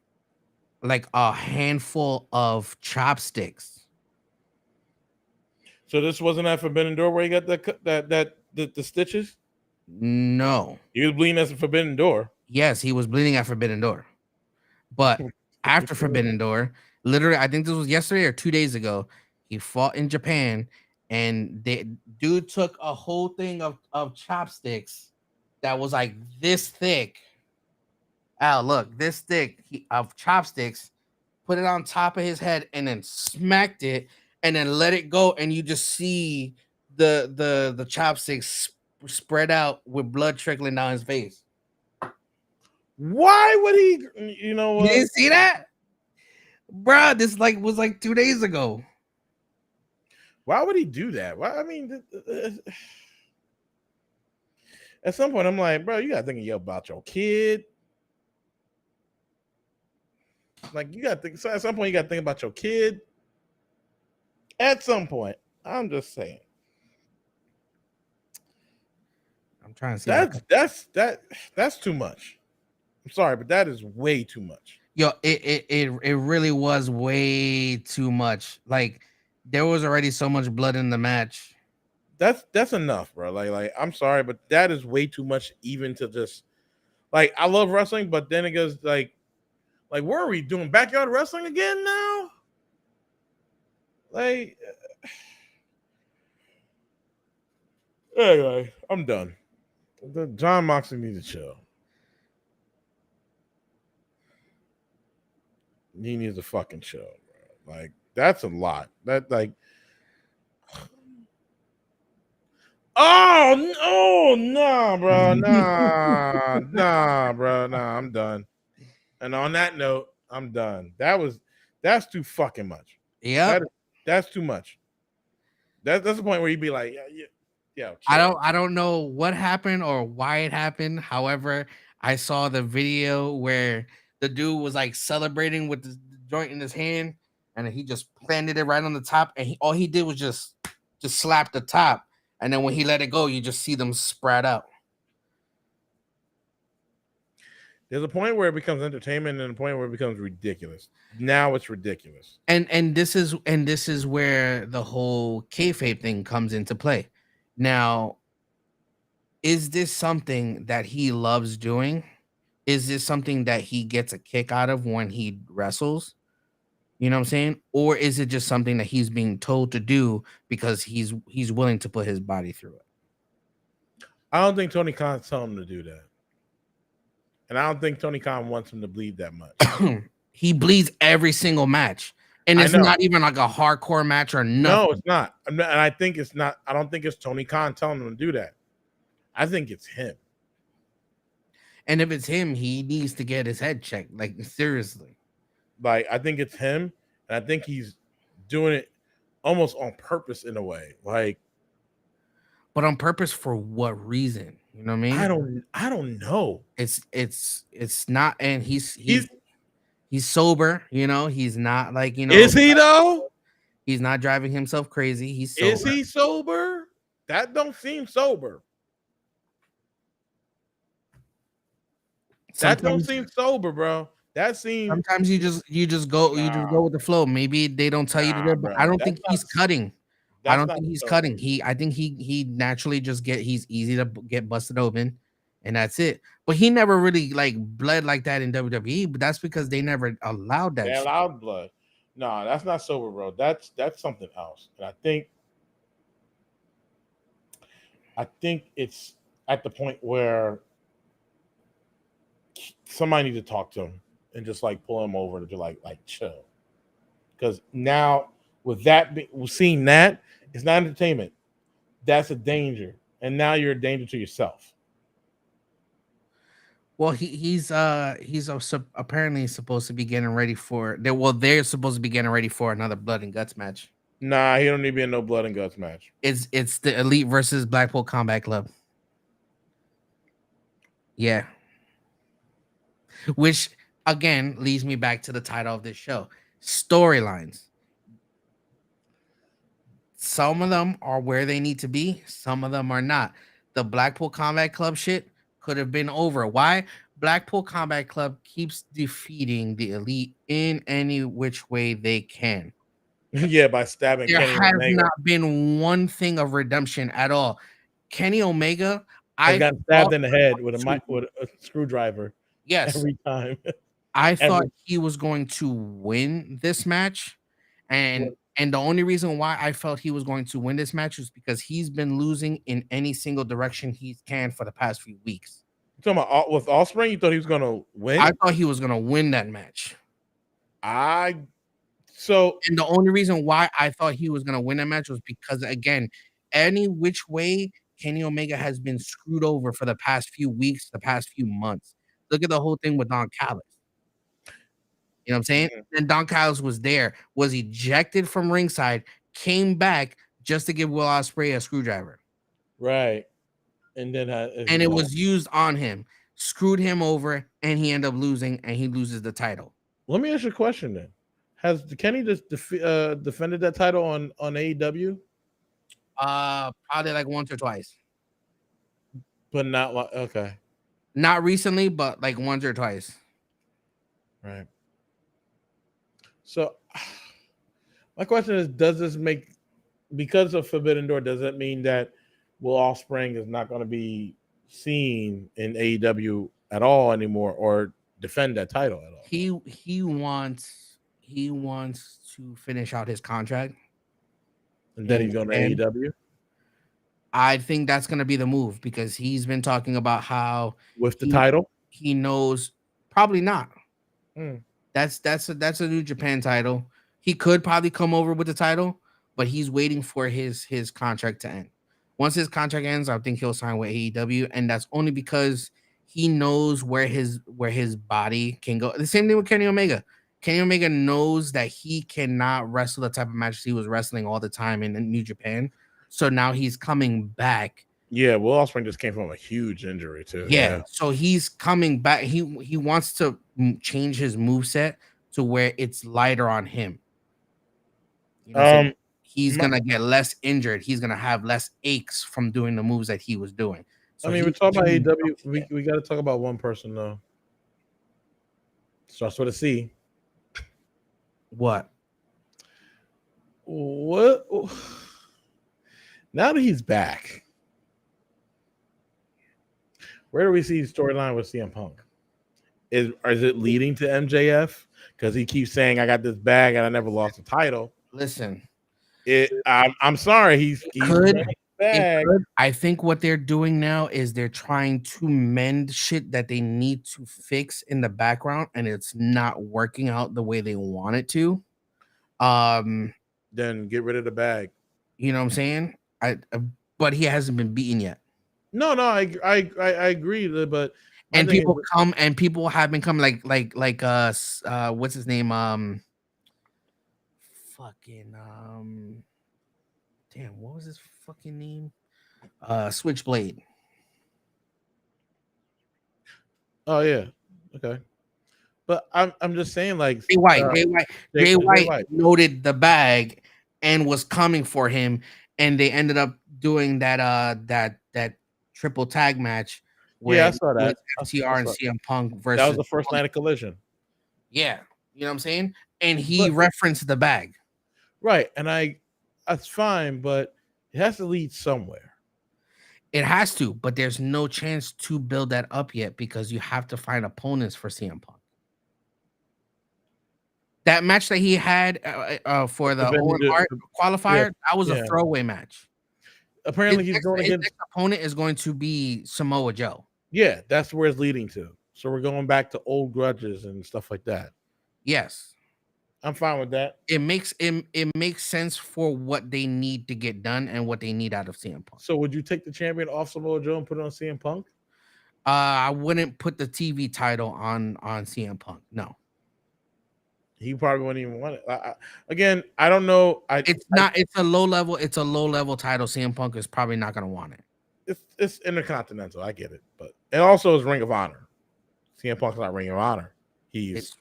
like a handful of chopsticks. So this wasn't at Forbidden Door where he got the stitches? No. He was bleeding at the Forbidden Door. Yes, he was bleeding at Forbidden Door. But after Forbidden Door, literally, I think this was yesterday or 2 days ago, he fought in Japan, and dude took a whole thing of chopsticks that was like this thick. Al, look, this thick of chopsticks, put it on top of his head, and then smacked it, and then let it go, and you just see the chopsticks spread out with blood trickling down his face. Why would he? You know You what? didn't see that, bro? This was like 2 days ago. Why would he do that? Why? I mean, at some point, I'm like, bro, you gotta think about your kid. Like, you gotta think. So at some point, you gotta think about your kid. At some point, I'm just saying. I'm trying to see that's too much. I'm sorry, but that is way too much. Yo, it really was way too much. Like there was already so much blood in the match. That's enough, bro. Like I'm sorry, but that is way too much. Even to just like I love wrestling, but then it goes like where are we doing backyard wrestling again now? Like anyway, I'm done. John Moxley needs to chill. He needs to fucking chill, bro. Like that's a lot. That like oh nah, bro. Nah, bro. Nah, I'm done. And on that note, I'm done. That's too fucking much. Yep. That's too much. That's the point where you'd be like, yeah. I don't know what happened or why it happened. However, I saw the video where the dude was like celebrating with the joint in his hand, and he just planted it right on the top, and all he did was just slap the top, and then when he let it go, you just see them spread out. There's a point where it becomes entertainment and a point where it becomes ridiculous. Now it's ridiculous. And this is where the whole kayfabe thing comes into play. Now, is this something that he loves doing? Is this something that he gets a kick out of when he wrestles? You know what I'm saying? Or is it just something that he's being told to do because he's willing to put his body through it? I don't think Tony Khan's telling him to do that. And I don't think Tony Khan wants him to bleed that much. He bleeds every single match. And it's not even like a hardcore match or nothing. No, it's not. And I think it's not. I don't think it's Tony Khan telling him to do that. I think it's him. And if it's him, he needs to get his head checked. Like, seriously. Like, I think it's him. And I think he's doing it almost on purpose in a way. Like, but on purpose for what reason? You know what I mean? I don't know. It's not, and he's sober, you know, he's not like, you know. Is he though? He's not driving himself crazy. He's sober. Is he sober? That don't seem sober. That don't seem sober, bro. That seems sometimes you just go with the flow. Maybe they don't tell you to do, but I don't think he's cutting. I don't think he's cutting. I think he naturally just he's easy to get busted open, and that's it. But he never really like bled like that in WWE, but that's because they never allowed that. They allowed blood. No, that's not sober, bro. That's something else. And I think it's at the point where somebody needs to talk to him and just like pull him over to like chill. Because now with that seeing that, it's not entertainment. That's a danger. And now you're a danger to yourself. Well, he's apparently supposed to be getting ready for they're supposed to be getting ready for another blood and guts match. Nah, he don't need to be in no blood and guts match. It's the Elite versus Blackpool Combat Club. Yeah. Which again leads me back to the title of this show. Storylines. Some of them are where they need to be, some of them are not. The Blackpool Combat Club shit could have been over. Why? Blackpool Combat Club keeps defeating the Elite in any which way they can. Yeah, by stabbing There Kenny has Omega. Not been one thing of redemption at all. Kenny Omega, I got stabbed in the head with a screwdriver. Yes, every time. I thought he was going to win this match, and the only reason why I felt he was going to win this match is because he's been losing in any single direction he can for the past few weeks. You talking about with Offspring? You thought he was going to win? I thought he was going to win that match. I so And the only reason why I thought he was gonna win that match was because, again, any which way Kenny Omega has been screwed over for the past few weeks, the past few months. Look at the whole thing with Don Callis. You know what I'm saying? Mhm. And Don Callis was there, was ejected from ringside, came back just to give Will Ospreay a screwdriver. Right, and then And he it lost. was used on him, screwed him over, and he ended up losing, and he loses the title. Let me ask you a question then. Has Kenny just defended that title on AEW, Probably like once or twice. but not like okay, Not recently, but like once or twice. right? So my question is, does this make because of Forbidden Door? Does that mean that Will Offspring is not going to be seen in AEW at all anymore, or defend that title at all? He wants to finish out his contract And then in he's going to Japan. AEW I think that's gonna be the move because he's been talking about how with the he title. he knows probably not. Hmm. That's a New Japan title. He could probably come over with the title, but he's waiting for his contract to end. Once his contract ends, I think he'll sign with AEW, and that's only because he knows where his body can go. The same thing with Kenny Omega. Kenny Omega knows that he cannot wrestle the type of matches he was wrestling all the time in New Japan. So now he's coming back. Yeah, Will Ospreay just came from a huge injury too. Yeah, Yeah. so he's coming back. He wants to change his move set to where it's lighter on him. You know what I'm saying? Um. He's my- gonna get less injured. He's gonna have less aches from doing the moves that he was doing. I So mean, we're he's talking about changing AEW. something there. We got to talk about one person though. Starts with a C. What? What? Now that he's back, where do we see storyline with CM Punk? Is it leading to MJF? Because he keeps saying, "I got this bag and I never lost a title." Listen, I'm sorry, he's could winning the it bag. could. I think what they're doing now is they're trying to mend shit that they need to fix in the background, and it's not working out the way they want it to. Um, Then get rid of the bag. you know what I'm saying? But he hasn't been beaten yet. No, no, I agree, but my And thing is, people have been coming what's his name? Fucking damn, what was his fucking name? Switchblade. oh yeah, okay. But I'm just saying, like Jay White. Jay White. Jay Jay White White. noted the bag and was coming for him, and they ended up doing that triple tag match Yeah, where I it saw was that. I FTR and saw CM Punk that was versus the first night of Collision. yeah, you know what I'm saying? And he But referenced the bag. right, and that's fine, but it has to lead somewhere. It has to, but there's no chance to build that up yet because you have to find opponents for CM Punk. That match that he had for the Owen Hart Yeah, qualifier, that was a yeah. throwaway match. Apparently, he's going His against. next opponent is going to be Samoa Joe. Yeah, that's where it's leading to. So we're going back to old grudges and stuff like that. Yes, I'm fine with that. it makes sense for what they need to get done and what they need out of CM Punk. So would you take the champion off Samoa Joe and put it on CM Punk? I wouldn't put the TV title on CM Punk. No, He probably wouldn't even want it. Again, I don't know. it's not. It's a low level. It's a low level title. CM Punk is probably not going to want it. It's intercontinental. I get it, but it also is Ring of Honor. CM Punk's not Ring of Honor. He's It's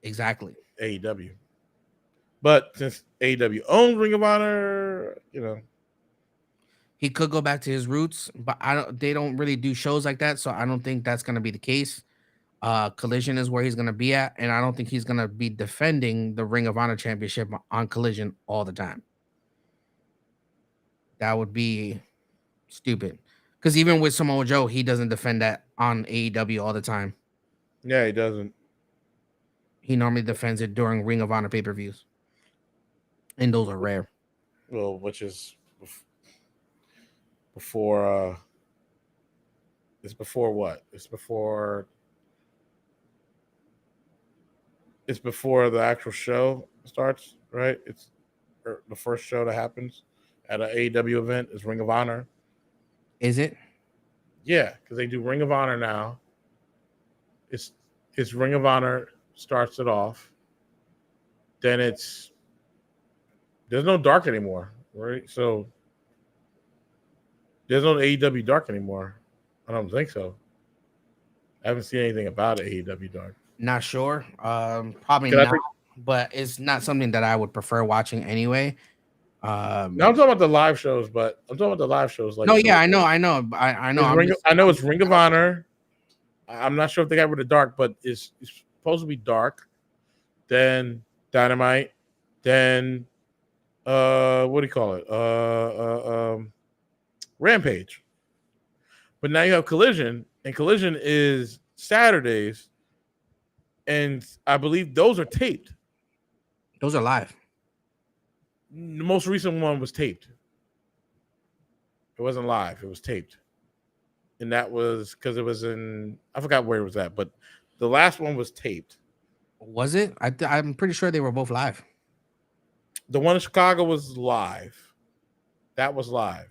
exactly. AEW. But since AEW owns Ring of Honor, He could go back to his roots, but I don't. They don't really do shows like that, so I don't think that's going to be the case. Collision is where he's going to be at, and I don't think he's going to be defending the Ring of Honor championship on Collision all the time. That would be stupid. Because even with Samoa Joe, he doesn't defend that on AEW all the time. yeah, he doesn't. He normally defends it during Ring of Honor pay-per-views, and those are rare. Well, which is before. It's before what? It's before. it's before the actual show starts, right? It's the first show that happens at an AEW event is Ring of Honor. Is it? Yeah, because they do Ring of Honor now. It's it's Ring of Honor starts it off. Then it's there's no dark anymore, right? So there's no AEW dark anymore. I don't think so. I haven't seen anything about AEW dark. Not sure. Probably 'Cause I not. think But it's not something that I would prefer watching anyway. now I'm talking about the live shows, but I'm talking about the live shows. Like No, so, yeah, I know. is I'm Ring. just I know it's Ring of Honor. I'm not sure if they got rid of dark, but it's supposed to be dark. Then Dynamite. Then what do you call it? Rampage. But now you have Collision, and Collision is Saturdays, and I believe those are taped. those are live. The most recent one was taped. It wasn't live; it was taped, and that was because it was in I forgot where it was at, but the last one was taped. Was it? I'm pretty sure they were both live. The one in Chicago was live. That was live.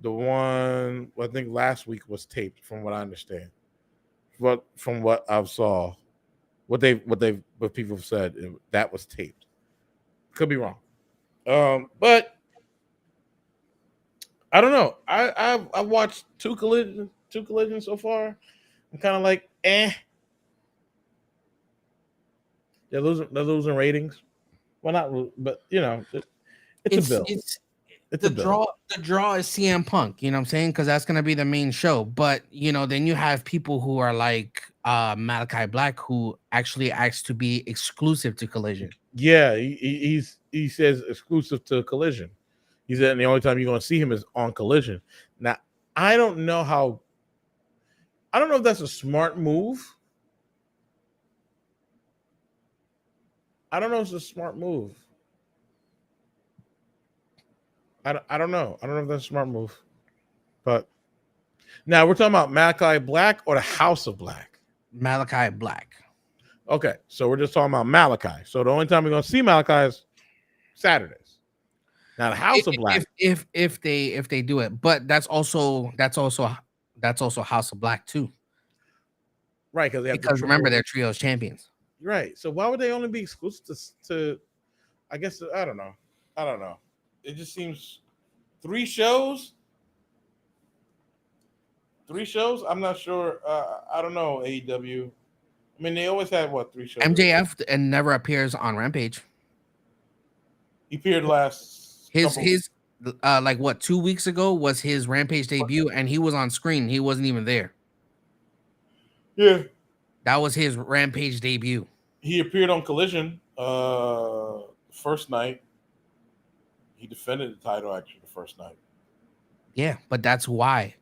The one I think last week was taped, from what I understand. But from what I saw, what people have said, that was taped. Could be wrong. But I don't know. I've watched two collisions so far. I'm kind of like, eh. They're losing ratings. Well, not, but it's a bill. It's It's a bill. the draw is CM Punk, you know what I'm saying? Because that's gonna be the main show. But then you have people who are like Malachi Black, who actually acts to be exclusive to Collision. Yeah, he says exclusive to Collision. He said, and the only time you're going to see him is on Collision. Now, I don't know if that's a smart move. I don't know if it's a smart move. I don't know. I don't know if that's a smart move. But now we're talking about Malachi Black or the House of Black. Malachi Black. Okay, so we're just talking about Malachi. So the only time we're going to see Malachi is Saturdays. Now the House of Black. If they do it, but that's also House of Black too. Right, because remember they're trios champions. Right. So why would they only be exclusive to I guess I don't know. It just seems 3 shows. 3 shows? I'm not sure. I don't know, AEW. I mean, they always had 3 shows. MJF and never appears on Rampage. He appeared last his 2 weeks ago was his Rampage debut, and he was on screen. He wasn't even there. Yeah. That was his Rampage debut. He appeared on Collision first night. He defended the title actually the first night. Yeah, but that's why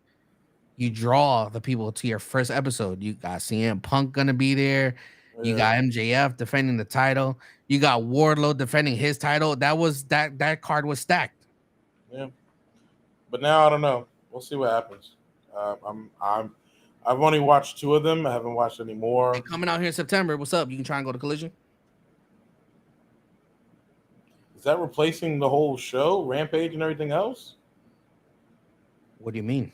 you draw the people to your first episode. You got CM Punk gonna be there. Yeah. You got MJF defending the title. You got Wardlow defending his title. That card was stacked. Yeah, but now I don't know. We'll see what happens. I've only watched 2 of them. I haven't watched any more. They're coming out here in September. What's up? You can try and go to Collision. Is that replacing the whole show, Rampage, and everything else? What do you mean?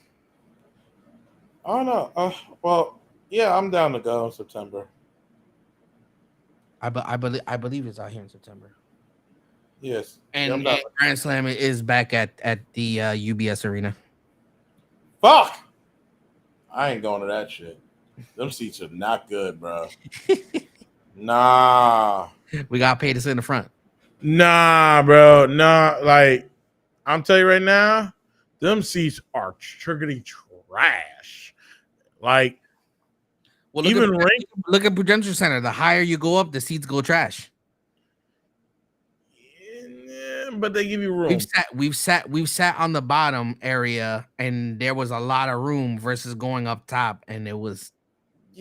I don't know. Well, yeah, I'm down to go in September. I believe it's out here in September. Yes, and Grand Slam is back at the UBS Arena. Fuck! I ain't going to that shit. Them seats are not good, bro. Nah. We got paid to sit in the front. Nah, bro. Nah, like I'm telling you right now, them seats are triggering trash. Like, well, look at Prudential Center. The higher you go up, the seats go trash. Yeah, but they give you room. We've sat on the bottom area, and there was a lot of room versus going up top, and it was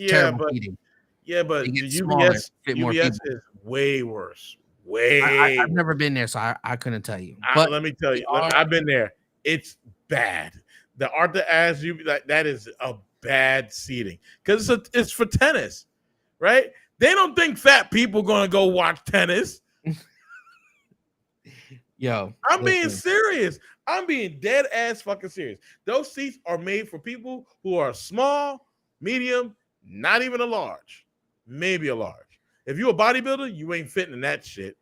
terrible seating. Yeah, but the UBS is way worse. I've never been there, so I couldn't tell you. But let me tell you, I've been there. It's bad. The Arthur Ashe that is a bad seating because it's for tennis, right? They don't think fat people gonna go watch tennis. Yo, I'm being listen. serious. I'm being dead ass fucking serious. Those seats are made for people who are small, medium, not even a large, maybe a large. If you're a bodybuilder, you ain't fitting in that shit.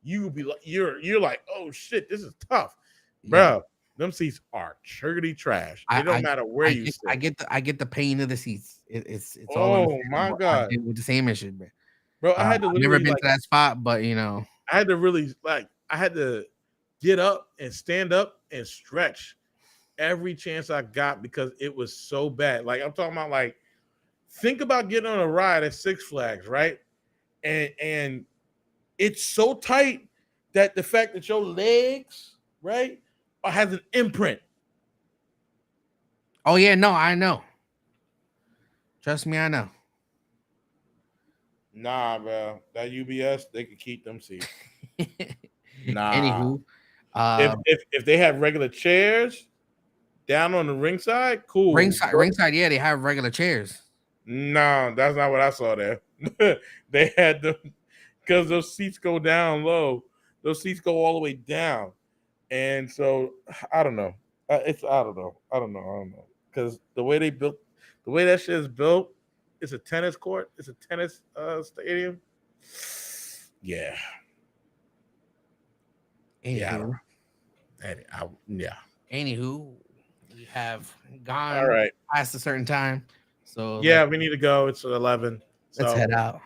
You be like, you're like, oh shit, this is tough, Yeah, bro. Them seats are churgity trash. It don't I matter where you sit. I get the pain of the seats. It's all Oh my understandable. I god, deal with the same issue, bro. bro! I had to I've never literally been to like, that spot, but you know, I had to really like, I had to get up and stand up and stretch every chance I got because it was so bad. Like I'm talking about, like think about getting on a ride at Six Flags, right? And it's so tight that the fact that your legs, right, has an imprint. oh yeah, no, I know. Trust me, I know. Nah, bro, that UBS they could keep them seats. Nah, Anywho, uh, if they have regular chairs down on the ringside, cool. ringside, yeah, they have regular chairs. No, that's not what I saw there. They had them because those seats go down low. Those seats go all the way down, and so I don't know. I don't know. I don't know. I don't know because the way they built, the way that shit is built, it's a tennis court. It's a tennis stadium. Yeah, yeah, I don't Anywho, know. Yeah. anywho, we have All gone right. past a certain time, so Yeah, we need to go. It's 11, let's so head out.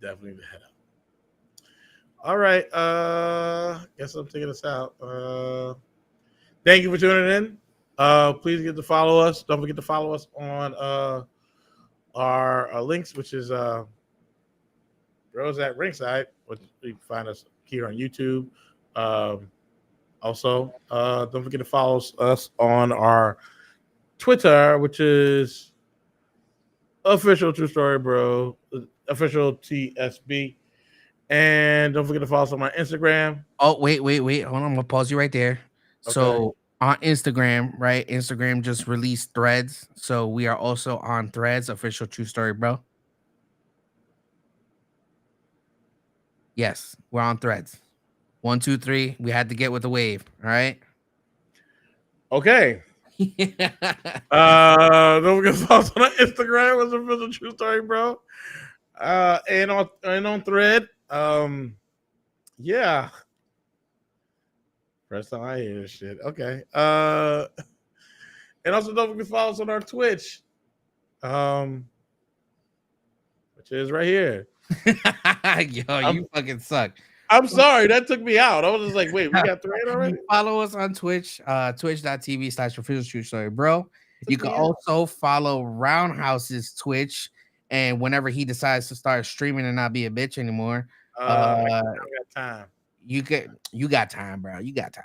definitely need to head out. All right. Guess I'm taking us out. Thank you for tuning in. Please get to follow us. Don't forget to follow us on our links, which is Rose at Ringside, which you can find us here on YouTube. Um, Also, don't forget to follow us on our Twitter, which is official True Story Bro, official TSB. And don't forget to follow us on my Instagram. Oh, wait. Hold on, I'm gonna pause you right there. Okay. So on Instagram, right? Instagram just released threads. So we are also on threads, official true story, bro. Yes, we're on threads. 1, 2, 3. We had to get with the wave. All right. Okay. Don't forget to follow us on Instagram as official True Story Bro. And on thread. Yeah. First time I hear this shit. Okay. And also don't forget to follow us on our Twitch. Which is right here. Yo, I'm you fucking suck. I'm sorry, that took me out. I was just like, wait, we got thread already? Follow us on Twitch, twitch.tv/official true story, bro. You Took can me out. also follow Roundhouse's Twitch, and whenever he decides to start streaming and not be a bitch anymore, I uh, don't got time. you got time, bro. You got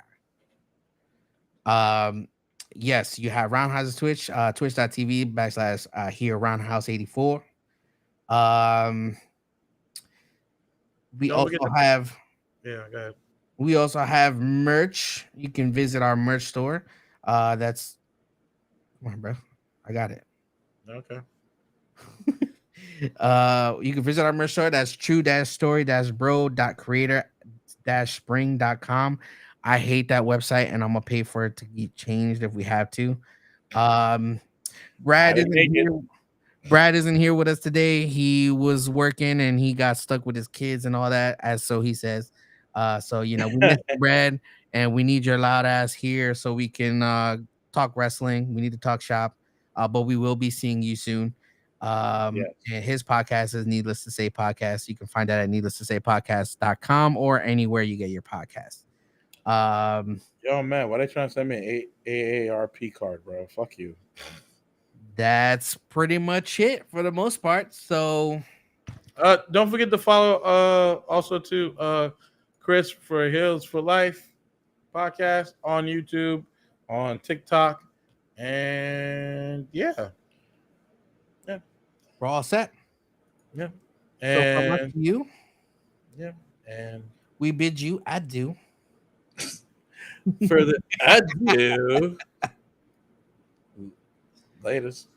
time. Yes, you have Roundhouse's Twitch, twitch.tv/ here Roundhouse 84. Um, we Don't forget also to have go ahead. we also have merch. You can visit our merch store. That's come on, bro. I got it. Okay. You can visit our merch store. That's true-story-bro.creator-spring.com. I hate that website and I'm gonna pay for it to get changed if we have to. Um, I Brad didn't isn't make it. here. Brad isn't here with us today. He was working and he got stuck with his kids and all that, as so he says. So you know, we miss you, Brad, and we need your loud ass here so we can talk wrestling. We need to talk shop. But we will be seeing you soon. Yes. And his podcast is Needless to Say Podcast. You can find that at needless to say podcast.com or anywhere you get your podcast. Yo, man, why they trying to send me an AARP card, bro? Fuck you. That's pretty much it for the most part. So Don't forget to follow also to Chris for Hills for Life podcast on YouTube, on TikTok, and yeah. we're all set. Yeah. So from us And to you, yeah. And we bid you adieu. for the adieu. Latest.